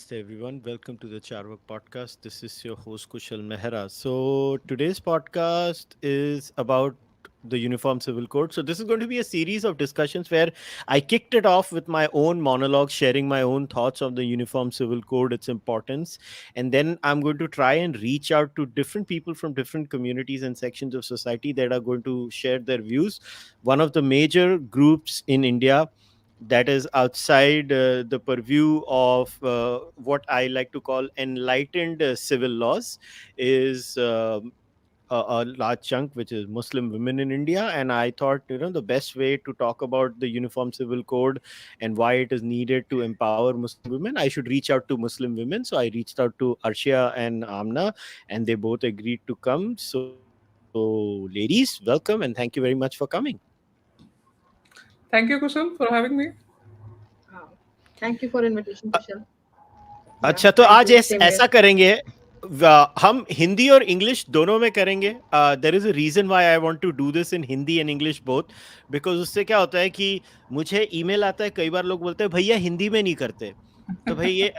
Namaste, everyone. Welcome to the Cārvāka podcast. This is your host, Kushalmehra. So, today's podcast is about the Uniform Civil Code. So, this is going to be a series of discussions where I kicked it off with my own monologue, sharing my own thoughts of the Uniform Civil Code, its importance. And then I'm going to try and reach out to different people from different communities and sections of society that are going to share their views. One of the major groups in India that is outside the purview of what I like to call enlightened civil laws is a large chunk, which is Muslim women in India. And I thought, the best way to talk about the Uniform Civil Code and why it is needed to empower Muslim women, I should reach out to Muslim women. So I reached out to Arshia and Amna, and they both agreed to come. So, ladies, welcome and thank you very much for coming. Thank you, Kushal, for having me. हाँ, thank you for invitation कुशल. या अच्छा, तो thank आज you same ऐसा here. करेंगे. हम हिंदी और English दोनों में करेंगे. There is a reason why I want to do this in Hindi and English both, because उससे क्या होता है कि मुझे ईमेल आता है, कई बार लोग बोलते हैं भैया हिंदी में नहीं करते. तो भाई ये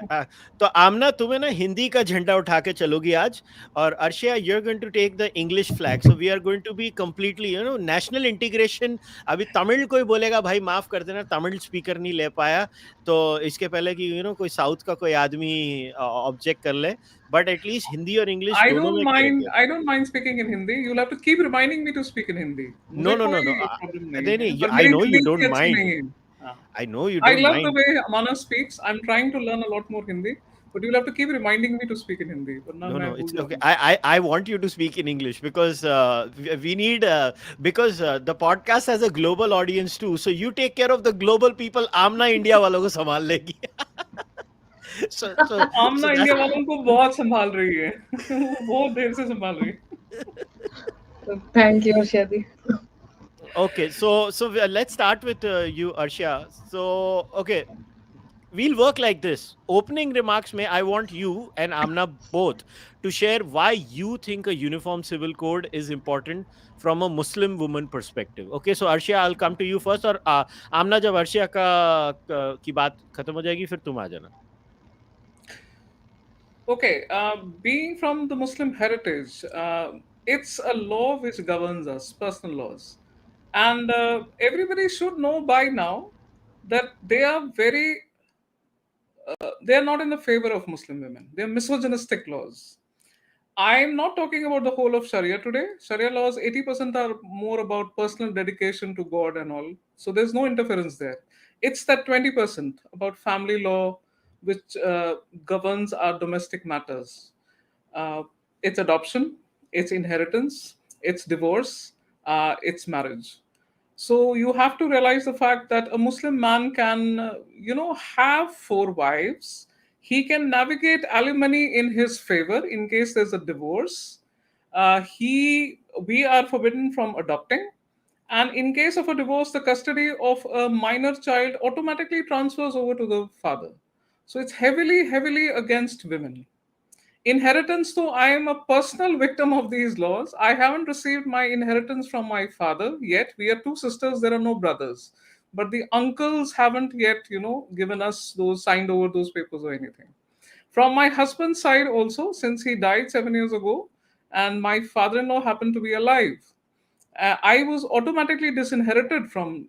तो आमना, तुम्हें ना हिंदी का झंडा उठा के चलोगी आज, और Arshia you are going to take the English flag. So we are going to be completely national integration. अभी तमिल कोई बोलेगा भाई माफ कर देना, तमिल स्पीकर नहीं ले पाया, तो इसके पहले कि कोई साउथ का कोई आदमी ऑब्जेक्ट कर ले, बट एटलीस्ट हिंदी और इंग्लिश I दोनों don't में mind. करेंगे. I don't mind speaking in Hindi. You'll have to keep reminding me to speak in Hindi. No मुझे नो नो नो, कोई problem नहीं नहीं है. नहीं, पर आई मेरी नो यू हिंदी डोंट इतनी अच्छी माइंड. नहीं है. हाँ. I know you I don't love the mind. way Amana speaks. I'm trying to learn a lot more Hindi, but you'll have to keep reminding me to speak in Hindi. वरना No, मैं no, भूल it's okay. जाऊंगा. I want you to speak in English because we need because the podcast has a global audience too. So you take care of the global people. Amana India वालों को संभाल लेगी. so so so Amana that's India वालों को बहुत संभाल रही है. वो बहुत देर से संभाल रही है. Thank you Arshia. okay. So let's start with you, Arshia. So okay, we'll work like this. Opening remarks may I want you and Amna both to share why you think a uniform civil code is important from a Muslim woman perspective. Okay, so Arshia, I'll come to you first, और Amna जब Arshia की बात खत्म हो जाएगी फिर तुम आ जाना. Okay, being from the Muslim heritage, it's a law which governs us, personal laws. And everybody should know by now that they are not in the favor of Muslim women. They are misogynistic laws. I'm not talking about the whole of Sharia today. Sharia laws, 80% are more about personal dedication to God and all. So there's no interference there. It's that 20% about family law, which governs our domestic matters. Uh, it's adoption, it's inheritance, it's divorce, it's marriage. So you have to realize the fact that a Muslim man can, have four wives. He can navigate alimony in his favor in case there's a divorce. We are forbidden from adopting, and in case of a divorce, the custody of a minor child automatically transfers over to the father. So it's heavily, heavily against women. Inheritance, though, I am a personal victim of these laws. I haven't received my inheritance from my father yet. We are two sisters, there are no brothers. But the uncles haven't yet, given us those, signed over those papers or anything. From my husband's side, also, since he died 7 years ago, and my father in law happened to be alive, I was automatically disinherited from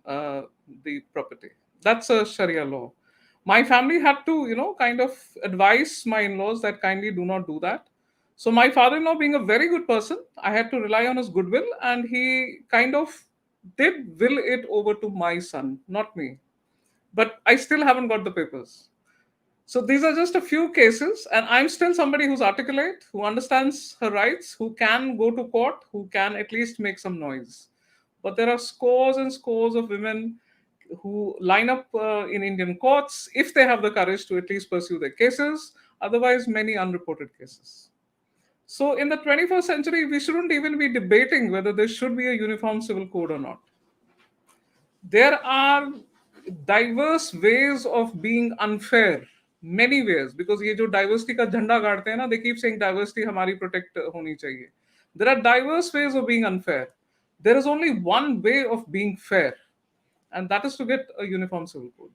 the property. That's a Sharia law. My family had to, kind of advise my in laws that kindly do not do that. So, my father in law, being a very good person, I had to rely on his goodwill, and he kind of did will it over to my son, not me. But I still haven't got the papers. So these are just a few cases, and I'm still somebody who's articulate, who understands her rights, who can go to court, who can at least make some noise. But there are scores and scores of women who line up in Indian courts if they have the courage to at least pursue their cases, otherwise, many unreported cases. So in the 21st century, we shouldn't even be debating whether there should be a uniform civil code or not. There are diverse ways of being unfair, many ways, because ये जो diversity का झंडा गाड़ते हैं ना, they keep saying diversity हमारी protect होनी चाहिए. There are diverse ways of being unfair. There is only one way of being fair, and that is to get a uniform civil code.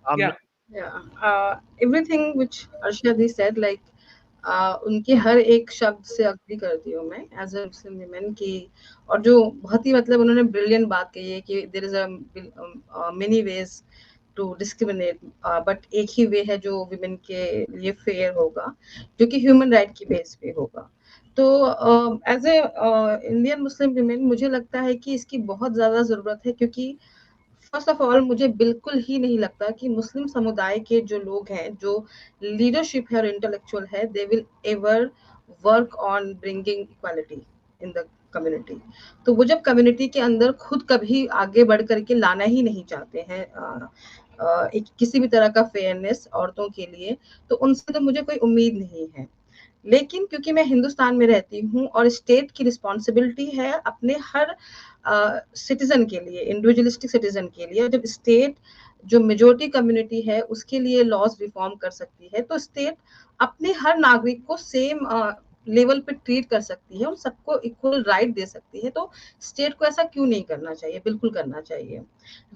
Amna, Yeah. Everything which Arshia ji said, like उनके हर एक शब्द से agree करती हूँ मैं as a Muslim women की। और जो बहुत ही मतलब उन्होंने ब्रिलियंट बात कही है कि there is a many ways to discriminate, but एक ही वे है जो विमेन के लिए फेयर होगा, जो कि ह्यूमन राइट की बेस पे होगा। तो as a Indian Muslim women मुझे लगता है कि इसकी बहुत ज्यादा जरूरत है, क्योंकि फर्स्ट ऑफ ऑल मुझे बिल्कुल ही नहीं लगता कि मुस्लिम समुदाय के जो लोग हैं, जो लीडरशिप है और इंटेलेक्चुअल है, they will ever work on bringing equality in the community. तो वो जब कम्युनिटी के अंदर खुद कभी आगे बढ़ करके लाना ही नहीं चाहते हैं एक किसी भी तरह का फेयरनेस औरतों के लिए, तो उनसे तो मुझे कोई उम्मीद नहीं है। लेकिन क्योंकि मैं हिंदुस्तान में रहती हूँ और स्टेट की रिस्पॉन्सिबिलिटी है अपने हर सिटीजन के लिए, इंडिविजुअलिस्टिक सिटीजन के लिए, जब स्टेट जो मेजोरिटी कम्युनिटी है उसके लिए लॉज रिफॉर्म कर सकती है, तो स्टेट अपने हर नागरिक को सेम लेवल पे ट्रीट कर सकती है, उन सबको इक्वल राइट दे सकती है। तो स्टेट को ऐसा क्यों नहीं करना चाहिए, बिल्कुल करना चाहिए।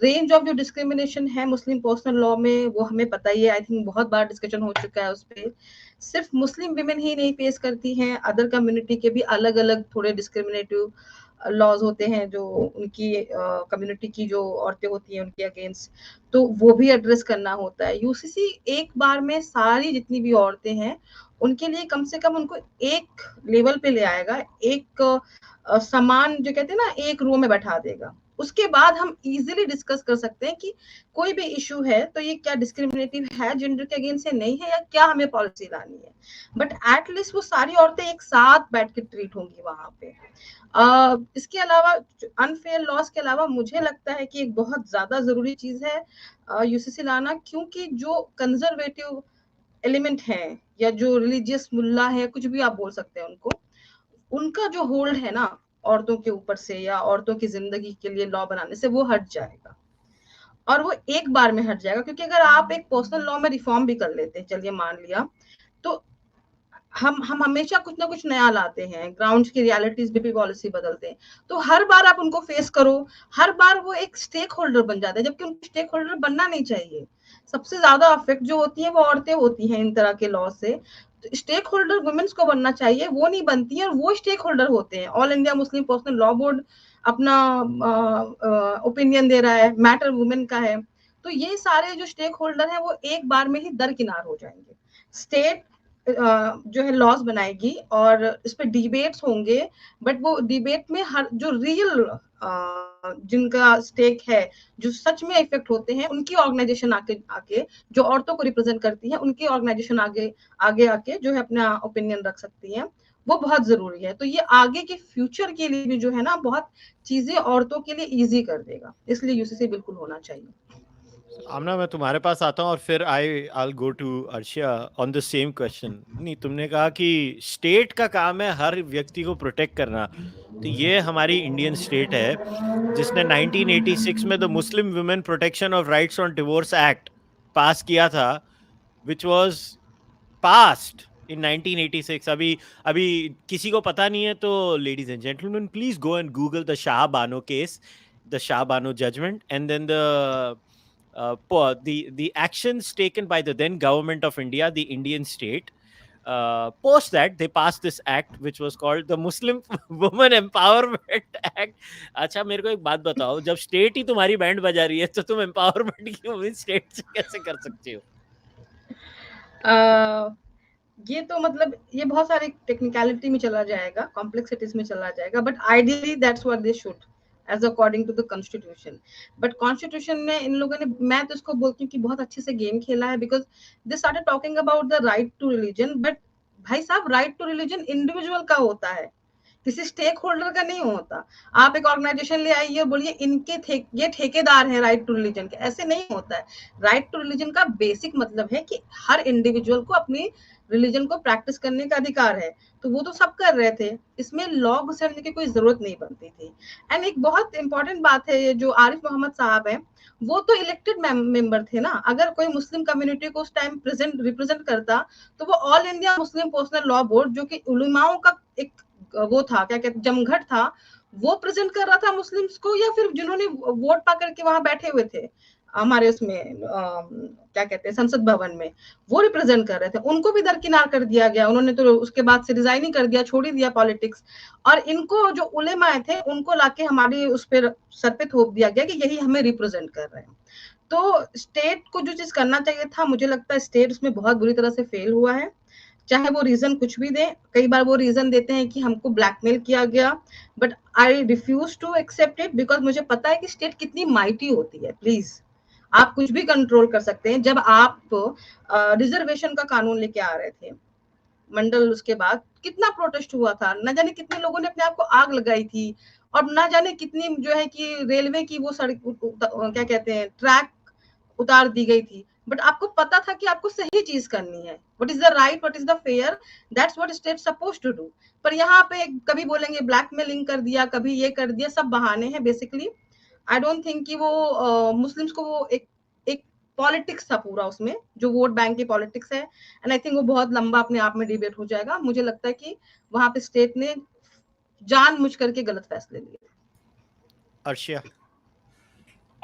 रेंज ऑफ जो डिस्क्रिमिनेशन है मुस्लिम पर्सनल लॉ में, वो हमें पता ही है, आई थिंक बहुत बार डिस्कशन हो चुका है उस पर। सिर्फ मुस्लिम विमेन ही नहीं फेस करती हैं, अदर कम्युनिटी के भी अलग अलग थोड़े डिस्क्रिमिनेटिव लॉज होते हैं जो उनकी कम्युनिटी की जो औरतें होती हैं उनके अगेंस्ट, तो वो भी एड्रेस करना होता है। यूसीसी एक बार में सारी जितनी भी औरतें हैं उनके लिए कम से कम उनको एक लेवल पे ले आएगा, एक समान जो कहते हैं ना, एक रो में बैठा देगा। उसके बाद हम इजीली डिस्कस कर सकते हैं कि कोई भी इशू है तो ये क्या डिस्क्रिमिनेटिव है जेंडर के अगेंस्ट या नहीं है, या क्या हमें पॉलिसी लानी है। बट एटलीस्ट वो सारी औरतें एक साथ बैठ के ट्रीट होंगी वहां पे। इसके अलावा अनफेयर लॉस के अलावा मुझे लगता है कि एक बहुत ज्यादा जरूरी चीज है यूसीसी लाना, क्योंकि जो कंजर्वेटिव एलिमेंट है या जो रिलीजियस मुल्ला है, कुछ भी आप बोल सकते हैं उनको, उनका जो होल्ड है ना औरतों के ऊपर से या औरतों की जिंदगी के लिए लॉ बनाने से, वो हट जाएगा। और वो एक बार में हट जाएगा, क्योंकि अगर आप एक पर्सनल लॉ में रिफॉर्म भी कर लेते हैं, चलिए मान लिया, तो हम हमेशा कुछ ना कुछ नया लाते हैं, ग्राउंड की रियलिटीज भी पॉलिसी बदलते हैं, तो हर बार आप उनको फेस करो, हर बार वो एक स्टेक होल्डर बन जाते हैं, जबकि उनको स्टेक होल्डर बनना नहीं चाहिए। सबसे ज्यादा अफेक्ट जो होती है वो औरतें होती हैं इन तरह के लॉ से। स्टेक होल्डर वुमेन्स को बनना चाहिए, वो नहीं बनती है, और वो स्टेक होल्डर होते हैं। ऑल इंडिया मुस्लिम पर्सनल लॉ बोर्ड अपना ओपिनियन दे रहा है, मैटर वुमेन का है, तो ये सारे जो स्टेक होल्डर हैं वो एक बार में ही दरकिनार हो जाएंगे। स्टेट जो है लॉस बनाएगी और इस पे डिबेट्स होंगे, बट वो डिबेट में हर जो रियल जिनका स्टेक है, जो सच में इफेक्ट होते हैं, उनकी ऑर्गेनाइजेशन आके आके जो औरतों को रिप्रेजेंट करती है, उनकी ऑर्गेनाइजेशन आगे आगे आके जो है अपना ओपिनियन रख सकती है, वो बहुत जरूरी है। तो ये आगे के फ्यूचर के लिए भी जो है ना, बहुत चीजें औरतों के लिए इजी कर देगा, इसलिए यूसीसी बिल्कुल होना चाहिए। आमना, मैं तुम्हारे पास आता हूँ और फिर I go to Arshiya on the same question. नहीं, तुमने कहा कि स्टेट का काम है हर व्यक्ति को प्रोटेक्ट करना, तो ये हमारी इंडियन स्टेट है जिसने 1986 में the Muslim women protection of rights on divorce act पास किया था, विच वाज पास्ड इन 1986। अभी अभी किसी को पता नहीं है तो ladies and gentleman, please go and Google the Shah Bano case, the Shah Bano judgment, and then the actions taken by the then government of India, the Indian state. Post that, they passed this act which was called the Muslim Women Empowerment Act. अच्छा, मेरे को एक बात बताओ, जब state ही तुम्हारी band बजा रही है तो तुम एम्पावरमेंट की उम्मीद स्टेट से कैसे कर सकते हो? ये तो मतलब ये बहुत सारे टेक्निकलिटी में चला जाएगा, कॉम्प्लेक्सिटीज में चला जाएगा, but ideally that's what they should as according to the constitution. But constitution में इन लोगों ने, मैं तो इसको बोलती हूँ कि बहुत अच्छे से गेम खेला है, because they started talking about the right to religion. But भाई साहब, राइट टू रिलीजन इंडिविजुअल का होता है, किसी स्टेक होल्डर का नहीं होता। आप एक ऑर्गेनाइजेशन ले आइए और बोलिए इनके ये ठेकेदार है राइट टू रिलीजन के, ऐसे नहीं होता है। राइट टू रिलीजन का बेसिक मतलब है कि हर इंडिविजुअल को अपनी रिलीजन को प्रैक्टिस करने का अधिकार है, तो वो तो सब कर रहे थे, इसमें लॉ घुसड़ने की कोई जरूरत नहीं बनती थी। एंड एक बहुत इंपॉर्टेंट बात है, ये जो आरिफ मोहम्मद साहब है, वो तो इलेक्टेड मेंबर थे ना। अगर कोई मुस्लिम कम्युनिटी को उस टाइम रिप्रेजेंट करता, तो वो ऑल इंडिया मुस्लिम पर्सनल लॉ बोर्ड, जो कि उलमाओं का एक वो था, क्या कहते जमघट था, वो प्रेजेंट कर रहा था मुस्लिम्स को, या फिर जिन्होंने वोट पा करके वहां बैठे हुए थे। हमारे उसमें क्या कहते हैं संसद भवन में, वो रिप्रेजेंट कर रहे थे, उनको भी दरकिनार कर दिया गया। उन्होंने तो उसके बाद से रिजाइन ही कर दिया, छोड़ ही दिया पॉलिटिक्स। और इनको जो उलेमाए थे उनको लाके हमारी उस पर सर पे थोप दिया गया कि यही हमें रिप्रेजेंट कर रहे हैं। तो स्टेट को जो चीज करना चाहिए था, मुझे लगता है स्टेट उसमें बहुत बुरी तरह से फेल हुआ है। चाहे वो रीजन कुछ भी दे, कई बार वो रीजन देते हैं कि हमको ब्लैकमेल किया गया, but I refuse to accept it, because मुझे पता है कि स्टेट कितनी माइटी होती है। प्लीज, आप कुछ भी कंट्रोल कर सकते हैं। जब आप रिजर्वेशन का कानून लेके आ रहे थे मंडल, उसके बाद कितना प्रोटेस्ट हुआ था, न जाने कितने लोगों ने अपने आप को आग लगाई थी, और न जाने कितनी जो है कि रेलवे की वो सड़क क्या कहते हैं ट्रैक उतार दी गई थी। बट आपको पता था कि आपको सही चीज करनी है, what is the right, what is the fair, that's what state suppose to do. पर यहाँ पे कभी बोलेंगे ब्लैकमेलिंग कर दिया, कभी ये कर दिया, सब बहाने हैं बेसिकली। आई डोंट थिंक कि वो मुस्लिम्स को वो एक पॉलिटिक्स था पूरा उसमें, जो वोट बैंक की पॉलिटिक्स है। एंड आई थिंक वो बहुत लंबा अपने आप में डिबेट हो जाएगा। मुझे लगता है कि वहां पे स्टेट ने जानबूझ करके गलत फैसले लिए। Arshia.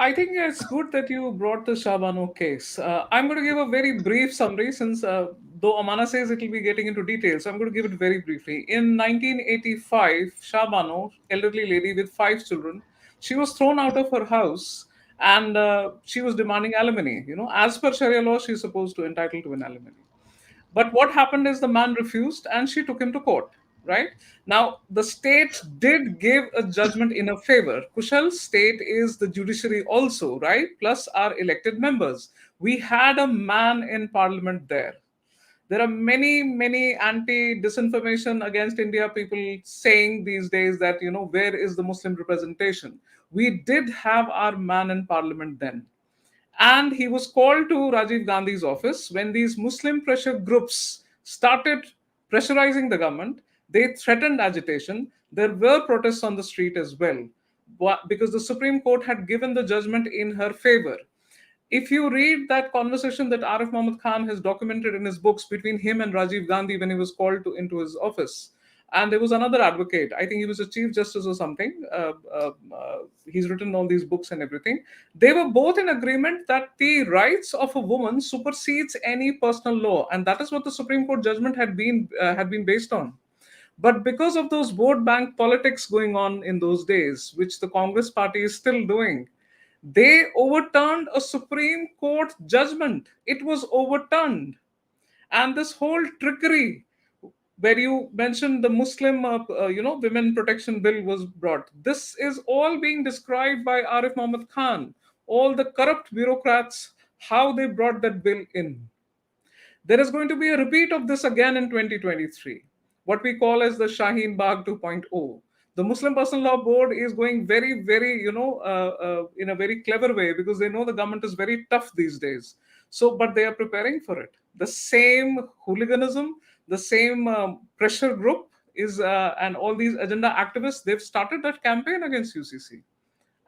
I think it's good that you brought the Shabano case. I'm going to give a very brief summary since though Amana says it will be getting into details, so I'm going to give it very briefly. In 1985, Shabano, elderly lady with 5 children, she was thrown out of her house and she was demanding alimony. You know, as per Sharia law, she's supposed to entitled to an alimony. But what happened is the man refused and she took him to court. Right now, the state did give a judgment in her favor. Kushal's state is the judiciary also, right? Plus our elected members. We had a man in parliament there. There are many anti disinformation against India people saying these days that, you know, where is the Muslim representation? We did have our man in parliament then, and he was called to Rajiv Gandhi's office when these Muslim pressure groups started pressurizing the government. They threatened agitation. There were protests on the street as well, because the Supreme Court had given the judgment in her favor. If you read that conversation that Arif Muhammad Khan has documented in his books between him and Rajiv Gandhi when he was called into his office, and there was another advocate, I think he was a chief justice or something. He's written all these books and everything. They were both in agreement that the rights of a woman supersedes any personal law, and that is what the Supreme Court judgment had been based on. But because of those vote bank politics going on in those days, which the Congress party is still doing, they overturned a Supreme Court judgment. It was overturned. And this whole trickery, where you mentioned the Muslim, women protection bill was brought. This is all being described by Arif Muhammad Khan, all the corrupt bureaucrats, how they brought that bill in. There is going to be a repeat of this again in 2023, what we call as the Shaheen Bagh 2.0. The Muslim Personal Law Board is going very, in a very clever way, because they know the government is very tough these days. So, but they are preparing for it. The same hooliganism, the same pressure group is, and all these agenda activists, they've started that campaign against UCC,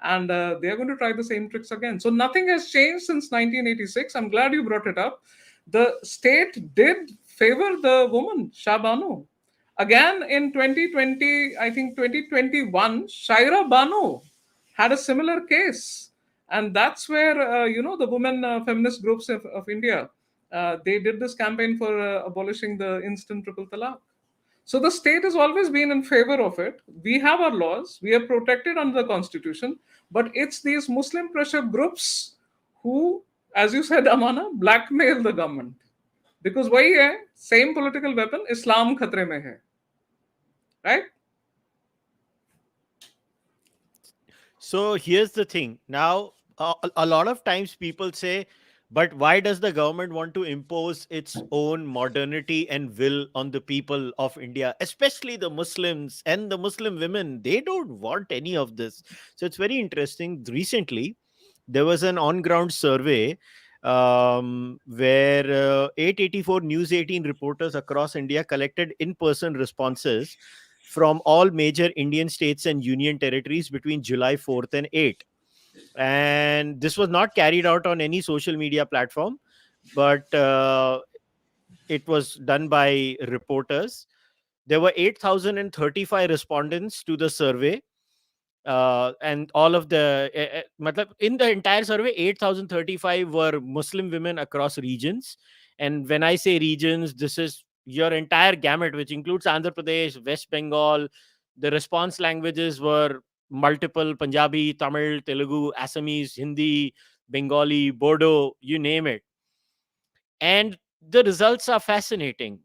and they are going to try the same tricks again. So nothing has changed since 1986. I'm glad you brought it up. The state did favor the woman, Shabano. Again in 2020, I think 2021, Shaira Bano had a similar case. And that's where, the women feminist groups of India, they did this campaign for abolishing the instant triple talaq. So the state has always been in favor of it. We have our laws, we are protected under the constitution, but it's these Muslim pressure groups who, as you said, Amana, blackmail the government. Because वही है, same political weapon, Islam खतरे में है, right? So here's the thing. Now, a lot of times people say, but why does the government want to impose its own modernity and will on the people of India, especially the Muslims and the Muslim women? They don't want any of this. So it's very interesting. Recently, there was an on ground survey where 884 News 18 reporters across India collected in person responses from all major Indian states and union territories between July 4th and 8th. And this was not carried out on any social media platform, but it was done by reporters. There were 8,035 respondents to the survey, And all of the matlab, in the entire survey 8035 were Muslim women across regions. And when I say regions, this is your entire gamut, which includes Andhra Pradesh, West Bengal. The response languages were multiple: Punjabi, Tamil, Telugu, Assamese, Hindi, Bengali, Bodo, you name it. And the results are fascinating,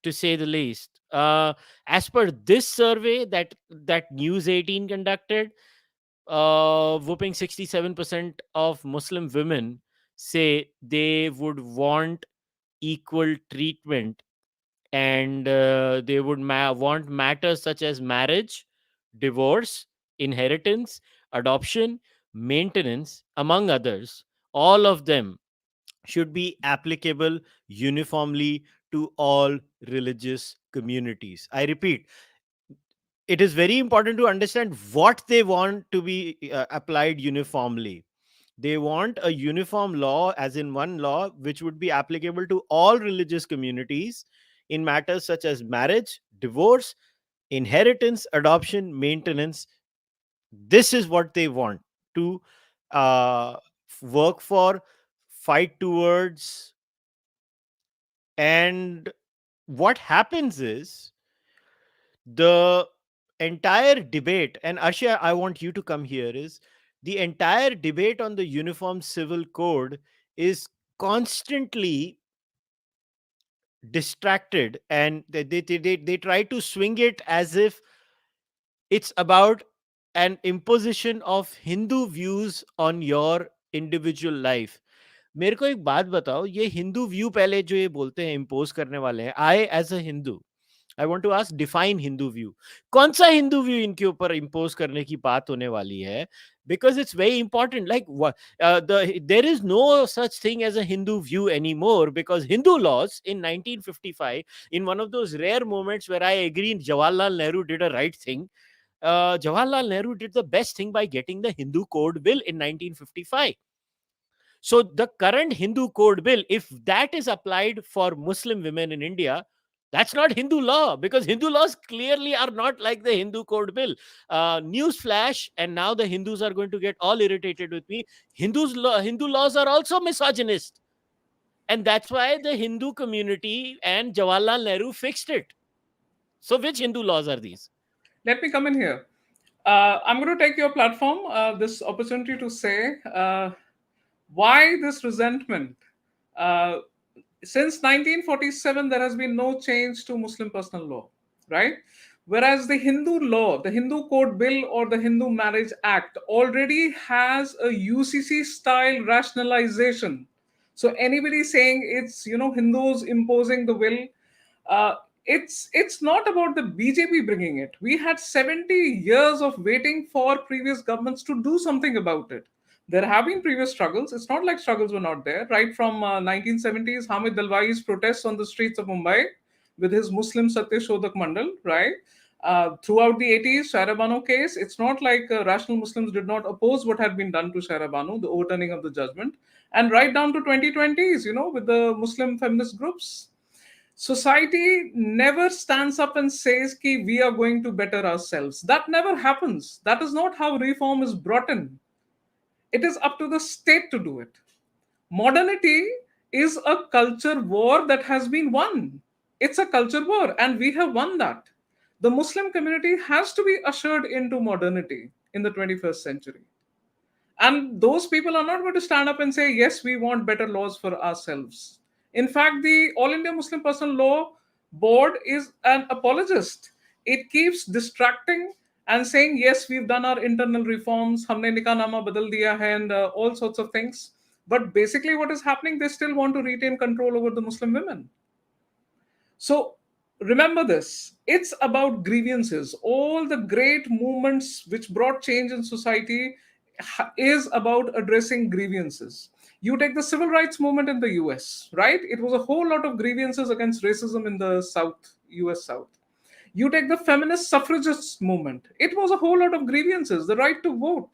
to say the least. As per this survey that News 18 conducted, whooping 67% of Muslim women say they would want equal treatment, and they would want matters such as marriage, divorce, inheritance, adoption, maintenance, among others. All of them should be applicable uniformly to all religious communities. I repeat, it is very important to understand what they want to be applied uniformly. They want a uniform law, as in one law, which would be applicable to all religious communities in matters such as marriage, divorce, inheritance, adoption, maintenance. This is what they want to uh, work for, fight towards. And what happens is the entire debate, and Arshia, I want you to come here, is the entire debate on the Uniform Civil Code is constantly distracted, and they try to swing it as if it's about an imposition of Hindu views on your individual life. मेरे को एक बात बताओ, ये Hindu view पहले जो ये बोलते हैं इम्पोज करने वाले हैं, I as a Hindu, I want to ask, define Hindu view. कौन सा हिंदू व्यू इनके ऊपर इम्पोज करने की बात होने वाली है? Because it's very important. Like there is no such thing as a Hindu view anymore, because Hindu laws in 1955, in one of those rare moments where I agree Jawaharlal Nehru did a right thing, Jawaharlal Nehru did the best thing by getting the Hindu Code Bill in 1955. So the current Hindu Code Bill, if that is applied for Muslim women in India, that's not Hindu law, because Hindu laws clearly are not like the Hindu Code Bill. News flash, and now the Hindus are going to get all irritated with me. Hindu laws are also misogynist. And that's why the Hindu community and Jawaharlal Nehru fixed it. So which Hindu laws are these? Let me come in here. I'm going to take your platform, this opportunity to say why this resentment. Since 1947, there has been no change to Muslim personal law, right? Whereas the Hindu law, the Hindu Code Bill or the Hindu Marriage Act already has a UCC style rationalization. So anybody saying it's Hindus imposing the will, uh, it's not about the BJP bringing it. We had 70 years of waiting for previous governments to do something about it. There have been previous struggles. It's not like struggles were not there. Right from 1970s, Hamid Dalwai's protests on the streets of Mumbai with his Muslim Satya Shodhak Mandal, right? Throughout the 80s, Shaira Bano case, it's not like rational Muslims did not oppose what had been done to Shaira Bano, the overturning of the judgment. And right down to 2020s, with the Muslim feminist groups. Society never stands up and says ki we are going to better ourselves. That never happens. That is not how reform is brought in. It is up to the state to do it. Modernity is a culture war that has been won. It's a culture war, and we have won that. The Muslim community has to be ushered into modernity in the 21st century. And those people are not going to stand up and say, yes, we want better laws for ourselves. In fact, the All India Muslim Personal Law Board is an apologist. It keeps distracting and saying, yes, we've done our internal reforms, humne nikah badal diya hai, and all sorts of things. But basically, what is happening, they still want to retain control over the Muslim women. So remember this, it's about grievances. All the great movements which brought change in society is about addressing grievances. You take the civil rights movement in the US, right? It was a whole lot of grievances against racism in the South, US South. You take the feminist suffragist movement, it was a whole lot of grievances, the right to vote.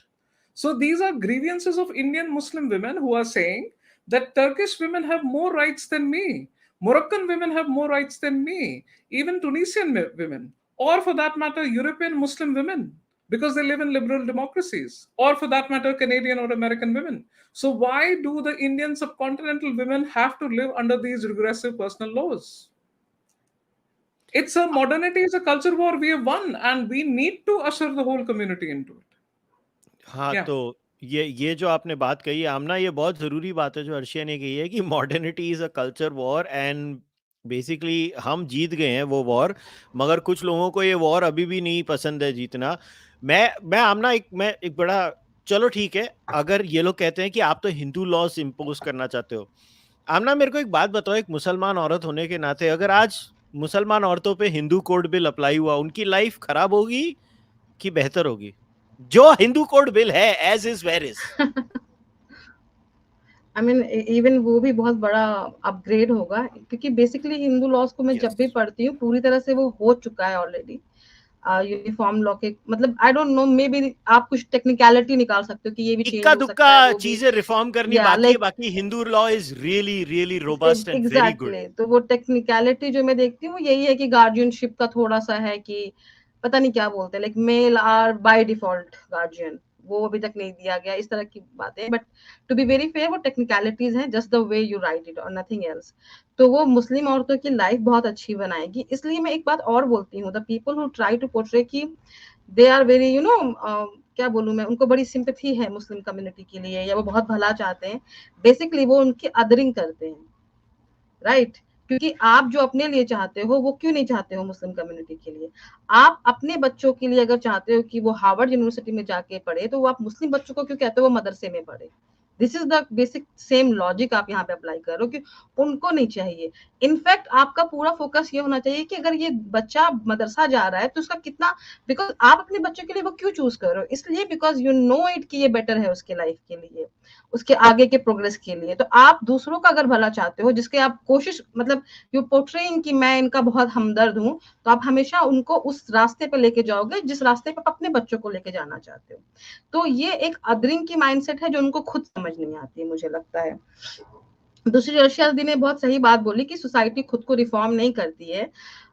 So these are grievances of Indian Muslim women who are saying that Turkish women have more rights than me, Moroccan women have more rights than me, even Tunisian women, or for that matter, European Muslim women. because they live in liberal democracies, or for that matter, Canadian or American women. So why do the Indian subcontinental women have to live under these regressive personal laws? It's a modernity is a culture war we have won, and we need to usher the whole community into it. हाँ, Yeah. तो ये जो आपने बात कही है आमना, ये बहुत ज़रूरी बात है जो अर्शिया ने कही है कि modernity is a culture war, and basically हम जीत गए हैं वो वॉर, मगर कुछ लोगों को ये वॉर अभी भी नहीं पसंद है जीतना। मैं आमना मैं एक बड़ा, चलो ठीक है, अगर ये लोग कहते हैं कि आप तो हिंदू लॉज इम्पोज करना चाहते हो, आमना मेरे को एक बात बताओ, एक मुसलमान औरत होने के नाते, अगर आज मुसलमान औरतों पे हिंदू कोड बिल अप्लाई हुआ, उनकी लाइफ खराब होगी कि बेहतर होगी? जो हिंदू कोड बिल है as is where is. I mean even वो भी बहुत बड़ा अपग्रेड होगा, क्योंकि बेसिकली हिंदू लॉज को मैं जब भी पढ़ती हूँ पूरी तरह से वो हो चुका है ऑलरेडी यूनिफॉर्म लॉ के, मतलब I don't know, may be आप कुछ टेक्निकलिटी निकाल सकते हो कि ये भी चेंज इक्का हो दुक्का सकता है, वो भी चीजें रिफॉर्म करनी या बाकी है, लाइक बाकी Hindu law is really really robust and very good. Exactly. तो वो टेक्निकलिटी जो मैं देखती हूँ यही है कि गार्जियनशिप का थोड़ा सा है कि पता नहीं क्या बोलते हैं, like male are by default guardian, वो अभी तक नहीं दिया गया, इस तरह की बातें। But to be very fair वो टेक्निकलिटीज हैं, just the way you write it और नथिंग एल्स। तो वो मुस्लिम औरतों की लाइफ बहुत अच्छी बनाएगी। इसलिए मैं एक बात और बोलती हूँ, the people who try to portray कि they are very you know, क्या बोलूं मैं, उनको बड़ी सिंपैथी है मुस्लिम कम्युनिटी के लिए या वो बहुत भला चाहते हैं, बेसिकली वो उनकी अदरिंग करते हैं, राइट? क्योंकि आप जो अपने लिए चाहते हो वो क्यों नहीं चाहते हो मुस्लिम कम्युनिटी के लिए? आप अपने बच्चों के लिए अगर चाहते हो कि वो हार्वर्ड यूनिवर्सिटी में जाके पढ़े, तो वो आप मुस्लिम बच्चों को क्यों कहते हो वो मदरसे में पढ़े? This is the basic same logic आप यहाँ पे अप्लाई कर रहे हो कि उनको नहीं चाहिए। इनफैक्ट आपका पूरा फोकस ये होना चाहिए कि अगर ये बच्चा मदरसा जा रहा है तो उसका कितना, बिकॉज आप अपने बच्चों के लिए वो क्यों चूज कर रहे हो? इसलिए बिकॉज यू नो इट कि ये बेटर है उसके लाइफ के लिए, उसके आगे के प्रोग्रेस के लिए। तो आप दूसरों का अगर भला चाहते हो, जिसके आप कोशिश, मतलब यू पोर्ट्रेइंग कि मैं इनका बहुत हमदर्द हूँ, तो आप हमेशा उनको उस रास्ते पे लेके जाओगे जिस रास्ते पे आप अपने बच्चों को लेके जाना चाहते हो। तो ये एक अदरिंग की माइंडसेट है जो उनको खुद समझ नहीं आती है, मुझे लगता है। दूसरी, अर्शिया दी ने बहुत सही बात बोली कि सोसाइटी खुद को रिफॉर्म नहीं करती है,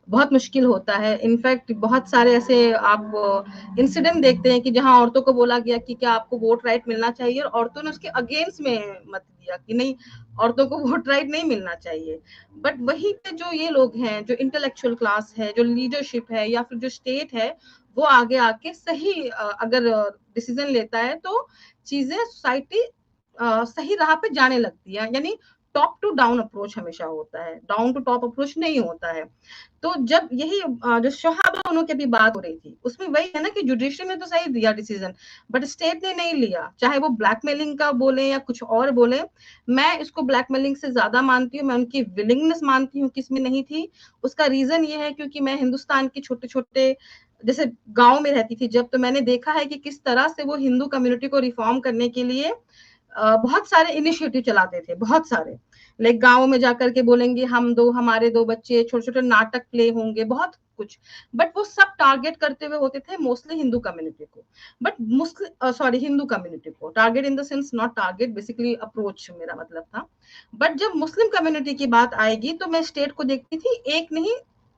बहुत मुश्किल होता है। इनफैक्ट बहुत सारे ऐसे आप इंसिडेंट देखते हैं कि जहां औरतों को बोला गया कि क्या आपको वोट राइट मिलना चाहिए, और औरतों ने उसके अगेंस्ट में मत दिया कि नहीं, औरतों को वोट राइट नहीं मिलना चाहिए। बट वही पे जो ये लोग हैं, जो इंटेलेक्चुअल क्लास है, जो लीडरशिप है, या फिर जो स्टेट है, वो आगे आके सही अगर डिसीजन लेता है तो चीजें सोसाइटी सही राह पे जाने लगती है। यानी टॉप टू डाउन अप्रोच हमेशा होता है, डाउन टू टॉप अप्रोच नहीं होता है। तो जब यही जो शहाबानों की भी बात हो रही थी, उसमें वही है ना कि जुडिशरी ने तो सही दिया डिसीजन, बट स्टेट ने नहीं लिया, चाहे वो ब्लैकमेलिंग का बोले या कुछ और बोले। मैं इसको ब्लैकमेलिंग से ज्यादा मानती हूँ, मैं उनकी विलिंगनेस मानती हूँ कि इसमें नहीं थी। उसका रीजन ये है क्योंकि मैं हिंदुस्तान के छोटे छोटे जैसे गांव में रहती थी जब, तो मैंने देखा है कि किस तरह से वो हिंदू कम्युनिटी को रिफॉर्म करने के लिए बहुत सारे इनिशिएटिव चलाते थे, बहुत सारे। लाइक गाँव में जाकर के बोलेंगे हमारे दो बच्चे, छोटे छोटे नाटक प्ले होंगे, बहुत कुछ। बट वो सब टारगेट करते हुए होते थे मोस्टली हिंदू कम्युनिटी को, but Muslim sorry Hindu community को target in the sense, not target, basically approach मेरा मतलब था। बट जब मुस्लिम कम्युनिटी की बात आएगी तो मैं स्टेट को देखती थी, एक नहीं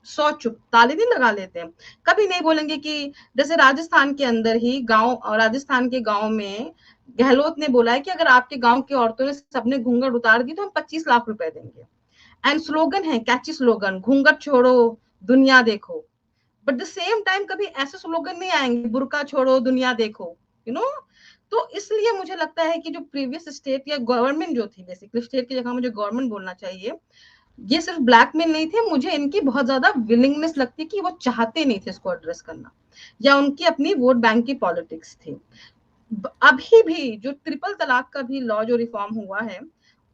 100 चुप, ताली नहीं लगा लेते हैं, कभी नहीं बोलेंगे कि जैसे राजस्थान के अंदर ही गांव, राजस्थान के गांव में गहलोत ने बोला है कि अगर आपके गांव की औरतों ने सबने घूंघट उतार दी तो हम 25 लाख रुपए देंगे। एंड स्लोगन है, कैची स्लोगन, घूंघट छोड़ो दुनिया देखो। बट द सेम टाइम कभी ऐसे स्लोगन नहीं आएंगे, बुर्का छोड़ो दुनिया देखो, यू नो। तो इसलिए मुझे लगता है कि जो प्रीवियस स्टेट या गवर्नमेंट जो थी, बेसिकली स्टेट की जगह मुझे गवर्नमेंट बोलना चाहिए, ये सिर्फ ब्लैकमेल नहीं थे, मुझे इनकी बहुत ज्यादा विलिंगनेस लगती कि वो चाहते नहीं थे इसको एड्रेस करना, या उनकी अपनी वोट बैंक की पॉलिटिक्स थी। अभी भी जो ट्रिपल तलाक का भी लॉ जो रिफॉर्म हुआ है,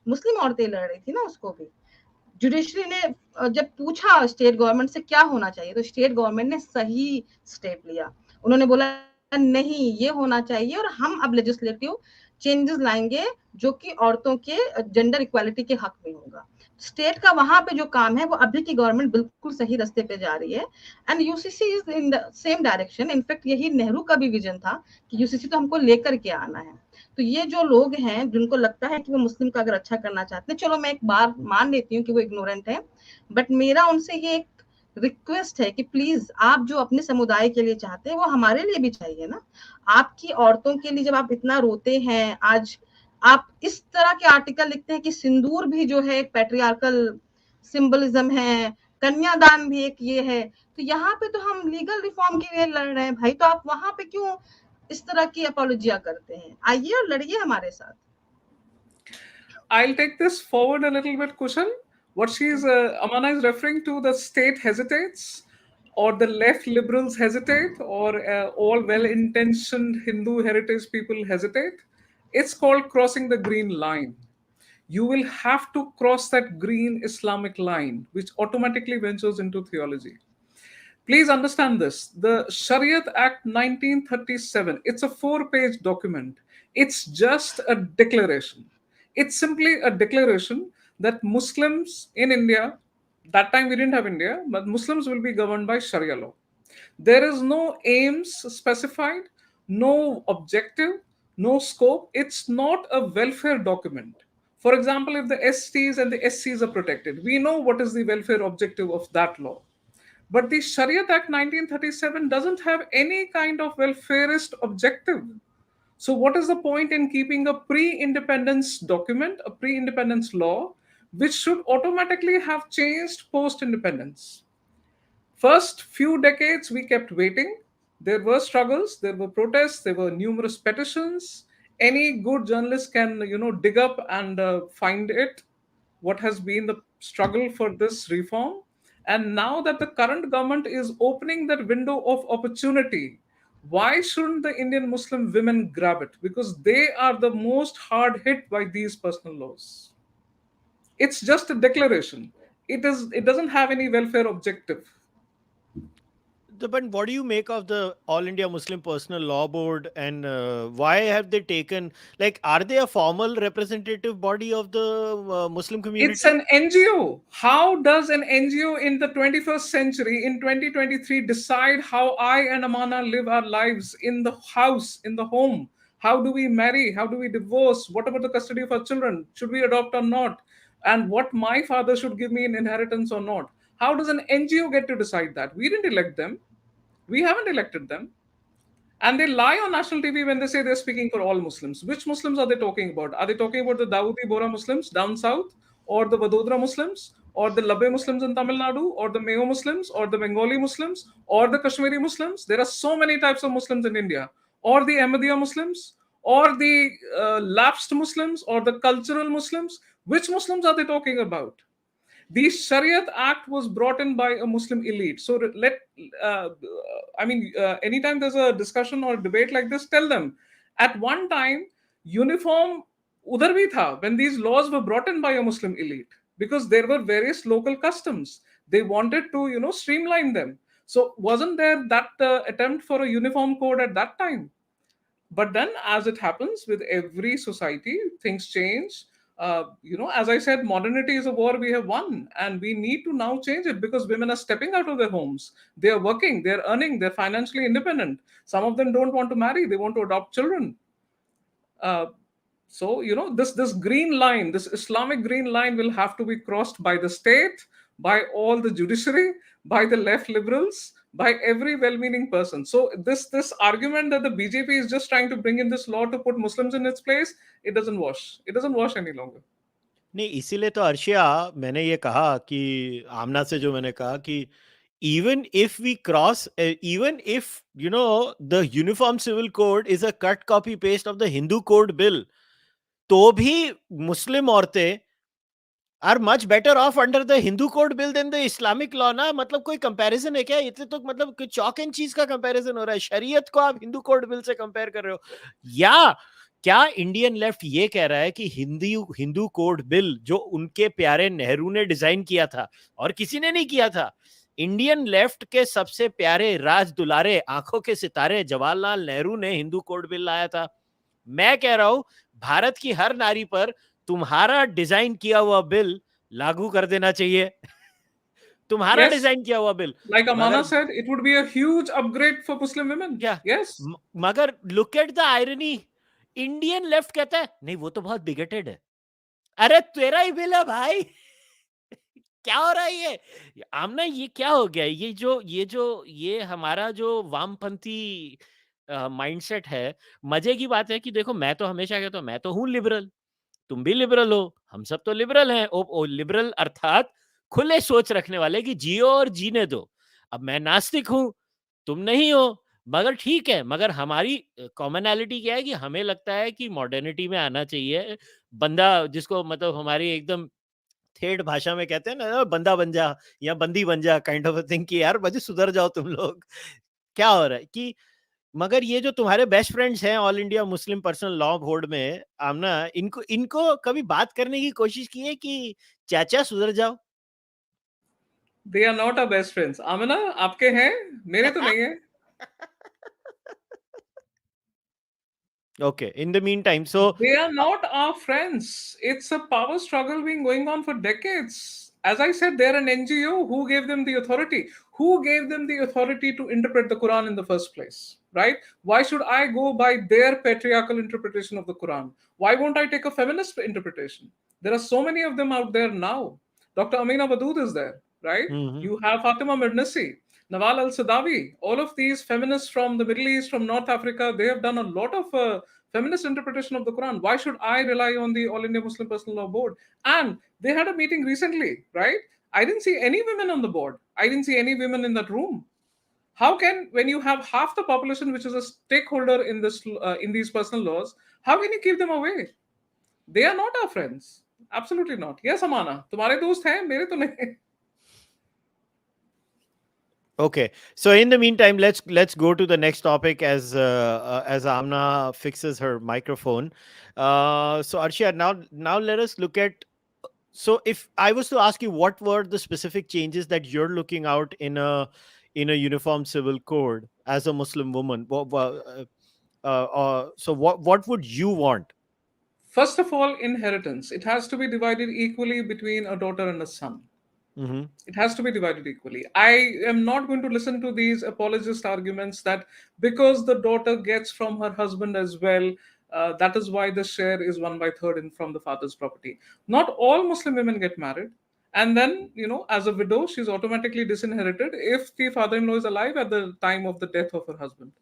मुस्लिम औरतें लड़ रही थी ना उसको भी, जुडिशरी ने जब पूछा स्टेट गवर्नमेंट से क्या होना चाहिए, तो स्टेट गवर्नमेंट ने सही स्टेप लिया। उन्होंने बोला नहीं ये होना चाहिए, और हम अब लेजिस्लेटिव चेंजेस लाएंगे जो कि औरतों के जेंडर इक्वालिटी के हक में होगा। स्टेट का वहां पे जो काम है वो अभी की गवर्नमेंट बिल्कुल सही रास्ते पे जा रही है, and UCC is in the same direction. In fact यही नेहरू का भी विजन था कि यूसीसी तो हमको लेकर के आना है। तो ये जो लोग हैं जिनको लगता है कि वो मुस्लिम का अगर अच्छा करना चाहते हैं, चलो मैं एक बार मान लेती हूँ कि वो इग्नोरेंट है, बट मेरा उनसे ये एक रिक्वेस्ट है कि प्लीज आप जो अपने समुदाय के लिए चाहते हैं वो हमारे लिए भी चाहिए ना। आपकी औरतों के लिए जब आप इतना रोते हैं, आज आप इस तरह के आर्टिकल लिखते हैं कि सिंदूर भी जो है एक पैट्रियार्कल सिंबलिज्म है, कन्यादान भी एक ये है, तो यहाँ पे तो हम लीगल रिफॉर्म के लिए लड़ रहे हैं भाई, तो आप वहां पे क्यों इस तरह की अपॉलोजिया करते हैं? आइए और लड़िए हमारे साथ। I'll take this forward a little bit, Kushal. What Amana is referring to, the state hesitates, or the left liberals hesitate, or all well intentioned Hindu heritage people hesitate. It's called crossing the green line. You will have to cross that green Islamic line, which automatically ventures into theology. Please understand this. The Shariat Act 1937, it's a 4-page document. It's just a declaration. It's simply a declaration that Muslims in India, that time we didn't have India, but Muslims will be governed by Sharia law. There is no aims specified, no objective, no scope. It's not a welfare document. For example, if the STs and the SCs are protected, we know what is the welfare objective of that law. But the Shariat Act 1937 doesn't have any kind of welfareist objective. So, what is the point in keeping a pre independence document, a pre independence law, which should automatically have changed post independence? First few decades, we kept waiting. There were struggles, there were protests, there were numerous petitions. Any good journalist can, dig up and find it. What has been the struggle for this reform? And now that the current government is opening that window of opportunity, why shouldn't the Indian Muslim women grab it? Because they are the most hard hit by these personal laws. It's just a declaration. It doesn't have any welfare objective. But what do you make of the All India Muslim Personal Law Board, and why have they taken, like, are they a formal representative body of the Muslim community? It's an NGO. How does an NGO in the 21st century, in 2023, decide how I and Amana live our lives in the house, in the home? How do we marry? How do we divorce? What about the custody of our children? Should we adopt or not? And what my father should give me in inheritance or not? How does an NGO get to decide that? We didn't elect them. We haven't elected them. And they lie on national TV when they say they're speaking for all Muslims. Which Muslims are they talking about? Are they talking about the Dawoodi Bora Muslims down south, or the Vadodara Muslims, or the Labbe Muslims in Tamil Nadu, or the Mayo Muslims, or the Bengali Muslims, or the Kashmiri Muslims? There are so many types of Muslims in India. Or the Ahmadiyya Muslims, or the lapsed Muslims, or the cultural Muslims. Which Muslims are they talking about? The Shariat Act was brought in by a Muslim elite. So uh, anytime there's a discussion or debate like this, tell them. At one time, uniform udhar bhi tha when these laws were brought in by a Muslim elite, because there were various local customs. They wanted to, streamline them. So wasn't there that attempt for a uniform code at that time? But then, as it happens with every society, things change. As I said, modernity is a war we have won, and we need to now change it, because women are stepping out of their homes. They are working, they're earning, they're financially independent. Some of them don't want to marry, they want to adopt children. This green line, this Islamic green line, will have to be crossed by the state, by all the judiciary, by the left liberals, by every well-meaning person. So this argument that the BJP is just trying to bring in this law to put Muslims in its place, it doesn't wash. It doesn't wash any longer. नहीं, इसीलिए तो अर्शिया मैंने ये कहा कि आमना से जो मैंने कहा कि even if we cross, even if the Uniform Civil Code is a cut copy paste of the Hindu Code bill, तो भी मुस्लिम औरतें are much better off under the Hindu Code bill than the Islamic law ना. मतलब कोई comparison है क्या? इतने तो मतलब चॉक एंड चीज का कंपैरिजन हो रहा है. शरीयत को आप हिंदू कोड बिल से कंपेयर कर रहे हो, या क्या इंडियन लेफ्ट ये कह रहा है कि हिंदू कोड बिल जो उनके प्यारे नेहरू ने डिजाइन किया था, और किसी ने नहीं किया था, इंडियन लेफ्ट के सबसे प्यारे राज दुलारे आंखों के सितारे जवाहरलाल नेहरू ने हिंदू कोड बिल लाया था. मैं कह रहा हूं भारत की हर नारी पर तुम्हारा डिजाइन किया हुआ बिल लागू कर देना चाहिए. तुम्हारा डिजाइन किया हुआ bill. Like Amana said, it would be a huge upgrade for Muslim women. Yeah. Yes. मगर look at the irony. Indian left कहता है नहीं वो तो बहुत बिगेटेड है. अरे तेरा ही बिल है भाई. क्या हो रहा है ये आमना, ये क्या हो गया? ये हमारा जो वामपंथी माइंडसेट है। मजे की बात है कि देखो, मैं तो हमेशा कहता हूँ, मैं तो हूँ लिबरल, तुम भी लिबरल हो, हम सब तो लिबरल हैं। ओ लिबरल अर्थात खुले सोच रखने वाले, कि जियो और जीने दो। अब मैं नास्तिक हूं, तुम नहीं हो, मगर ठीक है। मगर हमारी कॉमनैलिटी क्या है कि हमें लगता है कि मॉडर्निटी में आना चाहिए बंदा, जिसको मतलब हमारी एकदम ठेठ भाषा में कहते हैं ना, बंदा बन जा या बंदी बन जा, काइंड ऑफ अ थिंग, कि यार मुझे सुधर जाओ तुम लोग। क्या हो रहा है कि मगर ये जो तुम्हारे बेस्ट फ्रेंड्स हैं ऑल इंडिया मुस्लिम पर्सनल लॉ बोर्ड में, आमना, इनको इनको कभी बात करने की कोशिश की है कि चाचा सुधर जाओ? They are not our best friends. Amna, आपके हैं, मेरे तो नहीं है। Okay, in the meantime, so They are not our friends. It's a power struggle being going on for decades. As I said, they're an NGO. Who gave them the authority? Who gave them the authority to interpret the Quran in the first place? Right? Why should I go by their patriarchal interpretation of the Quran? Why won't I take a feminist interpretation? There are so many of them out there now. Dr. Amina Wadood is there, right? Mhm. You have Fatima Mirnisi, Nawal Al Sadawi, all of these feminists from the Middle East, from North Africa, they have done a lot of feminist interpretation of the Quran. Why should I rely on the All India Muslim Personal Law Board? And they had a meeting recently, right? I didn't see any women on the board. I didn't see any women in that room. How can, when you have half the population which is a stakeholder in this in these personal laws, how can you keep them away? They are not our friends. Absolutely not. Yes, Amana, तुम्हारे दोस्त हैं, मेरे तो नहीं. Okay, so in the meantime, let's go to the next topic as Amna fixes her microphone. So Arshia, now let us look at. So if I was to ask you, what were the specific changes that you're looking out in a uniform civil code as a Muslim woman? So what would you want? First of all, inheritance. It has to be divided equally between a daughter and a son. Mm-hmm. It has to be divided equally. I am not going to listen to these apologist arguments that because the daughter gets from her husband as well, that is why the share is 1/3 from the father's property. Not all Muslim women get married. And then, as a widow, she's automatically disinherited if the father in law is alive at the time of the death of her husband.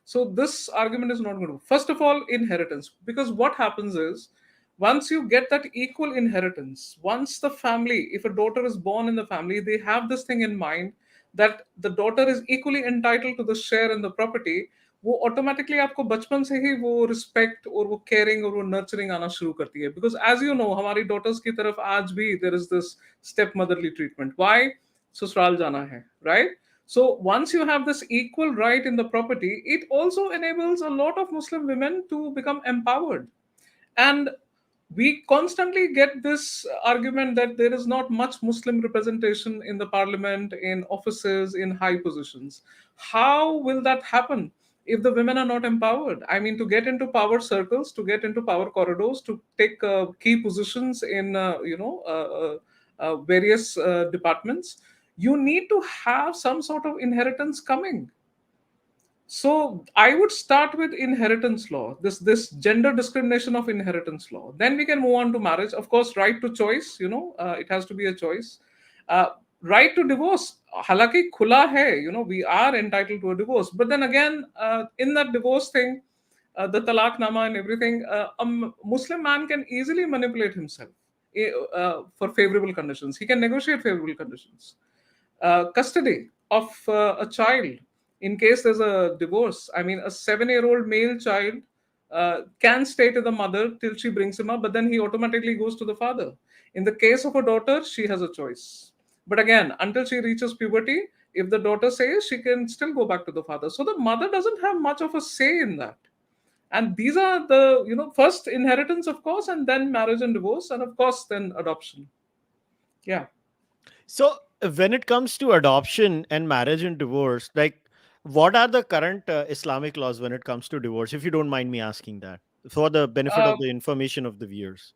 So, this argument is not going to. First of all, inheritance. Because what happens is, once you get that equal inheritance, once the family, if a daughter is born in the family, they have this thing in mind that the daughter is equally entitled to the share in the property. वो automatically आपको बचपन से ही वो respect और वो caring और वो nurturing आना शुरू करती है बिकॉज एज यू नो हमारी डॉटर्स की तरफ आज भी there is this step motherly treatment why ससुराल जाना है right. So once you have this equal right in the property, it also enables a lot of Muslim women to become empowered. And we constantly get this argument that there is not much Muslim representation in the parliament, in offices, in high positions. How will that happen if the women are not empowered? I mean, to get into power circles, to get into power corridors, to take key positions in various departments, you need to have some sort of inheritance coming. So I would start with inheritance law, this gender discrimination of inheritance law. Then we can move on to marriage. Of course, right to choice, it has to be a choice. Right to divorce, halaki khula hai, we are entitled to a divorce. But then again, in that divorce thing, the talaq nama and everything, a Muslim man can easily manipulate himself for favorable conditions. He can negotiate favorable conditions. Custody of a child in case there's a divorce. I mean, a 7-year-old male child can stay to the mother till she brings him up, but then he automatically goes to the father. In the case of a daughter, she has a choice. But again, until she reaches puberty, if the daughter says, she can still go back to the father. So the mother doesn't have much of a say in that. And these are the, first inheritance, of course, and then marriage and divorce, and of course, then adoption. Yeah. So when it comes to adoption and marriage and divorce, like what are the current Islamic laws when it comes to divorce, if you don't mind me asking that, for the benefit Uh, of the information of the viewers?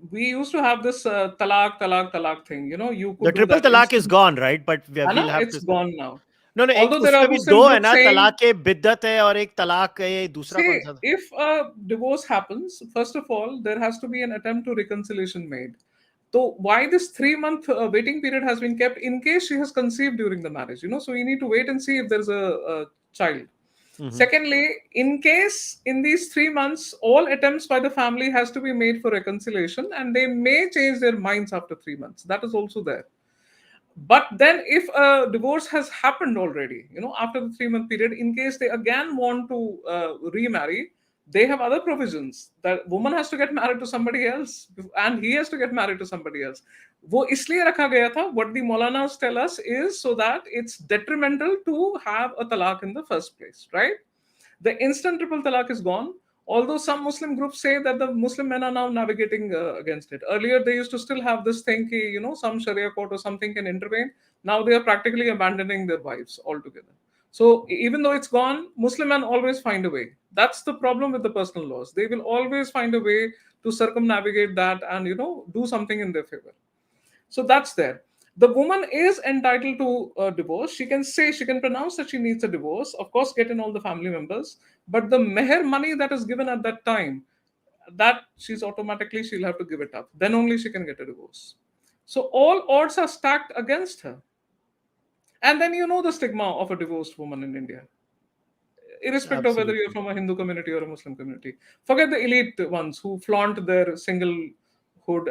we used to have this talaq thing. You The could do triple that talaq is instant. gone, right? But we'll Anna, have it's to. gone now. No, no, एक Although there उसमें are भी Muslim दो है groups ना, saying, तलाक के बिद्दत है और एक तलाक ये दूसरा कौन say, सा था? if a divorce happens, first of all, there has to be an attempt to reconciliation made. So why this 3-month waiting period has been kept in case she has conceived during the marriage? So you need to wait and see if there's a child. Secondly, in case in these 3 months, all attempts by the family has to be made for reconciliation, and they may change their minds after 3 months. That is also there. But then if a divorce has happened already, after the 3-month period, in case they again want to remarry, they have other provisions that woman has to get married to somebody else and he has to get married to somebody else. वो इसलिए रखा गया था. What the Maulanas tell us is so that it's detrimental to have a talaq in the first place, right? The instant triple talaq is gone. Although some Muslim groups say that the Muslim men are now navigating against it. Earlier, they used to still have this thing, some Sharia court or something can intervene. Now they are practically abandoning their wives altogether. So even though it's gone, Muslim men always find a way. That's the problem with the personal laws. They will always find a way to circumnavigate that and, do something in their favor. So that's there. The woman is entitled to a divorce. She can pronounce that she needs a divorce, of course, get in all the family members. But the meher money that is given at that time, that she'll have to give it up. Then only she can get a divorce. So all odds are stacked against her. And then the stigma of a divorced woman in India, irrespective of whether you're from a Hindu community or a Muslim community. Forget the elite ones who flaunt their singlehood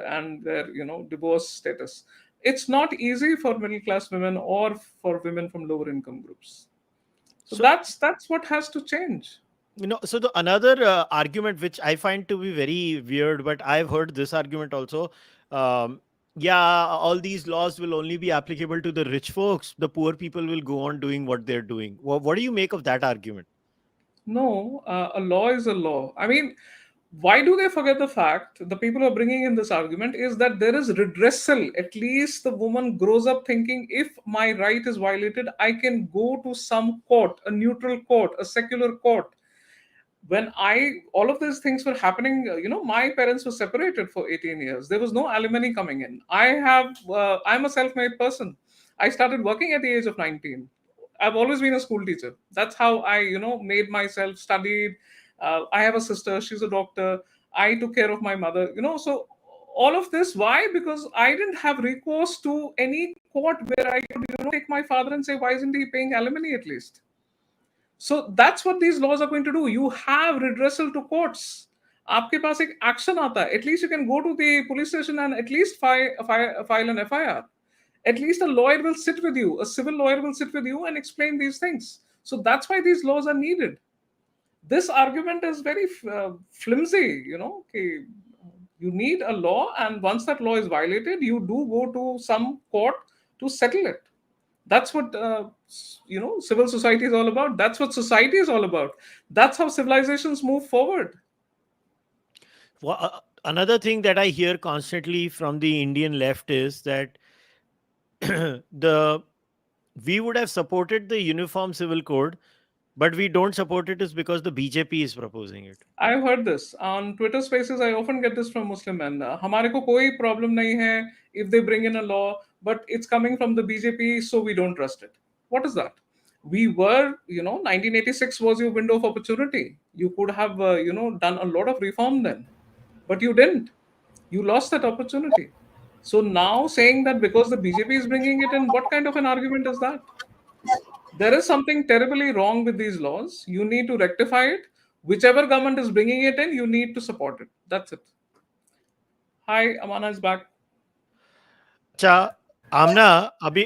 and their, divorce status. It's not easy for middle class women or for women from lower income groups. So that's what has to change. So the another argument which I find to be very weird, but I've heard this argument also. All these laws will only be applicable to the rich folks. The poor people will go on doing what they're doing. What do you make of that argument? No, a law is a law. I mean, why do they forget the fact, the people who are bringing in this argument, is that there is redressal. At least the woman grows up thinking, if my right is violated, I can go to some court, a neutral court, a secular court. When all of these things were happening, my parents were separated for 18 years. There was no alimony coming in. I'm a self-made person. I started working at the age of 19. I've always been a school teacher. That's how I, made myself, studied. I have a sister. She's a doctor. I took care of my mother, so all of this, why? Because I didn't have recourse to any court where I could, take my father and say, why isn't he paying alimony at least? So that's what these laws are going to do. You have redressal to courts. आपके पास एक action आता है. At least you can go to the police station and at least file an FIR. At least a lawyer will sit with you. A civil lawyer will sit with you and explain these things. So that's why these laws are needed. This argument is very flimsy. You need a law, and once that law is violated, you do go to some court to settle it. That's what civil society is all about. That's what society is all about. That's how civilizations move forward. Well, another thing that I hear constantly from the Indian left is that we would have supported the Uniform Civil Code, but we don't support it is because the BJP is proposing it. I've heard this on Twitter Spaces. I often get this from Muslim men. हमारे को कोई problem नहीं है if they bring in a law, but it's coming from the BJP, so we don't trust it. What is that? We were, 1986 was your window of opportunity. You could have, done a lot of reform then, but you didn't. You lost that opportunity. So now saying that because the BJP is bringing it in, what kind of an argument is that? There is something terribly wrong with these laws. You need to rectify it. Whichever government is bringing it in, you need to support it. That's it. Hi, Amana is back. अच्छा आमना,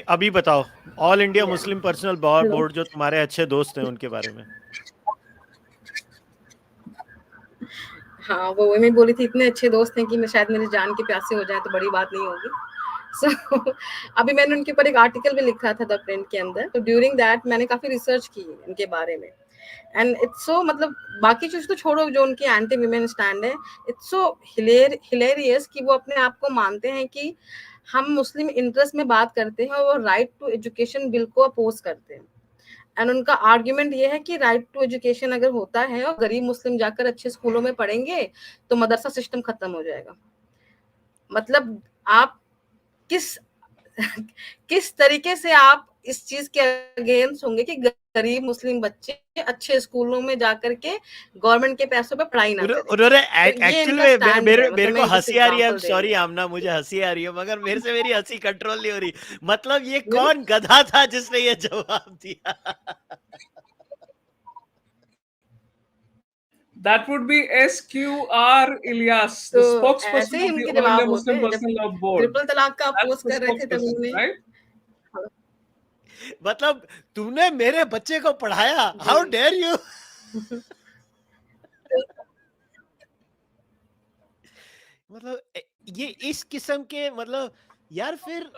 अभी बताओ all India मुस्लिम personal board जो तुम्हारे अच्छे दोस्त हैं उनके बारे में. हाँ, वो मैं बोली थी इतने अच्छे दोस्त हैं कि मैं शायद मेरी जान के प्यासे हो जाए तो बड़ी बात नहीं होगी. So, अभी मैंने उनके ऊपर एक आर्टिकल भी लिखा था द प्रिंट के अंदर. तो ड्यूरिंग दैट मैंने काफी रिसर्च की उनके बारे में. एंड इट्स सो मतलब बाकी चीज तो छोड़ो, जो उनकी एंटी विमेन स्टैंड है, इट्स सो हिलेरियस कि वो अपने आप को मानते हैं कि हम मुस्लिम इंटरेस्ट में बात करते हैं और राइट टू एजुकेशन बिल को अपोज करते हैं. एंड उनका आर्ग्यूमेंट ये है कि राइट टू एजुकेशन अगर होता है और गरीब मुस्लिम जाकर अच्छे स्कूलों में पढ़ेंगे तो मदरसा सिस्टम खत्म हो जाएगा. मतलब आप किस तरीके से आप इस चीज के अगेंस्ट होंगे कि गरीब मुस्लिम बच्चे अच्छे स्कूलों में जाकर के गवर्नमेंट के पैसों पे पढ़ाई ना करें। उन्होंने तो ये एक्चुअली इनका स्टैंड है, मेरे मतलब को मैं जस्ट हंसी आ रही है। आई एम एग्जांपल दे रही सॉरी हूँ। आमना, मुझे हंसी आ रही है, मगर मेरे से मेरी हंसी कंट्रोल नहीं हो रही। मतलब ये Really? कौन गधा था जिसने ये जवाब दिया? That would be SQR Ilyas, the तो spokesperson ऐसे ही of the इनके All India जवाब होते Muslim हैं। जब Personal Law Board. ट्रिपल तलाक का That's अपोज the कर रहे थे तब spokesperson, उन्होंने right? मतलब तुमने मेरे बच्चे को पढ़ाया, हाउ जी डेयर यू? मतलब ये इस किस्म के, मतलब यार फिर ये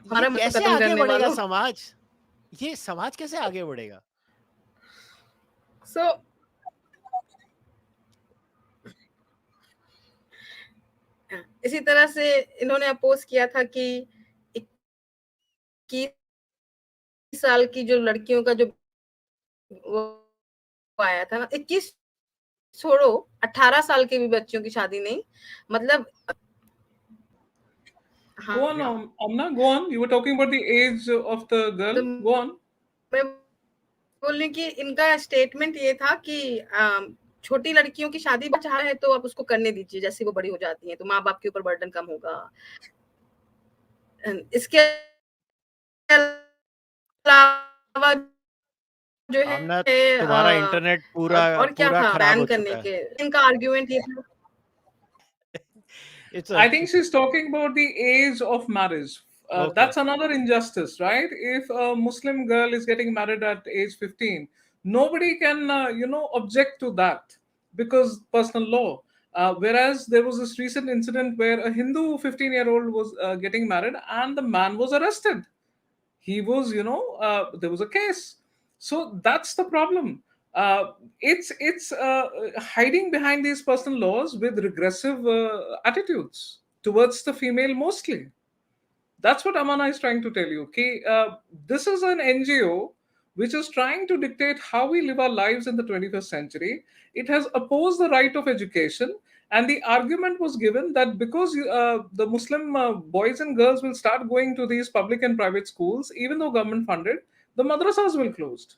हमारा मुल्क कैसे खत्म आगे करने बढ़ेगा वालों। समाज? ये समाज कैसे आगे बढ़ेगा? सो इसी तरह से इन्होंने अपोज किया था कि 21 साल की जो लड़कियों का जो वो आया था ना, 21 छोड़ो, 18 साल के भी बच्चों की शादी नहीं, मतलब हाँ Go on, Amna, go on. You were talking about the age of the girl. तो Go on. मैं बोल रही कि इनका स्टेटमेंट ये था कि छोटी लड़कियों की शादी चाह रहे हैं तो आप उसको करने दीजिए, जैसे वो बड़ी हो जाती हैं तो माँ बाप के ऊपर बर्डन कम होगा। इसके अलावा जो आमना, है तुम्हारा इंटरनेट पूरा और क्या पूरा था खराब बैन हो करने चुका है। के, इनका आर्ग्यूमेंट ये था। It's I think she's talking about the age of marriage. Okay. That's another injustice, right? If a Muslim girl is getting married at age 15, nobody can, object to that because personal law. Whereas there was this recent incident where a Hindu 15-year-old was getting married and the man was arrested. He was, there was a case. So that's the problem. It's hiding behind these personal laws with regressive attitudes towards the female mostly. That's what Amana is trying to tell you. Okay, this is an NGO which is trying to dictate how we live our lives in the 21st century. It has opposed the right of education, and the argument was given that because the Muslim boys and girls will start going to these public and private schools, even though government funded, the madrasas will closed.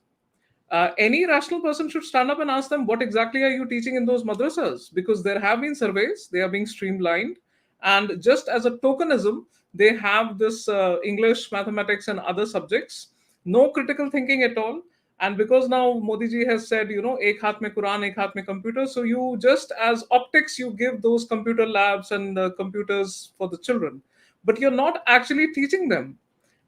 Any rational person should stand up and ask them, what exactly are you teaching in those madrasas? Because there have been surveys, they are being streamlined. And just as a tokenism, they have this English, mathematics, and other subjects. No critical thinking at all. And because now Modi ji has said, ek haath mein Quran, ek haath mein computer. So you just as optics, you give those computer labs and computers for the children. But you're not actually teaching them.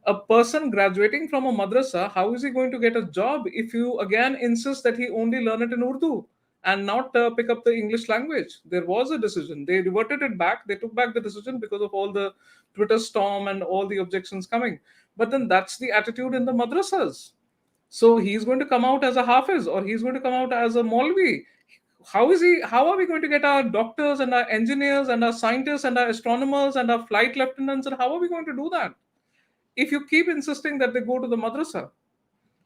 A person graduating from a madrasa, how is he going to get a job if you again insist that he only learn it in Urdu and not pick up the English language? There was a decision. They reverted it back. They took back the decision because of all the Twitter storm and all the objections coming. But then that's the attitude in the madrasas. So he's going to come out as a hafiz or he's going to come out as a Maulvi. How are we going to get our doctors and our engineers and our scientists and our astronomers and our flight lieutenants, and how are we going to do that if you keep insisting that they go to the madrasa?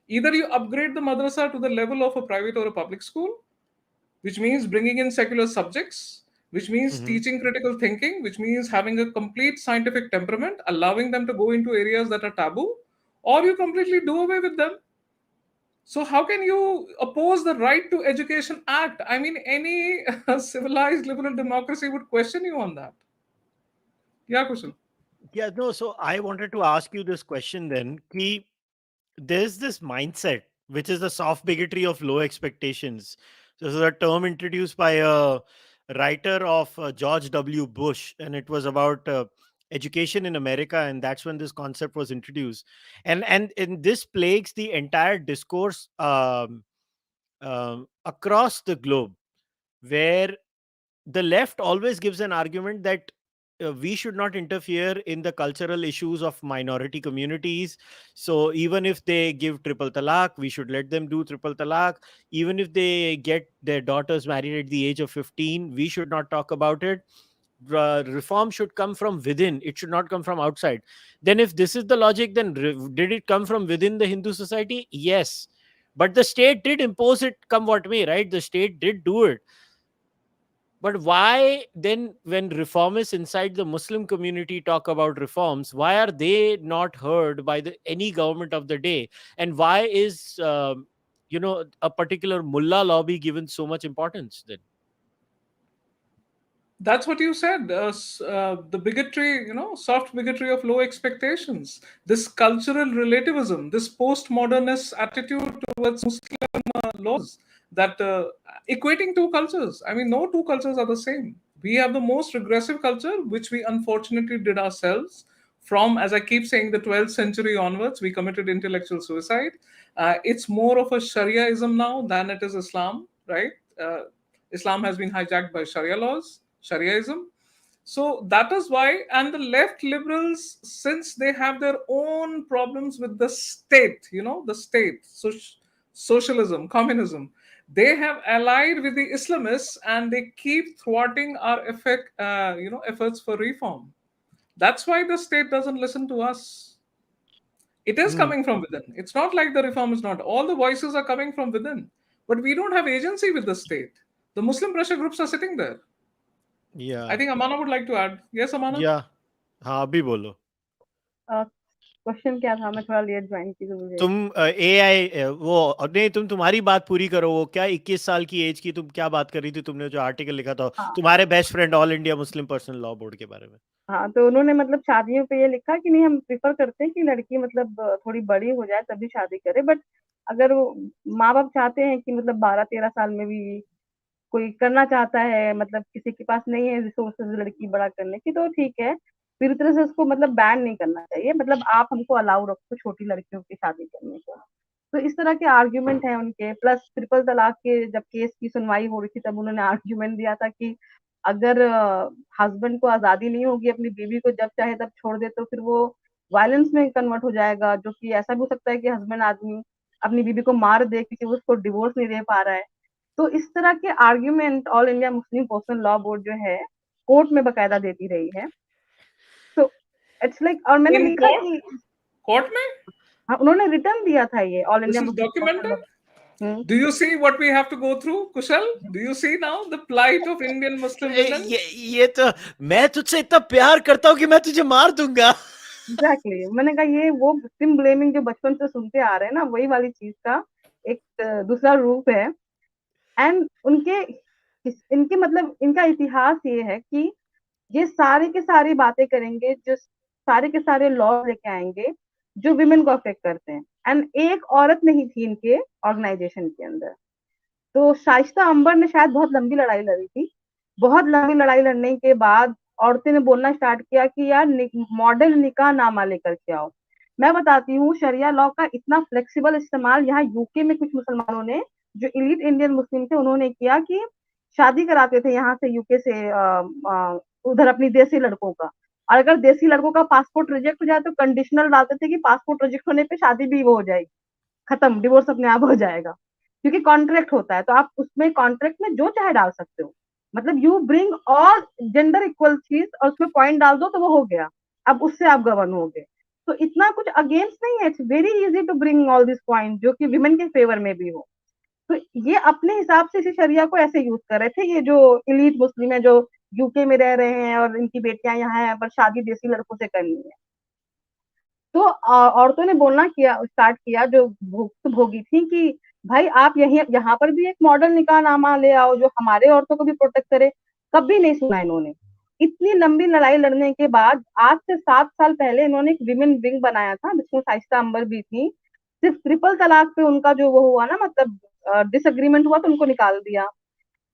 Either you upgrade the madrasa to the level of a private or a public school, which means bringing in secular subjects, which means Mm-hmm. teaching critical thinking, which means having a complete scientific temperament, allowing them to go into areas that are taboo, or you completely do away with them. So how can you oppose the Right to Education Act? I mean, any civilized liberal democracy would question you on that. Yeah, Kushal. Yeah, no, so I wanted to ask you this question then. Ki, there's this mindset, which is the soft bigotry of low expectations. So this is a term introduced by a writer of George W. Bush, and it was about education in America, and that's when this concept was introduced. And this plagues the entire discourse across the globe, where the left always gives an argument that we should not interfere in the cultural issues of minority communities. So even if they give triple talaq, we should let them do triple talaq. Even if they get their daughters married at the age of 15, we should not talk about it. Reform should come from within, it should not come from outside. Then if this is the logic, then did it come from within the Hindu society? Yes, but the state did impose it come what may, right? The state did do it. But why then, when reformists inside the Muslim community talk about reforms, why are they not heard by any government of the day? And why is a particular mullah lobby given so much importance then? That's what you said. The bigotry, soft bigotry of low expectations, this cultural relativism, this postmodernist attitude towards Muslim laws, that equating two cultures. I mean, no two cultures are the same. We have the most regressive culture, which we unfortunately did ourselves. From, as I keep saying, the 12th century onwards, we committed intellectual suicide. It's more of a Shariaism now than it is Islam, right? Islam has been hijacked by Sharia laws, Shariaism. So that is why, and the left liberals, since they have their own problems with the state, the state, socialism, communism, they have allied with the Islamists and they keep thwarting our efforts for reform. That's why the state doesn't listen to us. It is coming from within. It's not like the reform is not. All the voices are coming from within. But we don't have agency with the state. The Muslim pressure groups are sitting there. Yeah. I think Amana would like to add. Yes, Amana? Yeah. हाँ अभी बोलो. Question क्या था? मैं थोड़ा late join की तो मुझे तुम AI वो नहीं, तुम्हारी बात पूरी करो. वो क्या 21 साल की एज की तुम क्या बात कर रही थी? तुमने जो आर्टिकल लिखा था हाँ तुम्हारे बेस्ट फ्रेंड ऑल इंडिया मुस्लिम पर्सनल लॉ बोर्ड के बारे में. हाँ, तो उन्होंने मतलब शादियों पे ये लिखा कि नहीं, हम प्रिफर करते हैं कि लड़की मतलब थोड़ी बड़ी हो जाए तभी शादी करे, बट अगर वो माँ बाप चाहते हैं कि मतलब 12-13 साल में भी कोई करना चाहता है, मतलब किसी के पास नहीं है रिसोर्सेज लड़की बड़ा करने की, तो ठीक है, पूरी तरह से उसको मतलब बैन नहीं करना चाहिए, मतलब आप हमको अलाउ रखो छोटी लड़कियों की शादी करने को. तो इस तरह के आर्ग्यूमेंट है उनके. प्लस ट्रिपल तलाक के जब केस की सुनवाई हो रही थी तब उन्होंने आर्ग्यूमेंट दिया था कि अगर हस्बैंड को आजादी नहीं होगी अपनी बीवी को जब चाहे तब छोड़ दे तो फिर वो वायलेंस में कन्वर्ट हो जाएगा, जो कि ऐसा भी हो सकता है कि हस्बैंड आदमी अपनी बीवी को मार दे क्योंकि वो उसको डिवोर्स नहीं दे पा रहा है. तो इस तरह के आर्ग्यूमेंट ऑल इंडिया मुस्लिम पर्सनल लॉ बोर्ड जो है कोर्ट में बकायदा देती रही है. तो इट्स लाइक, और मैंने In लिखा court? कि Court में? हाँ, उन्होंने रिटर्न दिया था ये all This India is Muslim personal documented? Law. Do you see what we have to go through, Kushal? Do you see now the plight of Indian Muslim women? ये तो मैं तुझसे इतना प्यार करता हूँ कि मैं तुझे मार दूंगा. एग्जैक्टली मैंने कहा ये वो विक्टिम ब्लेमिंग जो बचपन से सुनते आ रहे हैं ना, वही वाली चीज का एक दूसरा रूप है. एंड इनके मतलब इनका इतिहास ये है कि ये सारे के सारी बातें करेंगे, जो सारे के सारे लॉ लेके आएंगे जो विमेन को अफेक्ट करते हैं. एंड एक औरत नहीं थी इनके ऑर्गेनाइजेशन के अंदर. तो शाइस्ता अंबर ने शायद बहुत लंबी लड़ाई लड़ी थी. बहुत लंबी लड़ाई लड़ने के बाद औरतें ने बोलना स्टार्ट किया कि यार मॉडल निकाह नामा लेकर के आओ. मैं बताती हूँ शरिया लॉ का इतना फ्लेक्सिबल इस्तेमाल यहाँ यूके में कुछ मुसलमानों ने, जो इलीट इंडियन मुस्लिम थे, उन्होंने किया कि शादी कराते थे यहाँ से यूके से उधर अपनी देसी लड़कों का. और अगर देसी लड़कों का पासपोर्ट रिजेक्ट हो जाए तो कंडीशनल डालते थे कि पासपोर्ट रिजेक्ट होने पे शादी भी वो हो जाएगी, खत्म, डिवोर्स अपने आप हो जाएगा, क्योंकि कॉन्ट्रैक्ट होता है. तो आप उसमें कॉन्ट्रैक्ट में जो चाहे डाल सकते हो, मतलब you bring all gender equal चीज और उसमें पॉइंट डाल दो तो वो हो गया, अब उससे आप गवर्न हो गए. तो इतना कुछ अगेंस्ट नहीं है. It's very easy to bring all this point जो कि विमेन के फेवर में भी हो. तो ये अपने हिसाब से इस शरिया को ऐसे यूज कर रहे थे ये जो इलीट मुस्लिम है, जो यूके में रह रहे हैं और इनकी बेटियां यहाँ हैं पर शादी देसी लड़कों से करनी है. तो औरतों ने बोलना किया स्टार्ट किया जो भोगी थी कि भाई आप यहाँ पर भी एक मॉडल निकाह नामा ले आओ जो हमारे औरतों को भी प्रोटेक्ट करे. कभी नहीं सुना इन्होंने. इतनी लंबी लड़ाई लड़ने के बाद आज से 7 साल पहले इन्होंने एक विमेन विंग बनाया था जिसमें शाइस्ता अंबर भी थी. सिर्फ ट्रिपल तलाक पे उनका जो वो हुआ ना, मतलब डिसएग्रीमेंट हुआ तो उनको निकाल दिया.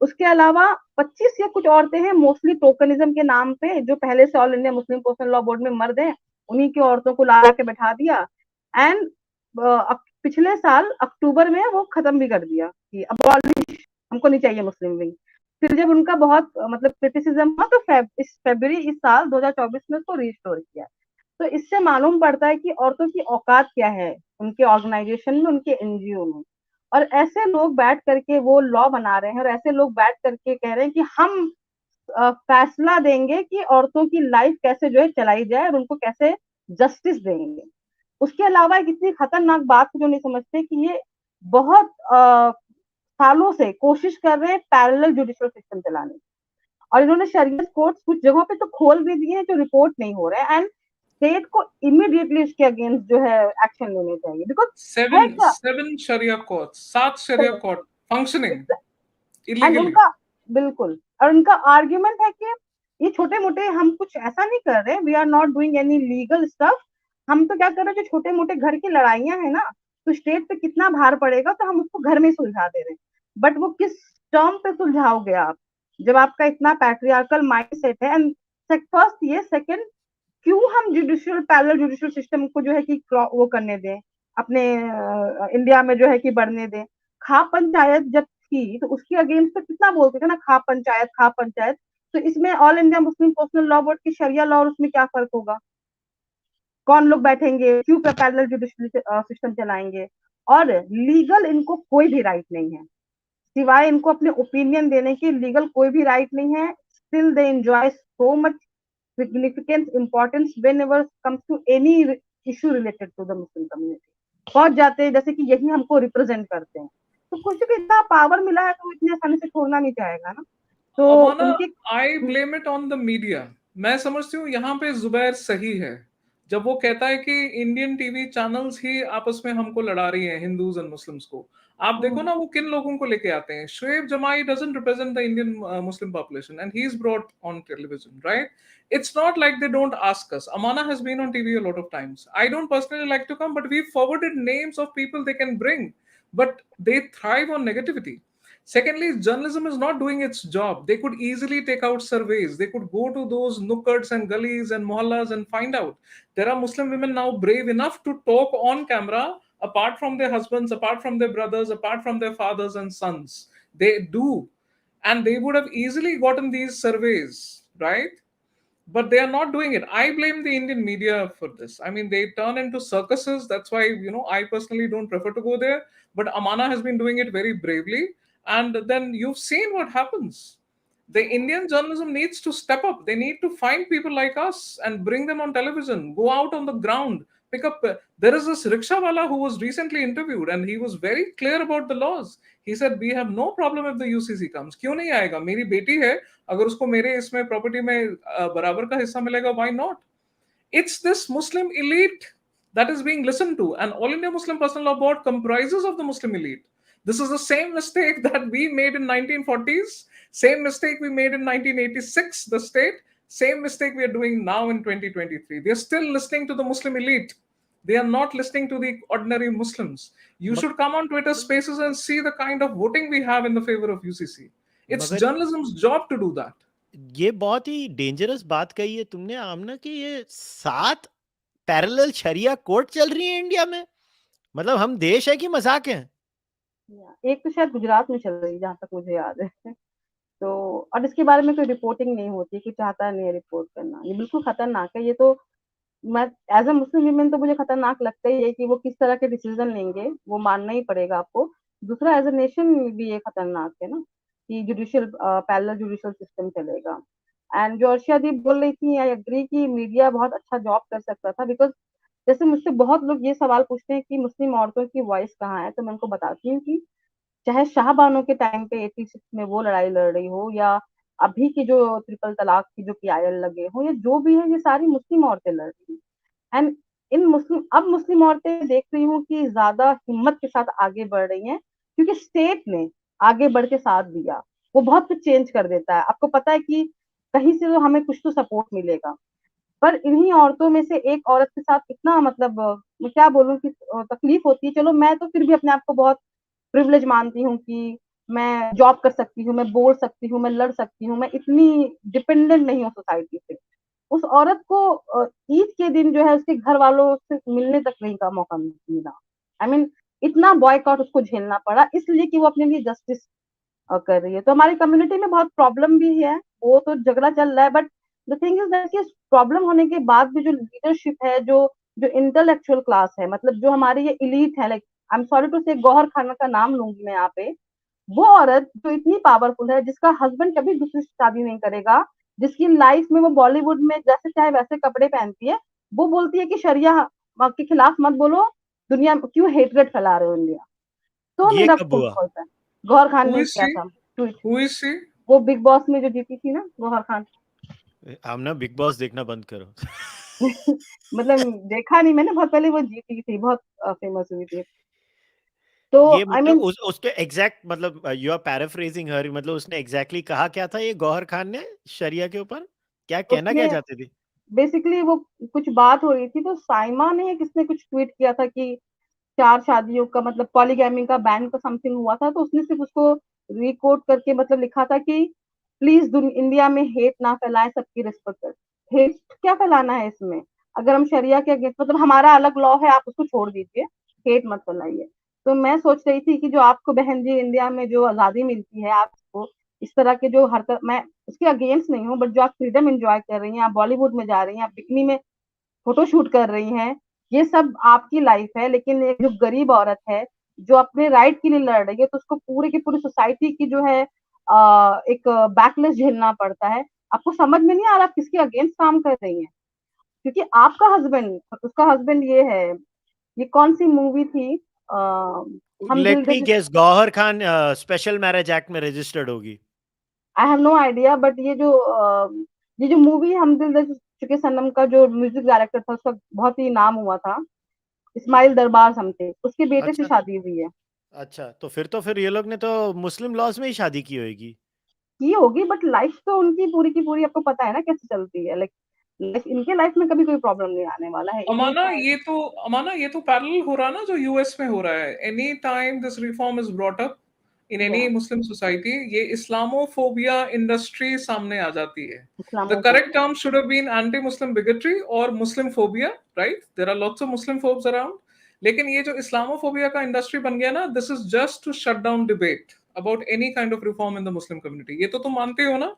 उसके अलावा 25 या कुछ औरतें हैं मोस्टली टोकनिज्म के नाम पे, जो पहले से ऑल इंडिया मुस्लिम पर्सनल लॉ बोर्ड में मर्द हैं, उन्हीं की औरतों को ला के बैठा दिया. एंड पिछले साल अक्टूबर में वो खत्म भी कर दिया कि अबॉलिश, हमको नहीं चाहिए मुस्लिम विंग. फिर जब उनका बहुत मतलब क्रिटिसिज्म हुआ तो फरवरी इस साल 2024 में उसको रिस्टोर किया. तो इससे मालूम पड़ता है कि औरतों की औकात क्या है उनके ऑर्गेनाइजेशन में, उनके एनजीओ में. और ऐसे लोग बैठ करके वो लॉ बना रहे हैं और ऐसे लोग बैठ करके कह रहे हैं कि हम फैसला देंगे कि औरतों की लाइफ कैसे जो है चलाई जाए और उनको कैसे जस्टिस देंगे. उसके अलावा एक इतनी खतरनाक बात जो नहीं समझते कि ये बहुत सालों से कोशिश कर रहे हैं पैरेलल जुडिशियल सिस्टम चलाने की. और इन्होंने शरियत कोर्ट्स कुछ जगहों पे तो खोल भी दिए हैं जो रिपोर्ट नहीं हो रहे हैं, एंड स्टेट को इमीडिएटली इसके अगेंस्ट जो है एक्शन लेने चाहिए, बिकॉज है क्या, seven sharia court, 7 sharia court functioning and illegally. उनका बिल्कुल, और उनका आर्ग्यूमेंट है कि ये छोटे मोटे हम कुछ ऐसा नहीं कर रहे, we are not doing any legal stuff, हम तो क्या कर रहे हैं, जो छोटे मोटे घर की लड़ाइयां है ना, तो स्टेट पे कितना भार पड़ेगा तो हम उसको घर में ही सुलझा दे रहे हैं। बट वो किस टर्म पे सुलझाओगे आप, जब आपका इतना पैट्रियार्कल माइंडसेट है। एंड फर्स्ट ये, सेकंड, क्यों हम जुडिशियल पैरेलल जुडिशियल सिस्टम को जो है कि वो करने दें, अपने इंडिया में जो है कि बढ़ने दें। खाप पंचायत जब थी तो उसके अगेंस्ट तो कितना बोलते थे ना, खाप पंचायत खाप पंचायत, तो इसमें ऑल इंडिया मुस्लिम पर्सनल लॉ बोर्ड की शरिया लॉ और उसमें क्या फर्क होगा, कौन लोग बैठेंगे, क्यों पैरेलल जुडिशियल सिस्टम चलाएंगे। और लीगल इनको कोई भी राइट नहीं है, सिवाय इनको अपने ओपिनियन देने की लीगल कोई भी राइट नहीं है। Still they enjoy so much significant importance whenever comes to any issue related to the Muslim community, पहुंच जाते हैं जैसे कि यही हमको रिप्रेजेंट करते हैं। तो कुछ भी इतना पावर मिला है तो इतनी आसानी से छोड़ना नहीं चाहेगा ना, तो अमाना, उनके I blame it on the media. मैं समझती हूँ यहाँ पे जुबैर सही है जब वो कहता है कि इंडियन टीवी चैनल्स ही आपस में हमको लड़ा रही हैं, हिंदूज एंड मुस्लिम्स को। आप देखो ना वो किन लोगों को लेके आते हैं। शुएब जमाई doesn't represent the Indian Muslim population and he is brought on television, right? It's not like they don't ask us. Amana has been on TV a lot of times. I don't personally like to come, but we've forwarded names of people they can bring, but they thrive on negativity. Secondly, journalism is not doing its job. They could easily take out surveys. They could go to those nookards and gullies and mohallas and find out. There are Muslim women now brave enough to talk on camera, apart from their husbands, apart from their brothers, apart from their fathers and sons. They do. And they would have easily gotten these surveys, right? But they are not doing it. I blame the Indian media for this. I mean, they turn into circuses. That's why, I personally don't prefer to go there. But Amana has been doing it very bravely. And then you've seen what happens. The Indian journalism needs to step up. They need to find people like us and bring them on television, go out on the ground, pick up. There is this rickshawala who was recently interviewed and he was very clear about the laws. He said, we have no problem if the UCC comes. क्यों नहीं आएगा? मेरी बेटी है, अगर उसको मेरे इसमें प्रॉपर्टी में बराबर का हिस्सा मिलेगा, why not? It's this Muslim elite that is being listened to, and All India Muslim Personal Law Board comprises of the Muslim elite. This is the same mistake that we made in 1940s, same mistake we made in 1986, the state, same mistake we are doing now in 2023. They are still listening to the Muslim elite. They are not listening to the ordinary Muslims. You should come on Twitter spaces and see the kind of voting we have in the favor of UCC. It's journalism's job to do that. ये बहुत ही dangerous बात कही है तुमने आमना कि ये 7 parallel शरिया court चल रही है इंडिया में। मतलब हम देश है कि मजाक है? एक तो शायद गुजरात में चल रही है जहाँ तक मुझे याद है। तो और इसके बारे में कोई रिपोर्टिंग नहीं होती कि चाहता नहीं है रिपोर्ट करना। ये बिल्कुल खतरनाक है। ये तो मैं एज अ मुस्लिम वीमेन तो मुझे खतरनाक लगता ही है कि वो किस तरह के डिसीजन लेंगे, वो मानना ही पड़ेगा आपको। दूसरा, एज अ नेशन भी ये खतरनाक है ना कि जुडिशियल पैरेलल जुडिशियल सिस्टम चलेगा। एंड जो अर्शिया दी बोल रही थी, आई एग्री कि मीडिया बहुत अच्छा जॉब कर सकता था, बिकॉज जैसे मुझसे बहुत लोग ये सवाल पूछते हैं कि मुस्लिम औरतों की वॉइस कहाँ है, तो मैं उनको बताती हूँ कि चाहे शाहबानो के टाइम पे 86 में वो लड़ाई लड़ रही हो, या अभी की जो ट्रिपल तलाक की जो पीआईएल लगे हो, या जो भी है, ये सारी मुस्लिम औरतें लड़ रही हैं। एंड अब मुस्लिम औरतें देख रही हूँ कि ज्यादा हिम्मत के साथ आगे बढ़ रही हैं, क्योंकि स्टेट ने आगे बढ़ के साथ दिया। वो बहुत कुछ चेंज कर देता है। आपको पता है कि कहीं से तो हमें कुछ तो सपोर्ट मिलेगा, पर इन्हीं औरतों में से एक औरत के साथ इतना, मतलब मैं क्या बोलूं कि तकलीफ होती है। चलो, मैं तो फिर भी अपने आप को बहुत प्रिविलेज मानती हूँ कि मैं जॉब कर सकती हूँ, मैं बोल सकती हूँ, मैं लड़ सकती हूँ, मैं इतनी डिपेंडेंट नहीं हूँ सोसाइटी से। उस औरत को ईद के दिन जो है उसके घर वालों से मिलने तक नहीं का मौका मिला। आई मीन इतना बॉयकॉट उसको झेलना पड़ा, इसलिए कि वो अपने लिए जस्टिस कर रही है। तो हमारी कम्युनिटी में बहुत प्रॉब्लम भी है, वो तो झगड़ा चल रहा है। But the thing is that problem होने के बाद भी जो लीडरशिप है, जो जो इंटेलेक्चुअल क्लास है, मतलब जो हमारी ये इलीट है, like I am sorry to say, Gauhar खाना का नाम लूंगी मैं यहाँ पे, वो औरत जो इतनी पावरफुल है, जिसका हस्बैंड कभी दूसरी शादी नहीं करेगा, जिसकी लाइफ में वो बॉलीवुड में जैसे चाहे वैसे कपड़े पहनती है, वो बोलती है कि शरिया के खिलाफ मत बोलो, दुनिया क्यों हेटरेट फैला रहे हो इंडिया। तो ये मेरा कब खून हुआ? खोलता है। गौहर खान Who ने is किया she? था ट्वीट। Who is she? वो बिग बॉस में जो जीती थी ना, गौहर खान। आमना, बिग बॉस देखना बंद करो। मतलब देखा नहीं मैंने, बहुत पहले वो जीती थी, बहुत फेमस हुई थी। तो ये आई मतलब मीन उसके एग्जैक्ट मतलब यू आर पैराफ्रेजिंग हर, मतलब उसने एग्जैक्टली कहा क्या था ये गौहर खान ने शरिया के ऊपर, क्या कहना क्या उसने चाहते थे? बेसिकली वो कुछ बात हो रही थी, तो साइमा ने किसने कुछ ट्वीट किया था कि 4 शादियों का मतलब पॉलीगैमी का बैन का समथिंग हुआ था, तो उसने सिर्फ उसको रिकोट करके मतलब लिखा था कि प्लीज इंडिया में हेट ना फैलाएं, सबकी रिस्पेक्ट कर। हेट क्या फैलाना है इसमें? अगर हम शरिया के अगेंस्ट, मतलब हमारा अलग लॉ है, आप उसको छोड़ दीजिए, हेट मत फैलाइए। तो मैं सोच रही थी कि जो आपको बहन जी इंडिया में जो आजादी मिलती है आपको, इस तरह के जो हरकत, मैं उसके अगेंस्ट नहीं हूँ, बट जो आप फ्रीडम एंजॉय कर रही हैं, आप बॉलीवुड में जा रही हैं, आप बिकनी में फोटो शूट कर रही हैं, ये सब आपकी लाइफ है। लेकिन एक जो गरीब औरत है जो अपने राइट के लिए लड़ रही है, तो उसको पूरी की पूरी सोसाइटी की जो है एक बैकलेस झेलना पड़ता है। आपको समझ में नहीं आ रहा आप किसके अगेंस्ट काम कर रही हैं? क्योंकि आपका हस्बैंड, उसका हस्बैंड ये है, ये कौन सी मूवी थी, हम दिल लेट दे। Me guess, Gauhar Khan special marriage act में रजिस्टर्ड होगी। I have no idea, but ये जो मूवी हम दिल दे चुके सनम का जो म्यूजिक डायरेक्टर था, उसका बहुत ही नाम हुआ था, इस्माइल दरबार समथिंग, उसके बेटे से अच्छा, शादी हुई है। अच्छा, तो फिर ये लोग ने तो मुस्लिम लॉज में ही शादी की होगी। की होगी, बट लाइफ तो उनकी पूरी की पूरी आपको पता है ना कैसे चलती है। लाइक लाइफ इनके लाइफ में कभी कोई प्रॉब्लम नहीं आने वाला है, इतनी शायद। अमाना ये तो पैरेलल हो रहा ना जो यूएस में हो रहा है। Any time this reform is brought up in any या मुस्लिम सोसाइटी, ये इस्लामोफोबिया इंडस्ट्री सामने आ जाती है। The correct Islamophobia. Term should have been anti Muslim bigotry और Muslim phobia, right? There are lots of Muslim phobes around. लेकिन ये जो इस्लामोफोबिया का इंडस्ट्री बन गया ना, this is just to shut down debate about any kind of reform in the Muslim community. ये तो तुम मानते हो ना?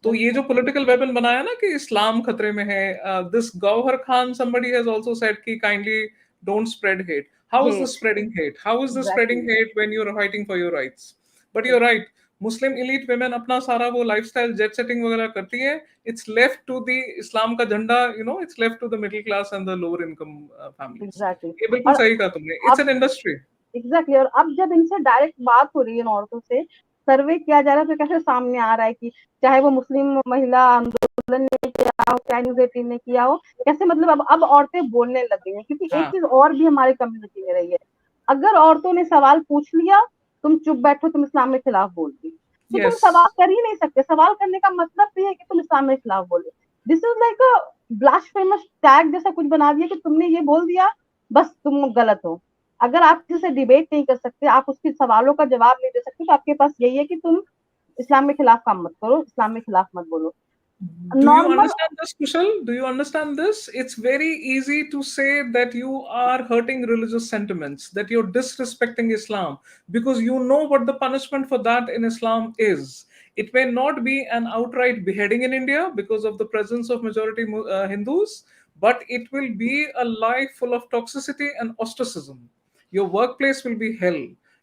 तो ये जो बिल्कुल। पॉलिटिकल वेपन बनाया ना कि इस्लाम खतरे में है, this Gauhar Khan somebody has also said कि kindly don't spread hate. How is this hate. spreading hate? How is this spreading exactly. hate when you're fighting for your rights? But you're right, Muslim elite women अपना सारा वो lifestyle jet setting वगैरह करती है। It's left to the Islam का झंडा, it's left to the middle class and the lower income families. Exactly. ये बिल्कुल और सही कहा तुमने, इट्स अब एन इंडस्ट्री। एग्जैक्टली, और अब जब इनसे डायरेक्ट बात हो रही है इन औरतों से, सर्वे किया जा रहा है, तो कैसे सामने आ रहा है कि चाहे वो मुस्लिम महिला आंदोलन ने किया हो, चाहे न्यूज 18 ने किया हो, कैसे मतलब अब औरतें बोलने लग गई हैं। क्योंकि एक हाँ, चीज और भी हमारी कम्युनिटी में रही है, अगर औरतों ने सवाल पूछ लिया, तुम चुप बैठो, तुम इस्लाम के खिलाफ बोल रही, तो तुम यस, सवाल कर ही नहीं सकते। सवाल करने का मतलब भी है कि तुम इस्लाम के खिलाफ बोले। This is like a blasphemous tag जैसा कुछ बना दिया कि तुमने ये बोल दिया, बस तुम गलत हो। अगर आप किसी से डिबेट नहीं कर सकते, आप उसके सवालों का जवाब नहीं दे सकते, तो आपके पास यही है कि तुम इस्लाम के खिलाफ काम मत करो, इस्लाम के खिलाफ मत बोलो। Do you normal. understand this, Kushal? Do you understand this? It's very easy to say that you are hurting religious sentiments, that you're disrespecting Islam, because you know what the punishment for that in Islam is. It may not be an outright beheading in India because of the presence of majority Hindus, but it will be a life full of toxicity and ostracism. Your workplace will be hell.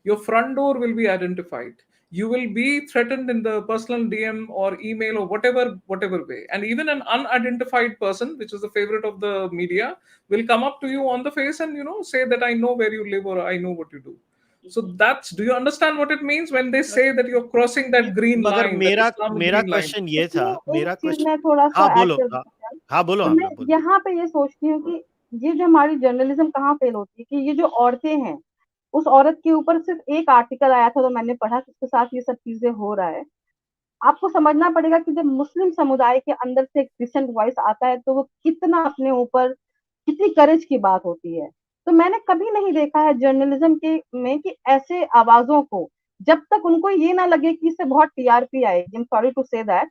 Your front door will be identified. You will be threatened in the personal DM or email or whatever way. And even an unidentified person, which is the favorite of the media, will come up to you on the face and say that I know where you live or I know what you do. So that's, do you understand what it means when they say that you're crossing that green मगर line, that मेरा Islamic मेरा green line? Question ये था, इसमें एक मेरा चीज question. मैं थोड़ा हाँ सा ऐड बोलो, कर हाँ, दूं। हाँ बोलो, तो हम मैं ना बोलो। यहाँ पे ये सोचती हूँ कि ये जो हमारी जर्नलिज्म कहाँ फेल होती है, कि ये जो औरतें हैं, उस औरत के ऊपर सिर्फ एक आर्टिकल आया था तो मैंने पढ़ा कि उसके साथ ये सब चीजें हो रहा है। आपको समझना पड़ेगा कि जब मुस्लिम समुदाय के अंदर से एक डिसेंट वॉइस आता है, तो वो कितना अपने ऊपर, कितनी करेज की बात होती है। तो मैंने कभी नहीं देखा है जर्नलिज्म के में कि ऐसे आवाजों को, जब तक उनको ये ना लगे कि इससे बहुत टीआरपी आएगी, I am sorry to say that,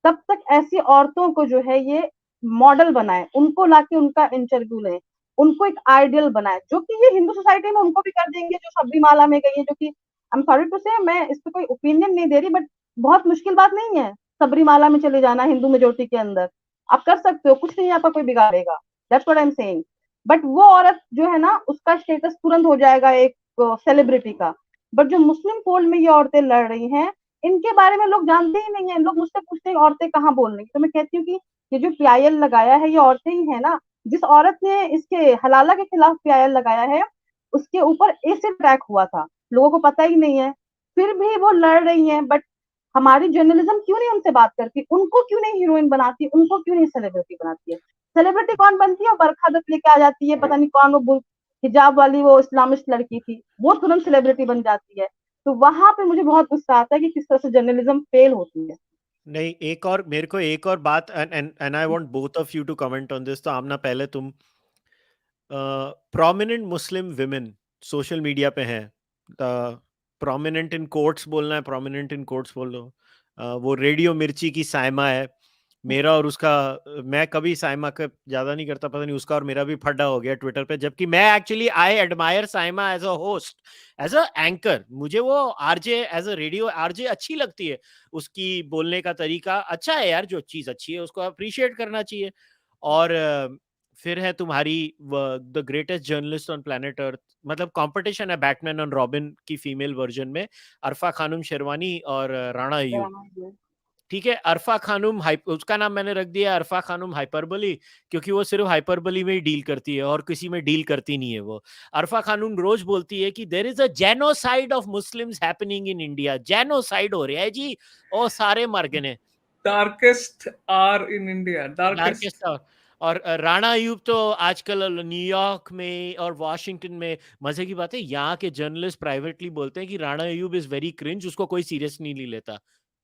तब तक ऐसी औरतों को जो है ये मॉडल बनाए, उनको लाके उनका इंटरव्यू लें, उनको एक आइडियल बनाए, जो कि ये हिंदू सोसाइटी में उनको भी कर देंगे जो सबरीमाला में गई है, जो कि आई एम सॉरी टू से, मैं इस पे कोई ओपिनियन नहीं दे रही, बट बहुत मुश्किल बात नहीं है सबरीमाला में चले जाना हिंदू मेजोरिटी के अंदर। आप कर सकते हो, कुछ नहीं आपका कोई बिगाड़ेगा, that's what I am saying. But वो औरत जो है ना, उसका स्टेटस तुरंत हो जाएगा एक सेलिब्रिटी का। बट जो मुस्लिम फोल्ड में ये औरतें लड़ रही हैं, इनके बारे में लोग जानते ही नहीं है। लोग मुझसे पूछते हैं औरतें कहाँ बोल रही, तो मैं कहती हूँ कि ये जो पीआईएल लगाया है, ये औरतें ही है ना। जिस औरत ने इसके हलाला के खिलाफ पीआईएल लगाया है, उसके ऊपर एसिड अटैक हुआ था, लोगों को पता ही नहीं है, फिर भी वो लड़ रही हैं। बट हमारी जर्नलिज्म क्यों नहीं उनसे बात करती, उनको क्यों नहीं हीरोइन बनाती, उनको क्यों नहीं सेलिब्रिटी बनाती है? सेलिब्रिटी कौन बनती है? बरखा दत लेके आ जाती है, पता नहीं कौन वो हिजाब वाली वो इस्लामिस्ट लड़की थी, वो तुरंत सेलिब्रिटी बन जाती है। तो वहां पे मुझे बहुत गुस्सा आता है कि किस तरह से जर्नलिज्म फेल होती है। नहीं, एक और मेरे को एक और बात, and I want both of you to comment on this. तो आमना, पहले तुम, prominent Muslim women social media पे हैं, प्रोमिनेंट इन कोट्स बोलना है, प्रोमिनेंट इन कोट्स बोल लो। वो रेडियो मिर्ची की साइमा है, मेरा और उसका, मैं कभी साइमा का ज्यादा नहीं करता, पता नहीं उसका और मेरा भी फड्डा हो गया ट्विटर पे, जबकि मैं actually I admire Saima as a host, as a anchor. मुझे वो RJ, as a radio RJ अच्छी लगती है, उसकी बोलने का तरीका अच्छा है यार, जो चीज अच्छी है उसको अप्रिशिएट करना चाहिए। और फिर है तुम्हारी the greatest journalist on planet earth, मतलब कंपटीशन है बैटमैन और रॉबिन की फीमेल वर्जन में, अरफा खानुम शेरवानी और राणा अय्यूब। ठीक है, अरफा खानुम, उसका नाम मैंने रख दिया अरफा खानुम हाइपरबोली, क्योंकि वो सिर्फ हाइपरबोली में ही डील करती है और किसी में डील करती नहीं है। वो अरफा खानुम रोज बोलती है कि there is a genocide of Muslims happening in India, genocide हो रहा है जी, और सारे मर गए। Darkest hour in India. Darkest. Darkest. और राणा अयूब तो आजकल न्यूयॉर्क में और वॉशिंगटन में, मजे की बात है, यहाँ के जर्नलिस्ट प्राइवेटली बोलते हैं कि Rana Ayub is very cringe, उसको कोई सीरियस नहीं लेता।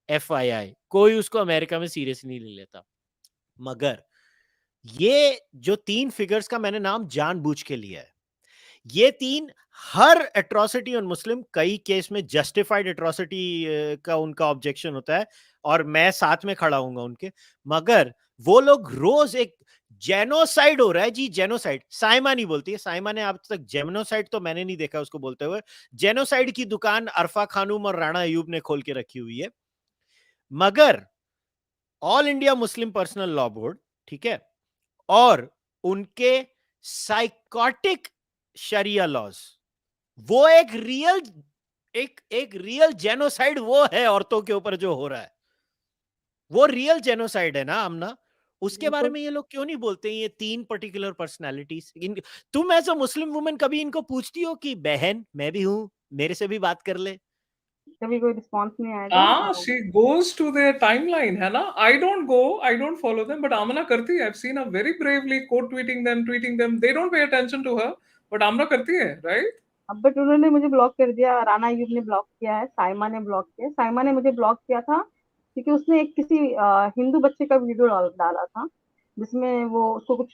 FYI, कोई उसको अमेरिका में सीरियस नहीं लेता। मगर ये जो 3 फिगर्स का मैंने नाम जानबूझ के लिया है, ये 3 हर एट्रोसिटी ऑन मुस्लिम, कई केस में जस्टिफाइड एट्रोसिटी का उनका ऑब्जेक्शन होता है, और मैं साथ में खड़ा हूंगा उनके। मगर वो लोग रोज एक जेनोसाइड हो रहा है जी, जेनोसाइड। साइमा नहीं बोलती है, साइमा ने अब तक जेनोसाइड तो मैंने नहीं देखा उसको बोलते हुए। जेनोसाइड की दुकान अरफा खानुम और राणा अयूब ने खोल के रखी हुई है। मगर ऑल इंडिया मुस्लिम पर्सनल लॉ बोर्ड, ठीक है, और उनके साइकोटिक शरिया लॉज, वो एक रियल जेनोसाइड वो है औरतों के ऊपर जो हो रहा है, वो रियल जेनोसाइड है ना आमना। उसके बारे में ये लोग क्यों नहीं बोलते? ये 3 पर्टिकुलर पर्सनालिटीज, तुम एज अ मुस्लिम वुमेन कभी इनको पूछती हो कि बहन मैं भी हूं, मेरे से भी बात कर ले? कभी कोई रिस्पॉन्स नहीं आएगा। She goes to their timeline, है ना? I don't go, I don't follow them, but Amana करती है. I've seen her very bravely quote tweeting them, tweeting them. They don't pay attention to her, but Amana करती है, right? अब but उन्होंने मुझे block कर दिया, राणा अय्यूब ने ब्लॉक किया है, साइमा ने ब्लॉक किया। साइमा ने मुझे ब्लॉक किया था क्योंकि उसने एक किसी हिंदू बच्चे का वीडियो डाला था, जिसमें वो उसको कुछ,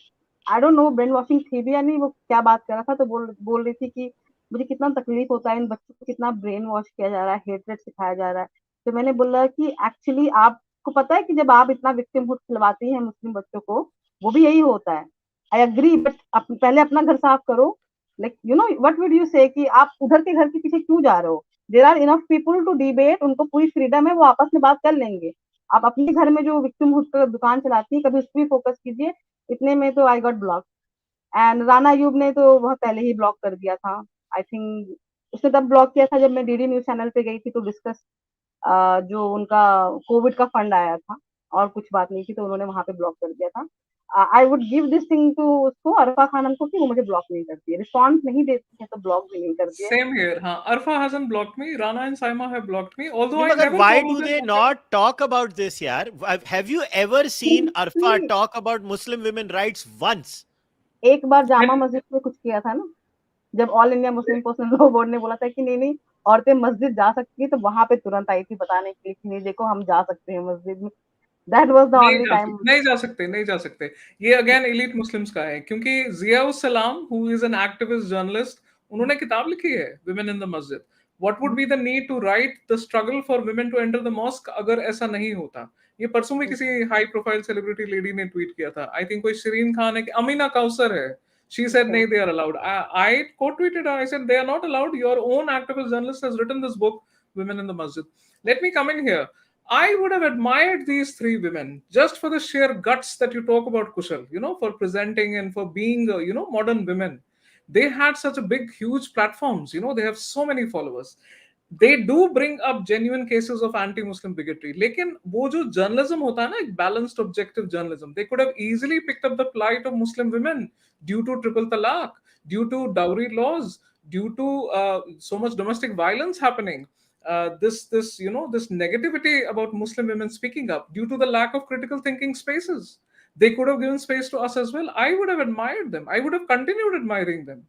I don't know brain washing थी भी या नहीं, वो क्या बात कर रहा था, तो बोल रही थी कि मुझे कितना तकलीफ होता है, इन बच्चों को कितना ब्रेन वॉश किया जा रहा है, हेटरेट सिखाया जा रहा है। तो मैंने बोला कि एक्चुअली आपको पता है कि जब आप इतना विक्टिमहुड खिलवाती हैं मुस्लिम बच्चों को, वो भी यही होता है। आई एग्री, बट पहले अपना घर साफ करो। Like you know what would you से कि आप उधर के घर के पीछे क्यों जा रहे हो? There are enough people to debate, उनको पूरी फ्रीडम है, वो आपस में बात कर लेंगे। आप अपने घर में जो विक्टिमहुड का दुकान चलाती है, कभी उस पर भी फोकस कीजिए। इतने में तो I got block. And Rana Ayub ने तो बहुत पहले ही ब्लॉक कर दिया था। आई थिंक उसने तब ब्लॉक किया था जब मैं डीडी न्यूज चैनल पे गई थी टू डिस्कस जो उनका कोविड का फंड आया था, और कुछ बात नहीं थी, तो उन्होंने वहां पे ब्लॉक कर दिया था। I would give this thing to उसको, अरफा खानम को, कि वो मुझे ब्लॉक नहीं करती है, रिस्पॉन्स नहीं देती है तो ब्लॉक भी नहीं करती है। Same here. हाँ, Arfa hasn't blocked me. Rana and Saima have blocked me. Although नहीं, I मगर never why follow do them. they not talk about this यार? Have you ever seen Arfa talk about Muslim women rights once? एक बार जामा मस्जिद में कुछ किया था ना, जब ऑल इंडिया मुस्लिम पर्सनल लॉ बोर्ड ने बोला था कि नहीं नहीं औरतें मस्जिद जा सकती है, तो वहां पे तुरंत आई थी बताने के लिए कि नहीं देखो हम जा सकते हैं मस्जिद में। That was the only time. नहीं जा सकते, नहीं जा सकते। ये अगेन एलीट मुस्लिम्स का है, क्योंकि Zia Salam who is an activist journalist, उन्होंने किताब लिखी है women in the Masjid. What would be the need to write the struggle for women to enter the mosque, अगर ऐसा नहीं होता? ये परसों में किसी हाई प्रोफाइल सेलिब्रिटी लेडी ने ट्वीट किया था, आई थिंक कोई शिरीन खान है कि अमीना कौसर है। She said, "Nay, they are allowed." I quote tweeted her. I said, "They are not allowed. Your own activist journalist has written this book, Women in the Masjid." Let me come in here. I would have admired these 3 women just for the sheer guts that you talk about, Kushal, for presenting and for being, modern women. They had such a big, huge platforms, they have so many followers. They do bring up genuine cases of anti-Muslim bigotry. लेकिन वो जो journalism होता है ना, एक balanced, objective journalism, they could have easily picked up the plight of Muslim women due to triple talaq, due to dowry laws, due to so much domestic violence happening. this negativity about Muslim women speaking up due to the lack of critical thinking spaces. They could have given space to us as well. I would have admired them. I would have continued admiring them.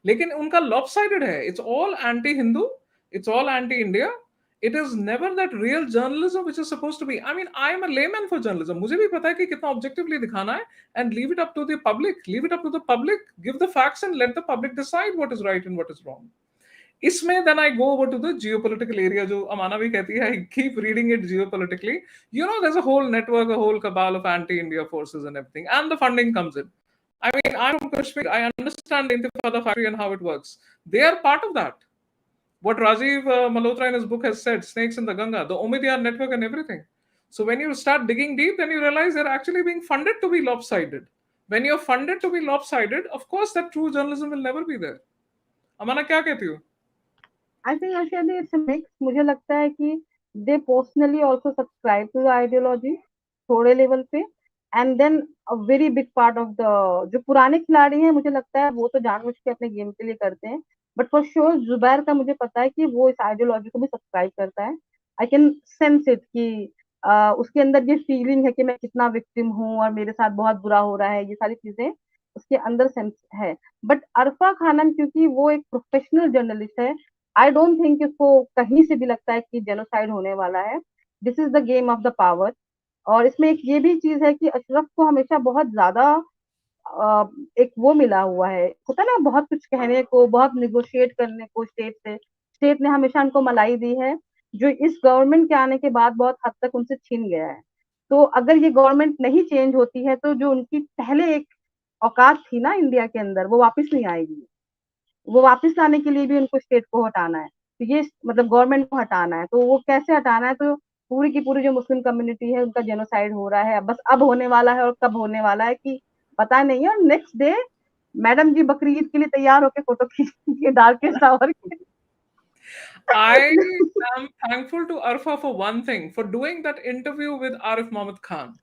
लेकिन उनका lopsided है. It's all anti-Hindu. It's all anti-India. It is never that real journalism which is supposed to be. I mean, I am a layman for journalism. मुझे भी पता है कि कितना objectively दिखाना है, and leave it up to the public. Leave it up to the public. Give the facts and let the public decide what is right and what is wrong. इसमें then I go over to the geopolitical area जो अमाना भी कहती है. I keep reading it geopolitically. You know, there's a whole network, a whole cabal of anti-India forces and everything, and the funding comes in. I mean, I'm from Kashmir. I understand the Intifada factory and how it works. They are part of that. What Rajiv Malhotra in his book has said, snakes in the Ganga, the Omidyar network and everything. So when you start digging deep, then you realize they're actually being funded to be lopsided. When you're funded to be lopsided, of course that true journalism will never be there. Amana, क्या कहती हो? I think actually it's a mix. मुझे लगता है कि they personally also subscribe to the ideology थोड़े level पे, and then a very big part of the जो पुराने खिलाड़ी हैं, मुझे लगता है वो तो जानबूझ के अपने गेम के लिए करते हैं, but for sure जुबैर का मुझे पता है कि वो इस आइडियोलॉजी को भी सब्सक्राइब करता है. I can sense it कि उसके अंदर ये फीलिंग है कि मैं कितना विक्टिम हूँ और मेरे साथ बहुत बुरा हो रहा है, ये सारी चीजें उसके अंदर सेंस है. बट अरफा खानम क्योंकि वो एक प्रोफेशनल जर्नलिस्ट है, आई डोंट थिंक उसको कहीं से भी लगता है कि जेनोसाइड होने वाला है. This is the game of the power. और इसमें एक ये भी चीज है कि अशरफ को हमेशा बहुत ज्यादा एक वो मिला हुआ है, होता है ना, बहुत कुछ कहने को, बहुत निगोशिएट करने को स्टेट से. स्टेट ने हमेशा उनको मलाई दी है, जो इस गवर्नमेंट के आने के बाद बहुत हद तक उनसे छीन गया है. तो अगर ये गवर्नमेंट नहीं चेंज होती है तो जो उनकी पहले एक औकात थी ना इंडिया के अंदर, वो वापस नहीं आएगी. वो वापस लाने के लिए भी उनको स्टेट को हटाना है. तो ये मतलब गवर्नमेंट को हटाना है, तो वो कैसे हटाना है? तो पूरी की पूरी जो मुस्लिम कम्युनिटी है उनका जेनोसाइड हो रहा है. बस अब होने वाला है और कब होने वाला है कि पता नहीं है. और नेक्स्ट डे मैडम जी बकरी ईद के लिए तैयार होकर फोटो खींच के डाल के शावर के. I am thankful to Arfa for one thing, for doing that interview with Arif Mohammed Khan.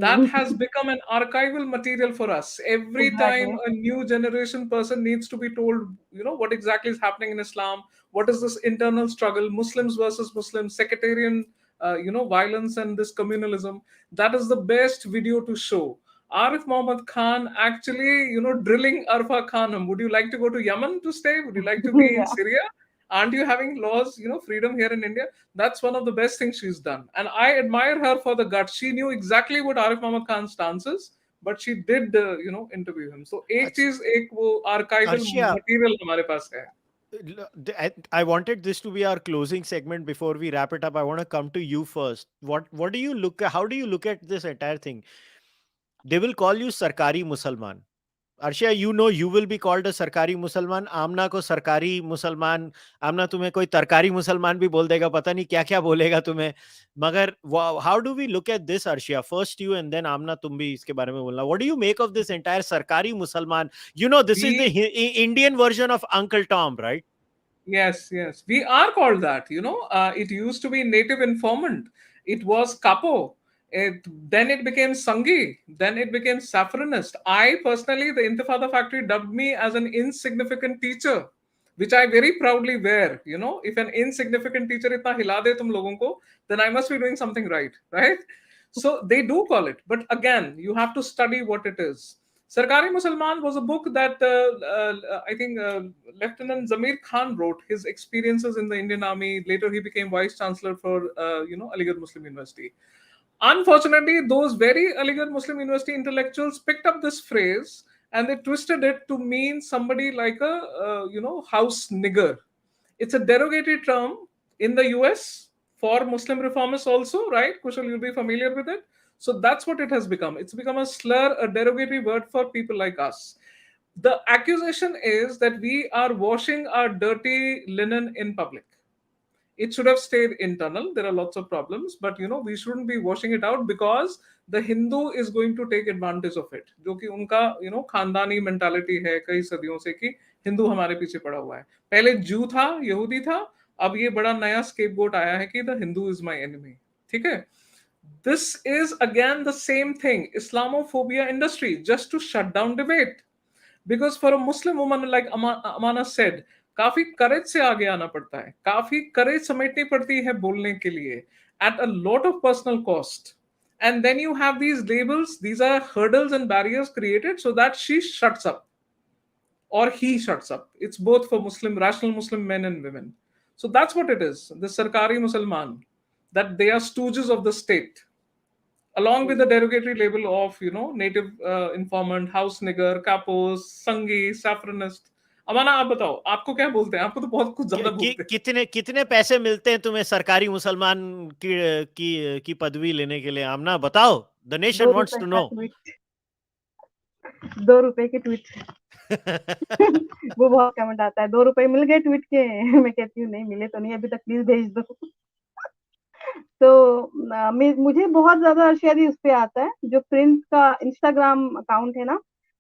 That has become an archival material for us. Every time a new generation person needs to be told, you know, what exactly is happening in Islam, what is this internal struggle, Muslims versus Muslims, sectarian, violence and this communalism. That is the best video to show. Arif Mohammed Khan actually, drilling Arfa Khan. Would you like to go to Yemen to stay? Would you like to be in Syria? Aren't you having laws, freedom here in India? That's one of the best things she's done. And I admire her for the guts. She knew exactly what Arif Muhammad Khan's stance is, but she did, interview him. So, एक चीज एक वो archival Arshia, material हमारे पास है. I wanted this to be our closing segment. Before we wrap it up, I want to come to you first. What do you look at? How do you look at this entire thing? They will call you Sarkari Musalman. Arshia, you will be called a Sarkari Musalman. Amna को सरकारी मुसलमान, आमना तुम्हें कोई तरकारी मुसलमान भी बोल देगा, पता नहीं क्या क्या बोलेगा तुम्हें. मगर how do we look at this, Arshia? First you and then Amna, तुम भी इसके बारे में बोलना. What do you make of this entire Sarkari Musalman? This is the Indian version of Uncle Tom, right? Yes. We are called that, it used to be native informant. It was capo. Then it became Sangi. Then it became saffronist. I personally, the Intifada factory dubbed me as an insignificant teacher, which I very proudly wear. If an insignificant teacher itna hila de tum logon ko, then I must be doing something right? So they do call it. But again, you have to study what it is. Sarkari Musalman was a book that I think Lieutenant Zamir Khan wrote, his experiences in the Indian Army. Later, he became Vice Chancellor for, Aligarh Muslim University. Unfortunately, those very Aligarh Muslim University intellectuals picked up this phrase and they twisted it to mean somebody like a, house nigger. It's a derogatory term in the US for Muslim reformists also, right? Kushal, you'll be familiar with it. So that's what it has become. It's become a slur, a derogatory word for people like us. The accusation is that we are washing our dirty linen in public. It should have stayed internal. There are lots of problems, but we shouldn't be washing it out because the Hindu is going to take advantage of it. जो कि उनका खानदानी mentality है कई सदियों से कि हिंदू हमारे पीछे पड़ा हुआ है. पहले जू था, यहूदी था, अब ये बड़ा नया scapegoat आया है कि the Hindu is my enemy. ठीक है? This is again the same thing, Islamophobia industry, just to shut down debate. Because for a Muslim woman, like Amana said, काफी करेज से आगे आना पड़ता है, काफी करेज समेटनी पड़ती है बोलने के लिए, at a lot of personal cost. And then you have these labels, these are hurdles and barriers created so that she shuts up or he shuts up. It's both for Muslim, rational Muslim men and women. So that's what it is, the Sarkari Musalman, that they are stooges of the state, along with the derogatory label of, native informant, house nigger, kapos, sangi, saffronist. अमाना, आप बताओ, आपको क्या बोलते हैं? आपको तो बहुत कुछ ज्यादा बोलते हैं. कितने कितने पैसे मिलते हैं तुम्हें सरकारी मुसलमान की पदवी लेने के लिए? आमना बताओ, the nation wants to know. 2 रुपए के ट्वीट वो बहुत कमेंट आता है, 2 रुपए मिल गए ट्वीट के. मैं कहती हूँ नहीं मिले तो नहीं अभी तक, प्लीज भेज दो. तो मुझे बहुत ज्यादा अर्शिया दी उस पे आता है, जो प्रिंस का इंस्टाग्राम अकाउंट है ना,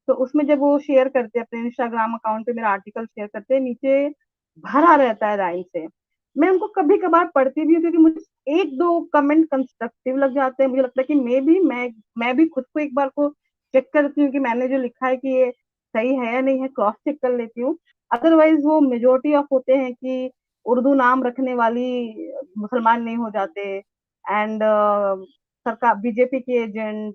तो उसमें जब वो शेयर करते हैं अपने इंस्टाग्राम अकाउंट पे मेरा आर्टिकल शेयर करते हैं, नीचे भरा रहता है राइम से. मैं उनको कभी कभार पढ़ती भी हूँ क्योंकि मुझे एक दो कमेंट कंस्ट्रक्टिव लग जाते हैं. मुझे लगता है कि मैं भी खुद को एक बार को चेक करती हूँ कि मैंने जो लिखा है कि ये सही है या नहीं है, क्रॉस चेक कर लेती हूँ. अदरवाइज वो मेजोरिटी ऑफ होते हैं कि उर्दू नाम रखने वाली मुसलमान नहीं हो जाते, एंड सरकार, बीजेपी के एजेंट,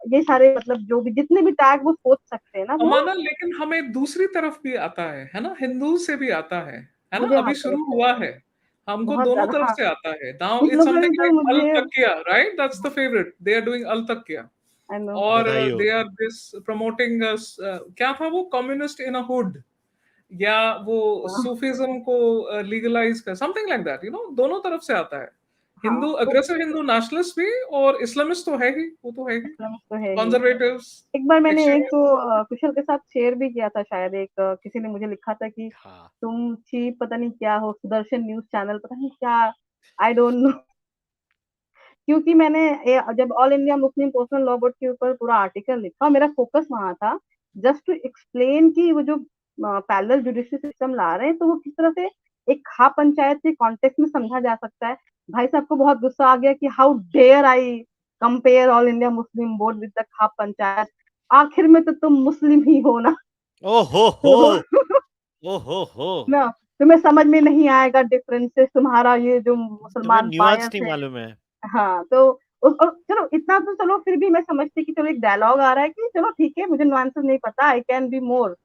ये सारे मतलब जो भी जितने भी टैग वो सोच सकते हैं ना. अमाना, लेकिन हमें दूसरी तरफ भी आता है ना, हिंदू से भी आता है ना, मुझे अभी शुरू हुआ है, हमको बहुत दोनों ज्यादा. तरफ हाँ, से आता है. नाउ कुछ इट्स लोगों ने समथिंग तो लाइक अल मुझे तकिया, right? That's the favourite, they are doing अल तकिया. आई नो और बधाई हो. दे आर दिस प्रमोटिंग क्या था वो, कम्युनिस्ट इन अ हुड, या वो सूफिज्म को लीगलाइज कर, समथिंग लाइक दैट, दोनों तरफ से आता है. हिंदू, अग्रेसिव हिंदू नेशनलिस्ट भी, और इस्लामिस्ट तो है ही, वो तो है ही, तो है ही. कंजर्वेटिव्स. एक बार मैंने एक तो कुशल के साथ शेयर भी किया था शायद, एक किसी ने मुझे लिखा था कि तुम चीप पता नहीं क्या हो, सुदर्शन न्यूज चैनल पता नहीं क्या, आई डोंट नो. क्योंकि मैंने जब ऑल इंडिया मुस्लिम पर्सनल लॉ बोर्ड के ऊपर पूरा आर्टिकल लिखा, मेरा फोकस वहां था जस्ट टू एक्सप्लेन कि वो जो पैरेलल जुडिशरी सिस्टम ला रहे हैं तो वो किस तरह से एक खा पंचायत के कॉन्टेक्स्ट में समझा जा सकता है. भाई साहब को बहुत गुस्सा आ गया कि how dare I compare All India Muslim Board with the khap panchayat. आखिर में तो तुम मुस्लिम ही हो ना. ओहो हो ना, तुम्हें समझ में नहीं आएगा डिफरेंसेस, तुम्हारा ये जो मुसलमान न्यूआंस बायस नहीं है. मालूम है. हाँ, तो और चलो इतना तो चलो फिर भी मैं समझती कि चलो एक डायलॉग आ रहा है कि चलो ठीक है, मुझे नुआंसेस नहीं पता, I can be more,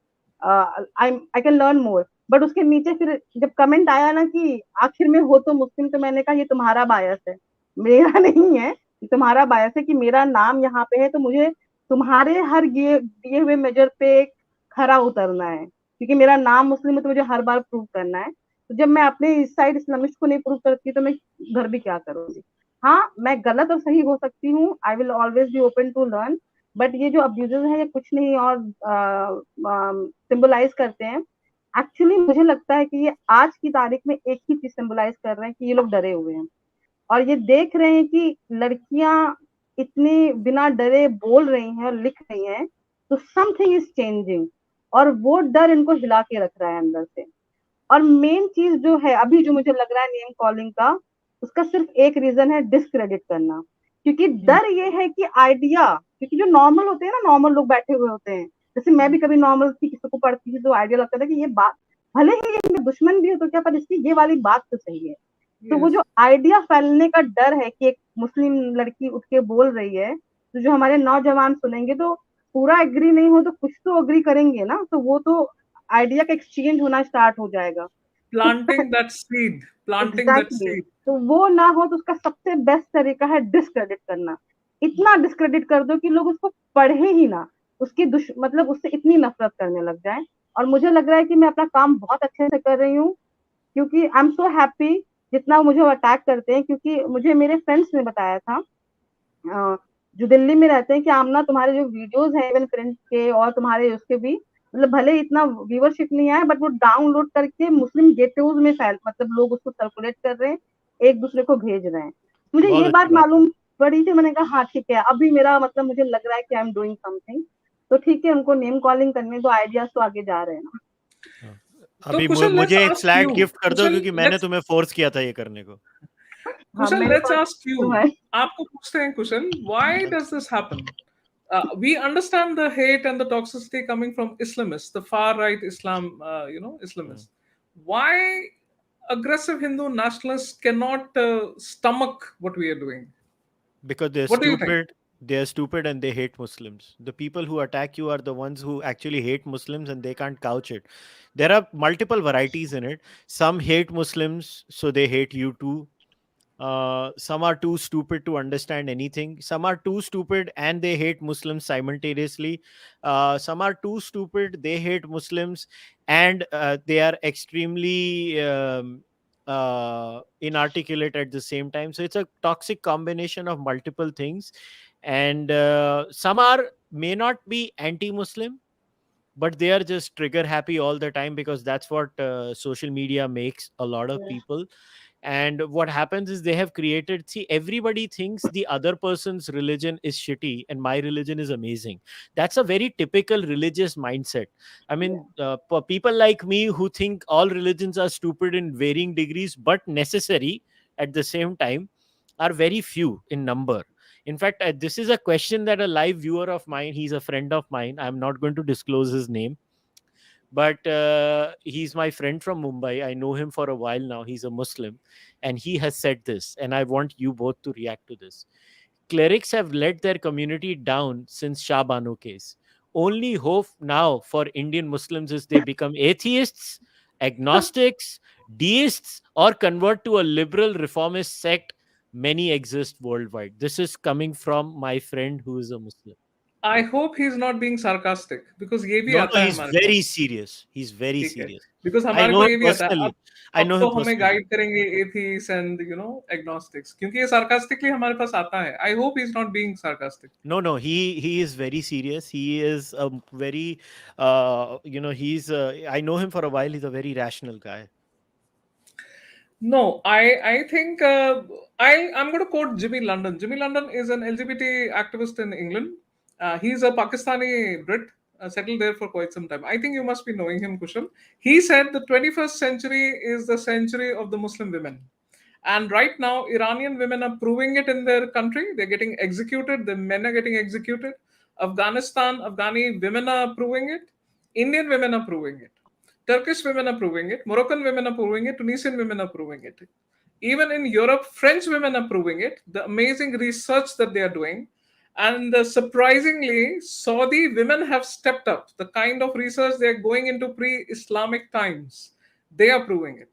I can learn more. But उसके नीचे फिर जब कमेंट आया ना कि आखिर में हो तो मुस्लिम, तो मैंने कहा ये तुम्हारा बायस है, मेरा नहीं है. तुम्हारा बायस है कि मेरा नाम यहाँ पे है तो मुझे तुम्हारे हर दिए हुए मेजर पे खरा उतरना है, क्योंकि मेरा नाम मुस्लिम है तो मुझे हर बार प्रूव करना है. तो जब मैं अपने इस साइड इस्लामिस्ट को नहीं प्रूव करती तो मैं घर भी क्या करूंगी. हाँ, मैं गलत और सही हो सकती हूँ, I will always be open to learn. But ये जो अब्यूजेस है ये कुछ नहीं और सिंबलाइज करते हैं. एक्चुअली मुझे लगता है कि ये आज की तारीख में एक ही चीज सिंबलाइज कर रहे हैं कि ये लोग डरे हुए हैं और ये देख रहे हैं कि लड़कियां इतनी बिना डरे बोल रही हैं और लिख रही हैं, तो समथिंग इज चेंजिंग, और वो डर इनको हिला के रख रहा है अंदर से. और मेन चीज जो है अभी जो मुझे लग रहा है नेम कॉलिंग का, उसका सिर्फ एक रीजन है, डिस्क्रेडिट करना. क्योंकि डर ये है कि आइडिया, क्योंकि जो नॉर्मल होते हैं ना, नॉर्मल लोग बैठे हुए होते हैं, जैसे मैं भी कभी नॉर्मल थी, किसी को पढ़ती थी तो आइडिया लगता था कि ये बात भले ही ये मेरे दुश्मन भी हो तो क्या, पर इसकी ये वाली बात तो सही है. तो वो जो आइडिया फैलने का डर है कि एक मुस्लिम लड़की उठ के बोल रही है, तो जो हमारे नौजवान सुनेंगे तो पूरा एग्री नहीं हो तो कुछ तो अग्री करेंगे ना, तो वो तो आइडिया का एक्सचेंज होना स्टार्ट हो जाएगा. planting that seed, planting that seed. तो वो ना हो तो उसका सबसे बेस्ट तरीका है डिस्क्रेडिट करना. इतना डिस्क्रेडिट कर दो कि लोग उसको पढ़े ही ना, उसकी मतलब उससे इतनी नफरत करने लग जाए. और मुझे लग रहा है कि मैं अपना काम बहुत अच्छे से कर रही हूँ, क्योंकि आई एम सो हैप्पी जितना मुझे अटैक करते हैं. क्योंकि मुझे मेरे फ्रेंड्स ने बताया था जो दिल्ली में रहते हैं कि आमना तुम्हारे जो वीडियोस हैं इवन प्रिंट के और तुम्हारे उसके भी, मतलब भले इतना व्यूवरशिप नहीं आया बट वो डाउनलोड करके मुस्लिम गेटोज में मतलब लोग उसको सर्कुलेट कर रहे हैं, एक दूसरे को भेज रहे हैं. मुझे ये बात मालूम पड़ी थी, मैंने कहा हाँ ठीक है, अभी मेरा मतलब मुझे लग रहा है कि आई एम डूइंग समथिंग. तो ठीक है, उनको नेम कॉलिंग करने दो, आइडियाज तो आगे जा रहे हैं ना. अभी मुझे एक स्लाइड गिफ्ट कर दो क्योंकि मैंने तुम्हें फोर्स किया था ये करने को. Kushal, let's ask you. आपको पूछते हैं Kushal, why does this happen? We understand the hate and the toxicity coming from Islamists, the far right Islam, Islamists. Why aggressive Hindu nationalists cannot stomach what we are doing? Because they're What do you think? stupid. They're stupid and they hate Muslims. The people who attack you are the ones who actually hate Muslims and they can't couch it. There are multiple varieties in it. Some hate Muslims, so they hate you too. Some are too stupid to understand anything. Some are too stupid and they hate Muslims simultaneously. Some are too stupid, they hate Muslims, and they are extremely inarticulate at the same time. So it's a toxic combination of multiple things. And some are may not be anti-Muslim, but they are just trigger happy all the time because that's what social media makes a lot of Yeah. people. And what happens is they have created, see, everybody thinks the other person's religion is shitty and my religion is amazing. That's a very typical religious mindset. I Yeah. mean, for people like me who think all religions are stupid in varying degrees but necessary at the same time, are very few in number. In fact, this is a question that a live viewer of mine, he's a friend of mine, I'm not going to disclose his name, but he's my friend from Mumbai. I know him for a while now. He's a Muslim, and he has said this, and I want you both to react to this. Clerics have let their community down since Shah Bano case. Only hope now for Indian Muslims is they become atheists, agnostics, deists, or convert to a liberal reformist sect. Many exist worldwide. This is coming from my friend who is a Muslim. I hope he's not being sarcastic, because ये भी No, no, आता है he's हमारे very पास. serious. He's very ठीक है, serious. Because I हमारे know को him ये भी आता है. personally. I अब know तो him हमें personally. गाइड करेंगे एथीस एंड एग्नोस्टिक्स, क्योंकि ये सार्कास्टिकली हमारे पास आता है. I hope he is not being sarcastic. No, no, he is very serious. He is a very, he's. I know him for a while. He's a very rational guy. No, I think I'm going to quote Jimmy London. Jimmy London is an LGBT activist in England. He's a Pakistani Brit, settled there for quite some time. I think you must be knowing him, Kushal. He said the 21st century is the century of the Muslim women. And right now, Iranian women are proving it in their country. They're getting executed. The men are getting executed. Afghani women are proving it. Indian women are proving it. Turkish women are proving it. Moroccan women are proving it. Tunisian women are proving it. Even in Europe, French women are proving it. The amazing research that they are doing. And surprisingly, Saudi women have stepped up. The kind of research they are going into pre-Islamic times, they are proving it.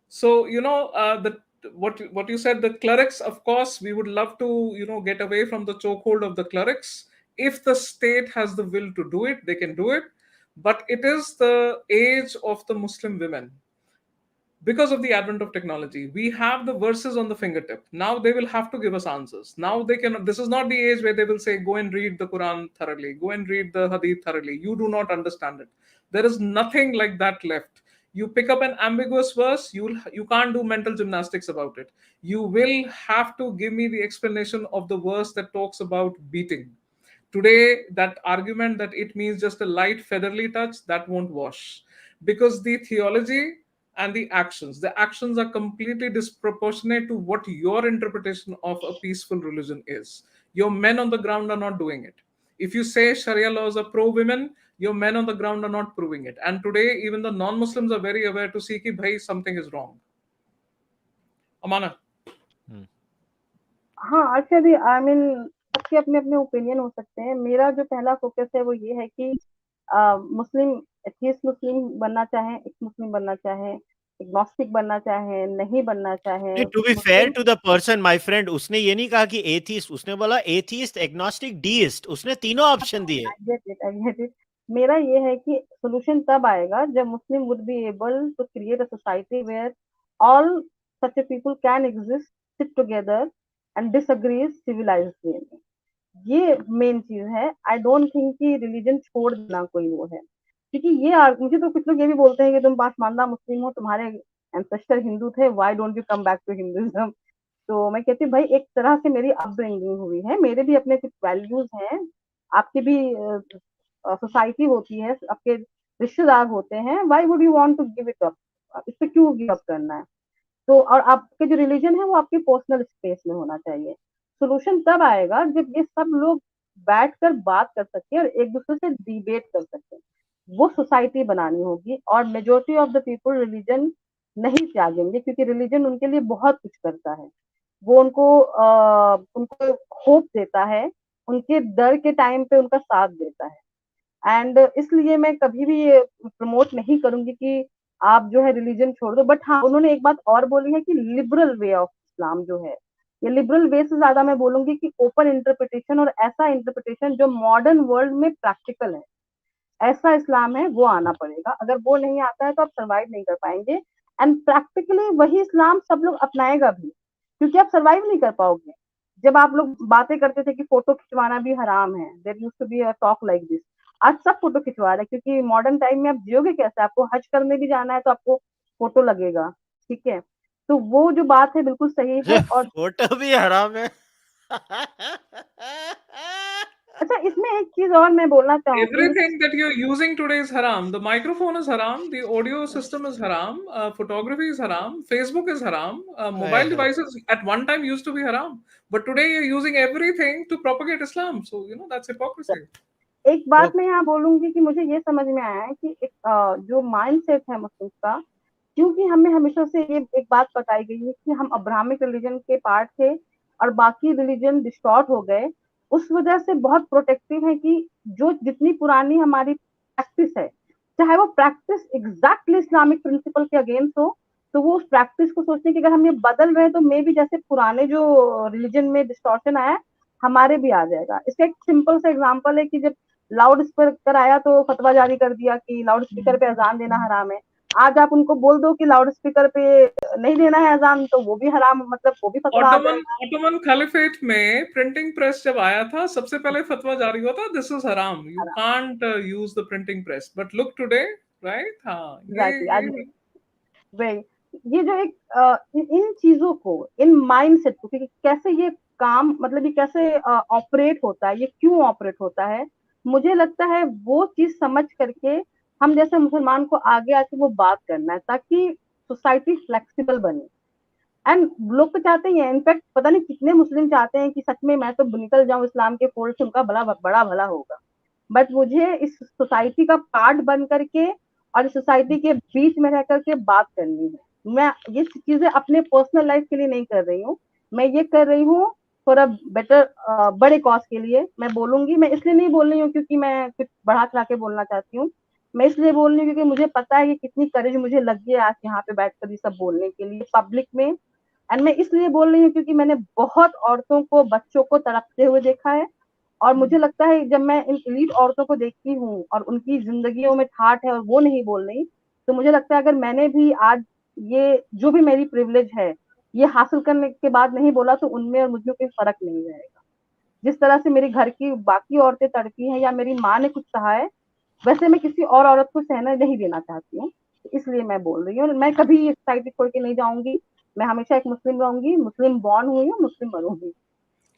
So the what you said, the clerics, of course we would love to get away from the chokehold of the clerics. If the state has the will to do it, they can do it. But it is the age of the Muslim women. Because of the advent of technology, we have the verses on the fingertip. Now they will have to give us answers. Now they can. This is not the age where they will say, go and read the Quran thoroughly, go and read the Hadith thoroughly, you do not understand it. There is nothing like that left. You pick up an ambiguous verse, you can't do mental gymnastics about it. You will have to give me the explanation of the verse that talks about beating. Today, that argument that it means just a light featherly touch, that won't wash. Because the theology and the actions are completely disproportionate to what your interpretation of a peaceful religion is. Your men on the ground are not doing it. If you say Sharia laws are pro women, your men on the ground are not proving it. And today, even the non Muslims are very aware to see that bhai, something is wrong. Amana. Hmm. हाँ, actually I mean सबके अपने अपने opinion हो सकते हैं. मेरा जो पहला फोकस है वो ये है कि मुस्लिम एथियस्ट मुस्लिम बनना चाहे, एक मुस्लिम बनना चाहे, एग्नोस्टिक बनना चाहे, नहीं बनना चाहे, To be fair Muslim to the person, my friend, उसने ये नहीं कहा कि atheist, उसने बोला atheist, agnostic, deist. उसने तीनों ऑप्शन दिए. I get it. मेरा ये है कि सोल्यूशन तब आएगा जब Muslim would be able to create a society where all such people can exist, sit together and disagree civilised way में. ये मेन चीज है. आई डोंट थिंक कि रिलीजन छोड़ देना कोई वो है, क्योंकि ये मुझे तो कुछ लोग ये भी बोलते हैं कि तुम पासमानदा मुस्लिम हो, तुम्हारे एंसेस्टर हिंदू थे, why don't you come back to Hinduism. तो मैं कहती हूँ भाई एक तरह से मेरी अपब्रिंगिंग हुई है, मेरे भी अपने कुछ वैल्यूज हैं, आपकी भी सोसाइटी होती है, आपके रिश्तेदार होते हैं. Why would you want to give it up? इस पे क्यों गिव अप करना है? तो और आपके जो रिलीजन है वो आपके पर्सनल स्पेस में होना चाहिए. सोल्यूशन तब आएगा जब ये सब लोग बैठकर बात कर सके और एक दूसरे से डिबेट कर सके. वो सोसाइटी बनानी होगी, और majority of the people religion नहीं त्यागेंगे, क्योंकि रिलीजन उनके लिए बहुत कुछ करता है। वो उनको होप देता है, उनके डर के टाइम पे उनका साथ देता है। एंड इसलिए मैं कभी भी ये प्रमोट नहीं करूंगी कि आप जो है रिलीजन छोड़ दो। बट हाँ, उन्होंने एक बात और बोली है कि लिबरल वे ऑफ इस्लाम जो है, ये लिबरल वे से ज्यादा मैं बोलूंगी कि ओपन इंटरप्रिटेशन, और ऐसा इंटरप्रिटेशन जो मॉडर्न वर्ल्ड में प्रैक्टिकल है, ऐसा इस्लाम है, वो आना पड़ेगा। अगर वो नहीं आता है तो आप सर्वाइव नहीं कर पाएंगे। एंड प्रैक्टिकली वही इस्लाम सब लोग अपनाएगा भी, क्योंकि आप सर्वाइव नहीं कर पाओगे। जब आप लोग बातें करते थे कि फोटो खिंचवाना भी हराम है, there used to be a talk like this, आज सब फोटो खिंचवा रहे हैं, क्योंकि मॉडर्न टाइम में आप जियोगे कैसे? आपको हज करने भी जाना है तो आपको फोटो लगेगा, ठीक है? तो वो जो बात है बिल्कुल सही है। और फोटो भी हराम है। अच्छा, इसमें एक चीज और मैं बोलना चाहूंगी। Everything that you're using today is haram. The microphone is haram. The audio system is haram. Photography is haram. Facebook is haram. Hi Mobile hi. devices at one time used to be haram. But today you're using everything to propagate Islam. So, that's hypocrisy. एक बात मैं okay. यहाँ बोलूंगी कि मुझे ये समझ में आया है कि एक जो माइंड सेट है मुस्लिम का, क्योंकि हमें हमेशा से ये एक बात बताई गई है कि हम अब्राहमिक रिलीजन के पार्ट थे और बाकी रिलीजन डिस्टॉर्ट हो गए, उस वजह से बहुत प्रोटेक्टिव है कि जो जितनी पुरानी हमारी प्रैक्टिस है, चाहे वो प्रैक्टिस एग्जैक्टली इस्लामिक प्रिंसिपल के अगेंस्ट हो, तो वो उस प्रैक्टिस को सोचते हैं कि अगर हम ये बदल रहे हैं तो मे भी जैसे पुराने जो रिलीजन में डिस्टॉर्शन आया हमारे भी आ जाएगा। इसका एक सिंपल सा एग्जांपल है कि जब लाउड स्पीकर आया तो फतवा जारी कर दिया कि लाउड स्पीकर पे अजान देना हराम है। आज आप उनको बोल दो कि लाउड स्पीकर पे नहीं देना है अजान, तो वो भी हराम, मतलब वो भी फतवा आ जाएगा। ऑटोमन खलीफेट में प्रिंटिंग प्रेस जब आया था, सबसे पहले फतवा जारी हुआ था, दिस इज हराम, यू हराम, can't use the printing press. But look today, right? हाँ, एग्जैक्टली। आज ये वही, ये जो एक इन चीजों को, इन माइंड सेट को, कि कैसे ये काम, मतलब ये कैसे ऑपरेट होता है, ये क्यों ऑपरेट होता है, मुझे लगता है वो चीज समझ करके हम जैसे मुसलमान को आगे आके वो बात करना है, ताकि सोसाइटी फ्लेक्सिबल बने। एंड लोग तो चाहते ही हैं, इनफैक्ट पता नहीं कितने मुस्लिम चाहते हैं कि सच में मैं तो निकल जाऊं इस्लाम के फोल्ड से, उनका बड़ा भला होगा। बट मुझे इस सोसाइटी का पार्ट बन करके और इस सोसाइटी के बीच में रह करके बात करनी है। मैं ये चीजें अपने पर्सनल लाइफ के लिए नहीं कर रही हूँ, मैं ये कर रही हूँ फॉर अ बेटर, बड़े कॉज के लिए मैं बोलूंगी। मैं इसलिए नहीं बोल रही हूँ क्योंकि मैं कुछ बढ़ा चढ़ा के बोलना चाहती हूँ, मैं इसलिए बोल रही हूँ क्योंकि मुझे पता है कि कितनी करेज मुझे लगी है आज यहाँ पे बैठकर ये सब बोलने के लिए पब्लिक में। एंड मैं इसलिए बोल रही हूँ क्योंकि मैंने बहुत औरतों को, बच्चों को तड़पते हुए देखा है, और मुझे लगता है जब मैं इन एलीट औरतों को देखती हूँ और उनकी जिंदगियों में ठाठ है और वो नहीं बोल रही, तो मुझे लगता है अगर मैंने भी आज ये जो भी मेरी प्रिविलेज है ये हासिल करने के बाद नहीं बोला, तो उनमें और मुझमें कोई फर्क नहीं रहेगा। जिस तरह से मेरी घर की बाकी औरतें तड़पी हैं या मेरी माँ ने कुछ सहा है, वैसे मैं किसी और औरत को सहना नहीं देना चाहती हूँ। इसलिए मैं बोल रही हूँ, मैं कभी ये सोसाइटी छोड़ के नहीं जाऊंगी, मैं हमेशा एक मुस्लिम रहूंगी, मुस्लिम बॉर्न हुई हूँ, मुस्लिम मरूंगी।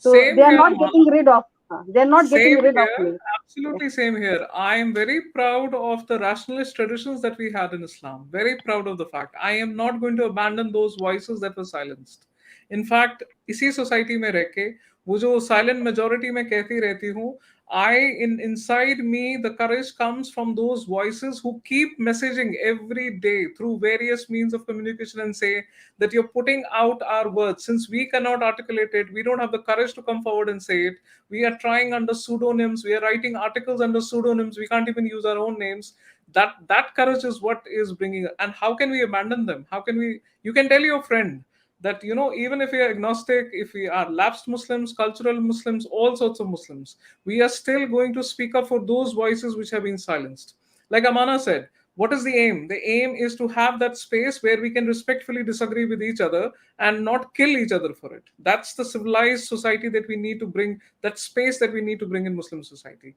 तो same they are here, not Amana. Getting rid of, they are not getting Same rid of here, me. absolutely same here. I am very proud of the rationalist traditions that we had in Islam. Very proud of the fact. I am not going to abandon those voices that were silenced. In fact, इसी society में रह के वो जो silent majority में कहती रहती हूँ, I inside me the courage comes from those voices who keep messaging every day through various means of communication and say that you're putting out our words. Since we cannot articulate it, we don't have the courage to come forward and say it. We are trying under pseudonyms. We are writing articles under pseudonyms. We can't even use our own names. That courage is what is bringing. And how can we abandon them? How can we? You can tell your friend that even if we are agnostic, if we are lapsed Muslims, cultural Muslims, all sorts of Muslims, we are still going to speak up for those voices which have been silenced. Like Amana said, what is the aim? The aim is to have that space where we can respectfully disagree with each other and not kill each other for it. That's the civilized society that we need to bring, that space that we need to bring in Muslim society.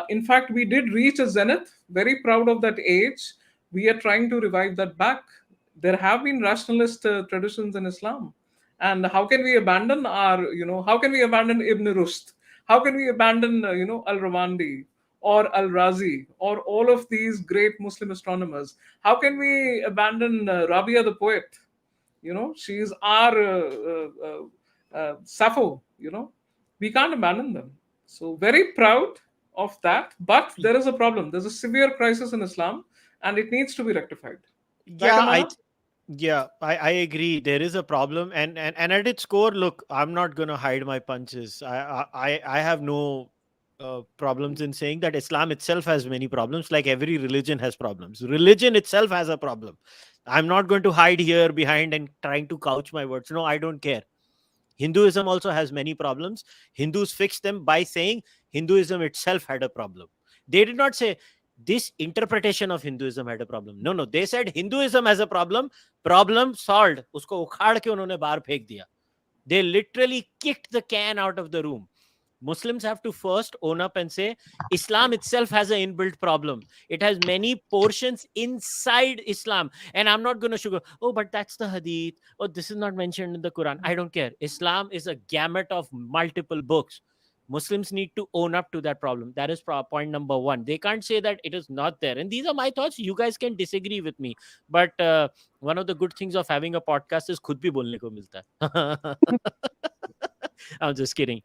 In fact, we did reach a zenith, very proud of that age. We are trying to revive that back. There have been rationalist traditions in Islam. And how can we abandon how can we abandon Ibn Rushd? How can we abandon, Al-Rawandi or Al-Razi or all of these great Muslim astronomers? How can we abandon Rabia the poet? She's our Sappho, we can't abandon them. So very proud of that, but there is a problem. There's a severe crisis in Islam, and it needs to be rectified. Right, Yeah, Amana? I agree. There is a problem, and at its core, look, I'm not gonna hide my punches. I have no problems in saying that Islam itself has many problems. Like every religion has problems. Religion itself has a problem. I'm not going to hide here behind and trying to couch my words. No, I don't care. Hinduism also has many problems. Hindus fixed them by saying Hinduism itself had a problem. They did not say this interpretation of Hinduism had a problem. No, they said Hinduism has a problem. Problem solved. Usko उखाड़ के उन्होंने बाहर फेंक दिया. They literally kicked the can out of the room. Muslims have to first own up and say Islam itself has an inbuilt problem. It has many portions inside Islam. And I'm not going to sugar, oh, but that's the hadith. Oh, this is not mentioned in the Quran. I don't care. Islam is a gamut of multiple books. Muslims need to own up to that problem. That is point number one. They can't say that it is not there. And these are my thoughts. You guys can disagree with me. But one of the good things of having a podcast is खुद भी बोलने को मिलता है. I'm just kidding.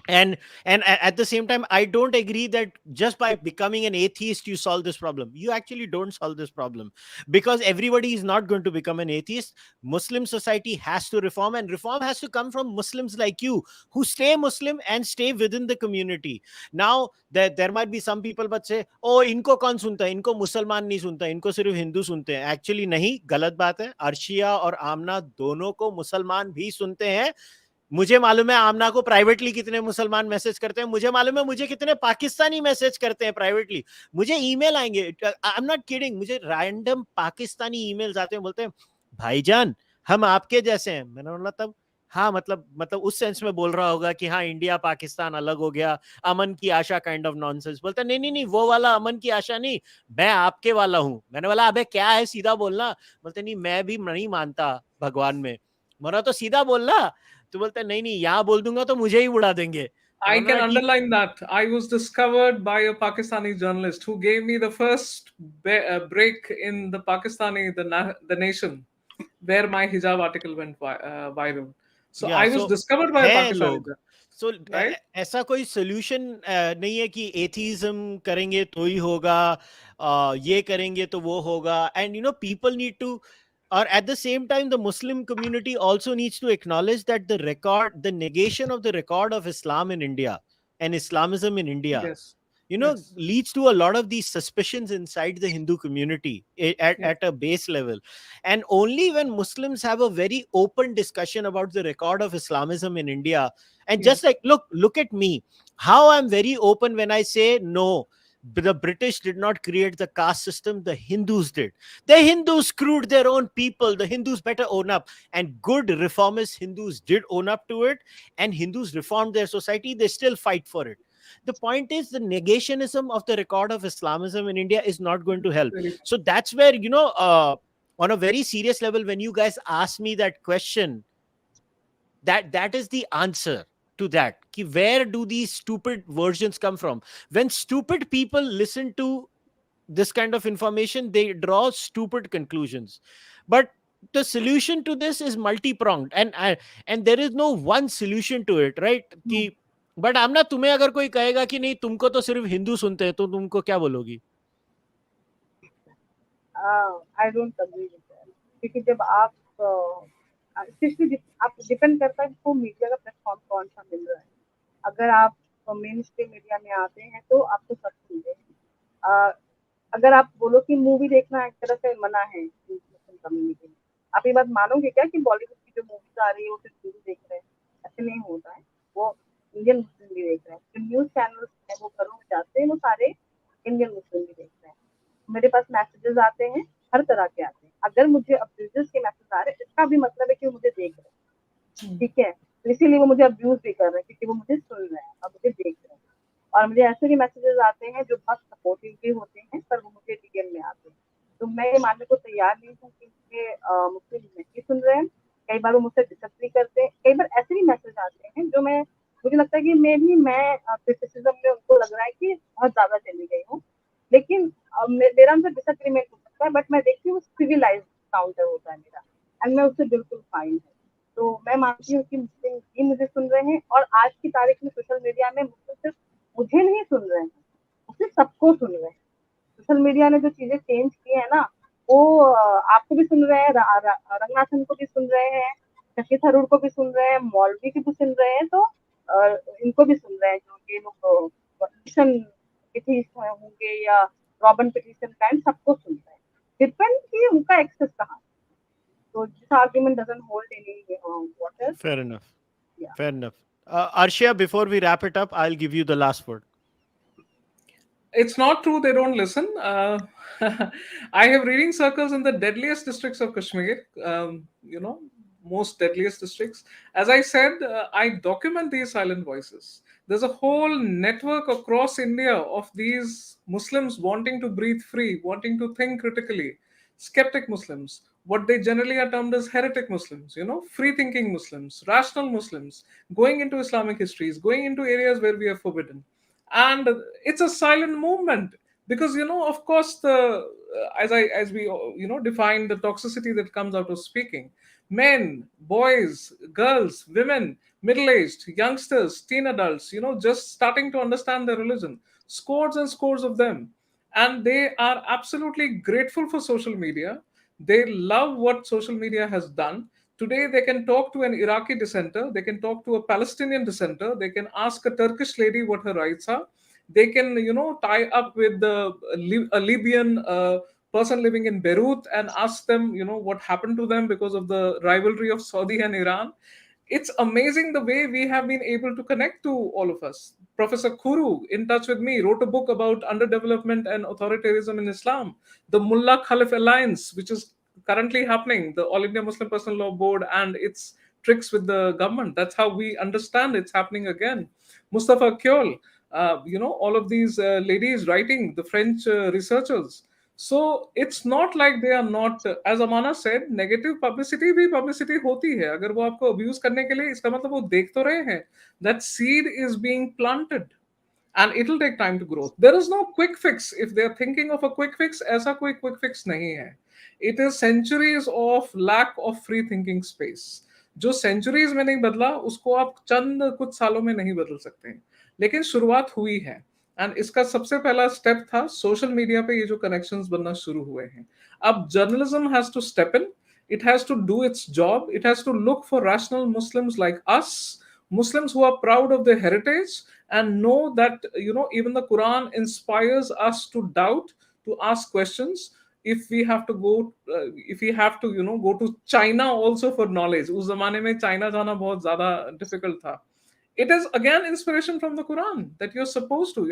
And at the same time, I don't agree that just by becoming an atheist you solve this problem. You actually don't solve this problem, because everybody is not going to become an atheist. Muslim society has to reform, and reform has to come from Muslims like you who stay Muslim and stay within the community. Now there might be some people but say, oh, इनको कौन सुनता है, इनको मुसलमान नहीं सुनता, इनको सिर्फ हिंदू सुनते हैं. Actually नहीं, गलत बात है. अर्शिया और आमना दोनों को मुसलमान भी सुनते हैं. मुझे मालूम है आमना को प्राइवेटली कितने मुसलमान मैसेज करते हैं. मुझे मालूम है मुझे कितने पाकिस्तानी मैसेज करते हैं प्राइवेटली. मुझे ईमेल आएंगे, आई एम नॉट किडिंग, मुझे रैंडम पाकिस्तानी ईमेल्स आते हैं, बोलते हैं भाईजान हम आपके जैसे हैं. मैंने बोला तब हाँ मतलब उस सेंस में बोल रहा होगा कि हाँ इंडिया पाकिस्तान अलग हो गया, अमन की आशा काइंड ऑफ नॉनसेंस. बोलता नहीं वो वाला अमन की आशा नहीं, मैं आपके वाला हूं. मैंने बोला अबे क्या है, सीधा बोलना. बोलते नहीं मैं भी नहीं मानता भगवान में. बोला तो सीधा बोलना. तो बोलता नहीं यहाँ बोल दूंगा तो मुझे ही उड़ा देंगे. I can underline that. I was discovered by a Pakistani journalist who gave me the first break in the Pakistani, the nation, where my hijab article went viral. So I was discovered by a Pakistani journalist. So ऐसा कोई solution नहीं है कि atheism करेंगे तो ही होगा, ये करेंगे तो वो होगा. And you know, people need to, or at the same time the Muslim community also needs to acknowledge that the negation of the record of Islam in India and Islamism in India, leads to a lot of these suspicions inside the Hindu community at a base level. And only when Muslims have a very open discussion about the record of Islamism in India, and just like look at me, how I'm very open when I say no, the British did not create the caste system, the Hindus did. The Hindus screwed their own people. The Hindus better own up. And good reformist Hindus did own up to it. And Hindus reformed their society. They still fight for it. The point is, the negationism of the record of Islamism in India is not going to help. So that's where, on a very serious level, when you guys ask me that question, that is the answer to that. Where do these stupid versions come from? When stupid people listen to this kind of information, they draw stupid conclusions. But the solution to this is multi-pronged, and there is no one solution to it, right? But आमना, तुम्हें अगर कोई कहेगा कि नहीं तुमको तो सिर्फ हिंदू सुनते हैं, तो तुमको क्या बोलोगी? I don't agree with that. क्योंकि जब आप स्पेशली आप डिपेंड करता है कि मीडिया का प्लेटफॉर्म कौन सा मिल रहा है. अगर आप मेन स्ट्रीम मीडिया में आते हैं तो आपको सब मिलेगा. अगर आप बोलो कि मूवी देखना एक तरह से मना है मुस्लिम कम्युनिटी में, आप ये बात मानोगे क्या कि बॉलीवुड की जो मूवीज आ रही है वो सिर्फ हिंदू देख रहे हैं? ऐसे नहीं होता है. वो इंडियन मुस्लिम भी देख रहे हैं. जो न्यूज चैनल्स हैं वो घरों में जाते हैं, वो सारे इंडियन मुस्लिम भी देख रहे हैं. मेरे पास मैसेजेस आते हैं, हर तरह के आते हैं. अगर मुझे अब्यूजेस के मैसेज आ रहे हैं, इसका भी मतलब है कि वो मुझे देख रहे हैं. ठीक है, तो इसीलिए वो मुझे अब्यूज भी कर रहे हैं, क्योंकि वो मुझे सुन रहे हैं और मुझे देख रहे हैं. और मुझे ऐसे भी मैसेजेस आते हैं जो बहुत सपोर्टिव भी होते हैं, पर वो मुझे डीएम में आते हैं. तो मैं ये मानने को तैयार नहीं हूँ कि मुझे मुस्लिम नहीं सुन रहे हैं. कई बार वो मुझसे डिसएग्री करते हैं. कई बार ऐसे भी मैसेज आते हैं जो मुझे लगता है कि मैं क्रिटिसिज्म में उनको लग रहा है कि बहुत ज्यादा चली गई हूँ, लेकिन मेरा उनसे डिसएग्रीमेंट हो सकता है, बट मैं देखती हूँ सिविलाइज्ड काउंटर होता है मेरा, एंड मैं उससे बिल्कुल फाइन है. तो मैं मानती हूँ कि मुस्लिम भी मुझे सुन रहे हैं, और आज की तारीख में सोशल मीडिया में मुस्लिम सिर्फ मुझे नहीं सुन रहे हैं, से सबको सुन रहे हैं। सोशल मीडिया ने जो चीजें चेंज की है ना, वो आपको भी सुन रहे हैं, रंगनाथन को भी सुन रहे हैं, शशि थरूर को भी सुन रहे हैं, मौलवी को भी सुन रहे हैं, तो इनको भी सुन रहे हैं, जो ये लोग पिटिशन होंगे या रॉबन पिटिशन काइंड, सबको सुन रहे हैं। डिपेंड कि उनका एक्सेस कहाँ। So this argument doesn't hold any water. Fair enough. Yeah. Fair enough. Arshia, before we wrap it up, I'll give you the last word. It's not true they don't listen. I have reading circles in the deadliest districts of Kashmir, most deadliest districts. As I said, I document these silent voices. There's a whole network across India of these Muslims wanting to breathe free, wanting to think critically, skeptic Muslims, what they generally are termed as heretic Muslims, free thinking Muslims, rational Muslims, going into Islamic histories, going into areas where we are forbidden. And it's a silent movement because of course the as we define the toxicity that comes out of speaking. Men, boys, girls, women, middle-aged, youngsters, teen adults, just starting to understand their religion, scores and scores of them, and they are absolutely grateful for social media. They love what social media has done. Today, they can talk to an Iraqi dissenter, they can talk to a Palestinian dissenter, they can ask a Turkish lady what her rights are. They can, tie up with a Libyan person living in Beirut and ask them, what happened to them because of the rivalry of Saudi and Iran. It's amazing the way we have been able to connect to all of us. Professor Khuru, in touch with me, wrote a book about underdevelopment and authoritarianism in Islam. The Mullah Khalif Alliance, which is currently happening, the All India Muslim Personal Law Board and its tricks with the government. That's how we understand it's happening again. Mustafa Kyol, all of these ladies writing, the French researchers. So it's not like they are not, as Amana said, negative publicity भी publicity होती है. अगर वो आपको abuse करने के लिए, इसका मतलब वो देख तो रहे हैं. That seed is being planted. And it'll take time to grow. There is no quick fix. If they're thinking of a quick fix, ऐसा कोई quick fix नहीं है. It is centuries of lack of free thinking space. जो centuries में नहीं बदला, उसको आप चंद कुछ सालों में नहीं बदल सकते हैं. लेकिन शुरुआत हुई है. एंड इसका सबसे पहला स्टेप था सोशल मीडिया पे ये जो कनेक्शंस बनना शुरू हुए हैं. अब journalism has to step in. It has to do its job. It has to look for rational Muslims like us, Muslims who are proud of their heritage and know that even the Quran inspires us to doubt, to ask questions. If we have to go to China also for knowledge, उस जमाने में China जाना बहुत ज्यादा difficult था. It is again inspiration from the Quran that you're supposed to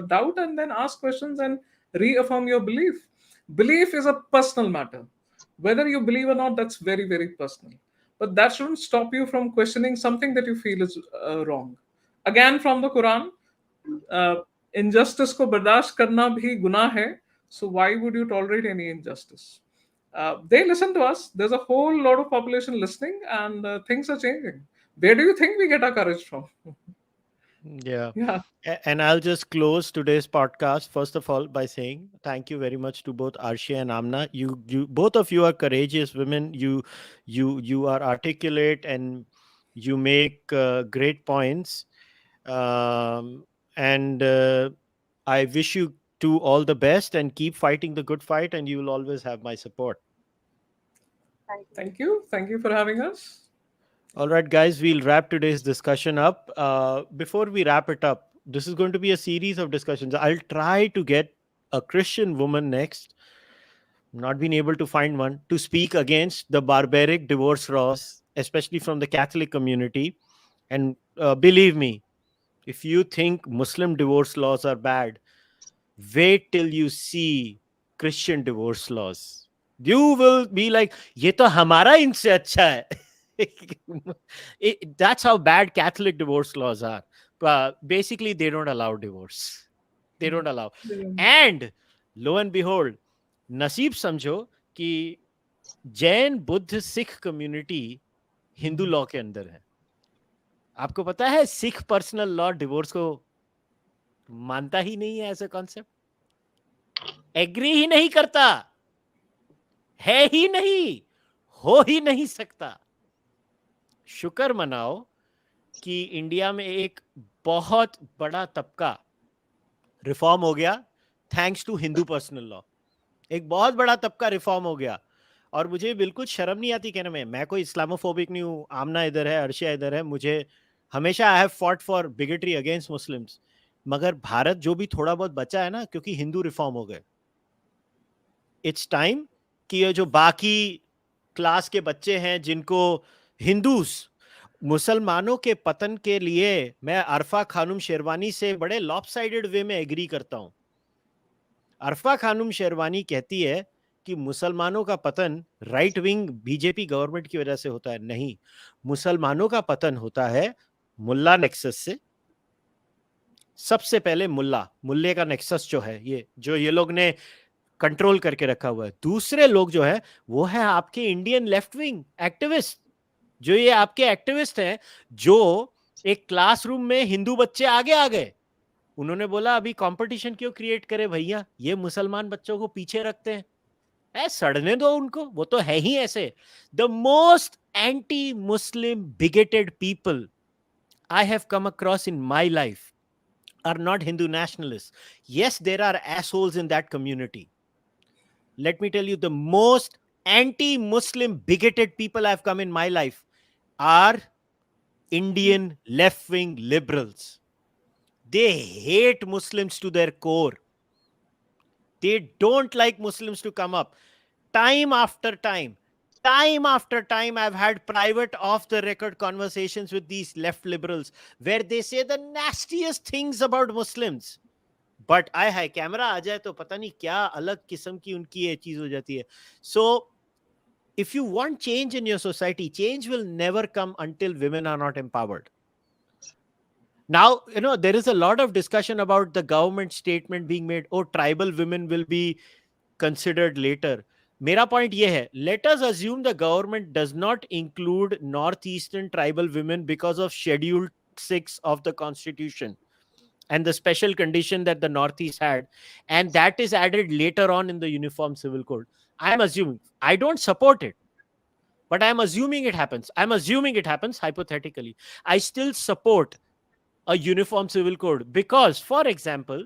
doubt and then ask questions and reaffirm your belief. Belief is a personal matter. Whether you believe or not, that's very, very personal. But that shouldn't stop you from questioning something that you feel is wrong. Again, from the Quran, injustice ko bardasht karna bhi gunah hai. So why would you tolerate any injustice? They listen to us. There's a whole lot of population listening, and things are changing. Where do you think we get our courage from? Yeah. Yeah. And I'll just close today's podcast first of all by saying thank you very much to both Arshia and Amna. You both of you are courageous women. You are articulate and you make great points. And I wish you two all the best and keep fighting the good fight, and you will always have my support. Thank you. Thank you for having us. All right, guys, we'll wrap today's discussion up. Before we wrap it up, this is going to be a series of discussions. I'll try to get a Christian woman next, not been able to find one, to speak against the barbaric divorce laws, especially from the Catholic community. And believe me, if you think Muslim divorce laws are bad, wait till you see Christian divorce laws. You will be like, ये तो हमारा इनसे अच्छा है. That's how bad Catholic divorce laws are. Basically, they don't allow divorce. They don't allow. And lo and behold, नसीब समझो कि Jain Buddha Sikh community Hindu law के अंदर है. आपको पता है सिख पर्सनल लॉ डिवोर्स को मानता ही नहीं है एज ए कॉन्सेप्ट. एग्री ही नहीं करता, है ही नहीं, हो ही नहीं सकता. शुक्र मनाओ कि इंडिया में एक बहुत बड़ा तबका रिफॉर्म हो गया thanks to Hindu personal law. एक बहुत बड़ा तबका रिफॉर्म हो गया। और मुझे बिल्कुल शर्म नहीं आती कहने में, मैं कोई इस्लामोफोबिक नहीं हूँ। आमना इधर है, अर्शिया इधर है, मुझे हमेशा I have fought for bigotry against Muslims. मगर भारत जो भी थोड़ा बहुत बचा है ना, क्योंकि हिंदू रिफॉर्म हो गए, इट्स टाइम कि ये जो बाकी क्लास के बच्चे हैं जिनको हिंदूस, मुसलमानों के पतन के लिए मैं अरफा खानुम शेरवानी से बड़े लॉपसाइडेड वे में एग्री करता हूं। अरफा खानुम शेरवानी कहती है कि मुसलमानों का पतन राइट विंग बीजेपी गवर्नमेंट की वजह से होता है। नहीं, मुसलमानों का पतन होता है मुल्ला नेक्सस से। सबसे पहले मुल्ले का नेक्सस जो है, ये जो ये लोग ने कंट्रोल करके रखा हुआ है। दूसरे लोग जो है वो है आपके इंडियन लेफ्ट विंग एक्टिविस्ट। जो ये आपके एक्टिविस्ट हैं जो एक क्लासरूम में हिंदू बच्चे आगे आ गए, उन्होंने बोला अभी कंपटीशन क्यों क्रिएट करे भैया, ये मुसलमान बच्चों को पीछे रखते हैं, सड़ने दो उनको, वो तो है ही ऐसे। The most anti Muslim बिगेटेड people I have come across in my life are not Hindu nationalists. Yes, there are assholes in that community. Let me tell you, the most anti-Muslim bigoted people I've come in my life are Indian left-wing liberals. They hate Muslims to their core. They don't like Muslims to come up. Time after time, I've had private off-the-record conversations with these left liberals where they say the nastiest things about Muslims. But आय हाय camera आ जाए तो पता नहीं क्या अलग किस्म की उनकी ये चीज हो जाती है। So if you want change in your society, change will never come until women are not empowered. Now, there is a lot of discussion about the government statement being made, oh, tribal women will be considered later. मेरा point ये है, let us assume the government does not include northeastern tribal women because of Schedule 6 of the Constitution and the special condition that the Northeast had, and that is added later on in the Uniform Civil Code. I am assuming, I don't support it, but I am assuming it happens. I'm assuming it happens hypothetically. I still support a Uniform Civil Code because, for example,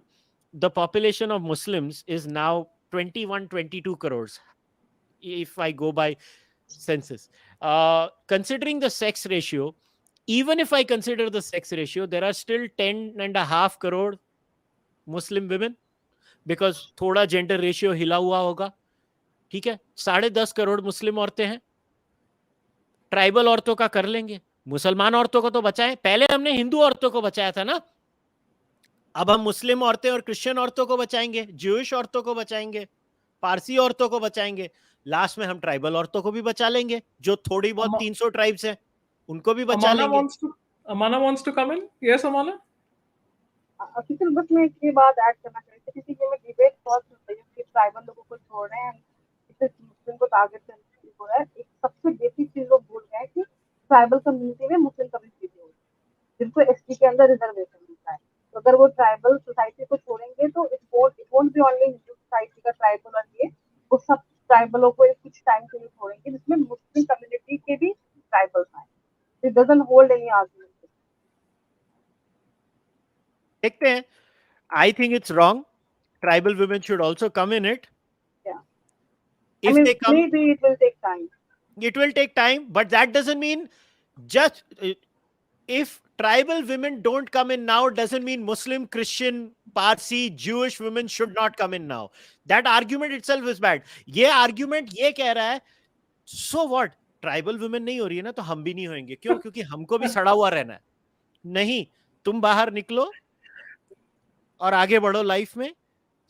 the population of Muslims is now 21-22 crores, if I go by census. Considering the sex ratio, even if I consider the sex ratio, there are still 10.5 crore Muslim women because थोड़ा gender ratio हिला हुआ होगा, ठीक है। 10.5 करोड़ मुस्लिम औरतें हैं, tribal औरतों का कर लेंगे, मुसलमान औरतों को तो बचाएं। पहले हमने हिंदू औरतों को बचाया था ना, अब हम मुस्लिम औरतें और क्रिश्चियन औरतों को बचाएंगे, ज्यूइश औरतों को बचाएंगे, पारसी औरतों को बचाएंगे, लास्ट में हम ट्राइबल औरतों को भी बचा लेंगे जो थोड़ी बहुत 300 ट्राइब्स हैं उनको भी बचा लेंगे। Amana wants to come in. Yes, Amana. अफिसल बस मैं एक बात ऐड करना चाहती थी कि मैं डिबेट बहुत सुन रही हूँ कि ट्राइबल लोगों को छोड़ रहे हैं, इससे मुस्लिम को टारगेट करने हो रहा है। एक सबसे बेसिक चीज लोग भूल गए हैं कि ट्राइबल कम्युनिटी में मुस्लिम कम्युनिटी भी होती है जिनको एसटी के अंदर रिजर्वेशन मिलता है। तो अगर वो ट्राइबल सोसाइटी को छोड़ेंगे तो it won't be only Hindu society का ट्राइबल, और ये वो सब ट्राइबलों को कुछ टाइम के लिए छोड़ेंगे जिसमें मुस्लिम कम्युनिटी के भी ट्राइबल्स आए। It doesn't hold any argument. देखते हैं। I think it's wrong. Tribal women should also come in it. Yeah. If they come, maybe it will take time. It will take time, but that doesn't mean just if tribal women don't come in now doesn't mean Muslim, Christian, Parsi, Jewish women should not come in now. That argument itself is bad. ये argument ये कह रहा है, so what? Tribal women नहीं हो रही है ना तो हम भी नहीं होंगे। क्यों? क्योंकि हमको भी सड़ा हुआ रहना है। नहीं, तुम बाहर निकलो और आगे बढ़ो लाइफ में।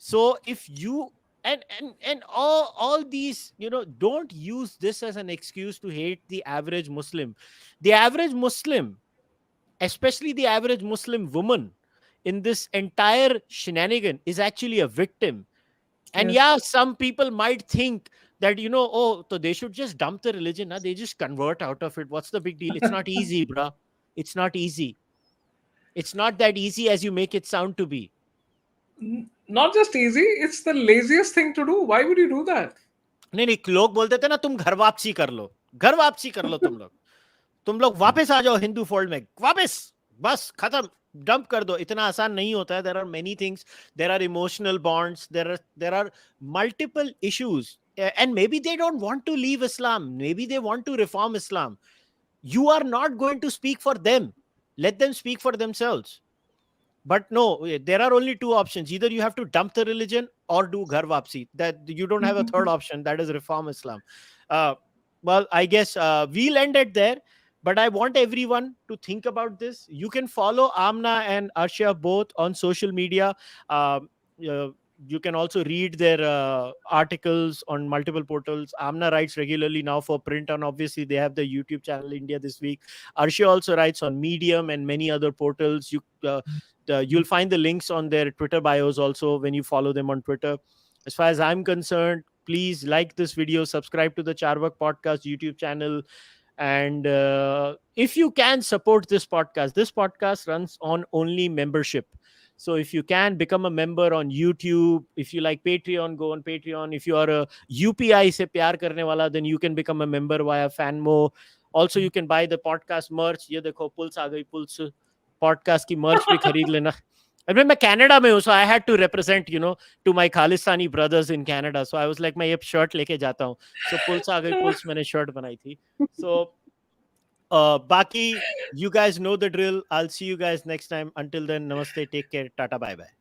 So if you and all these, don't use this as an excuse to hate the average Muslim. The average Muslim, especially the average Muslim woman in this entire shenanigan, is actually a victim. And Yes. yeah, some people might think that, oh, so they should just dump the religion. They just convert out of it. What's the big deal? It's not easy, bruh. It's not easy. It's not that easy as you make it sound to be. Not just easy, it's the laziest thing to do. Why would you do that? नहीं, लोग बोलते थे ना, तुम घर वापसी कर लो, घर वापसी कर लो, तुम लोग वापस आ जाओ हिंदू फोल्ड में, वापस, बस खत्म, डंप कर दो. इतना आसान नहीं होता है. There are many things. There are emotional bonds. There are multiple issues. And maybe they don't want to leave Islam. Maybe they want to reform Islam. You are not going to speak for them. Let them speak for themselves. But no, there are only two options. Either you have to dump the religion or do ghar wapsi. That you don't have a third option. That is reform Islam. Well, I guess we'll end it there. But I want everyone to think about this. You can follow Amna and Arshia both on social media. Uh, you can also read their articles on multiple portals. Amna writes regularly now for print, and obviously they have the YouTube channel India This Week. Arshia also writes on Medium and many other portals. You'll find the links on their Twitter bios also when you follow them on Twitter. As far as I'm concerned, please like this video, subscribe to the Cārvāka podcast YouTube channel, and if you can support this podcast runs on only membership. So if you can become a member on YouTube, if you like Patreon, go on Patreon. If you are a UPI se pyar karne wala, then you can become a member via Fanmo. Also, you can buy the podcast merch. ये देखो Pulse आ गई, Pulse podcast की merch भी खरीद लेना. And मैं Canada में हूँ, so I had to represent, to my Khalistani brothers in Canada. So I was like, मैं ये shirt लेके जाता हूँ. So Pulse आ गई, Pulse मैंने shirt बनाई थी. So Baki, you guys know the drill. I'll see you guys next time. Until then, namaste, take care, tata, bye bye.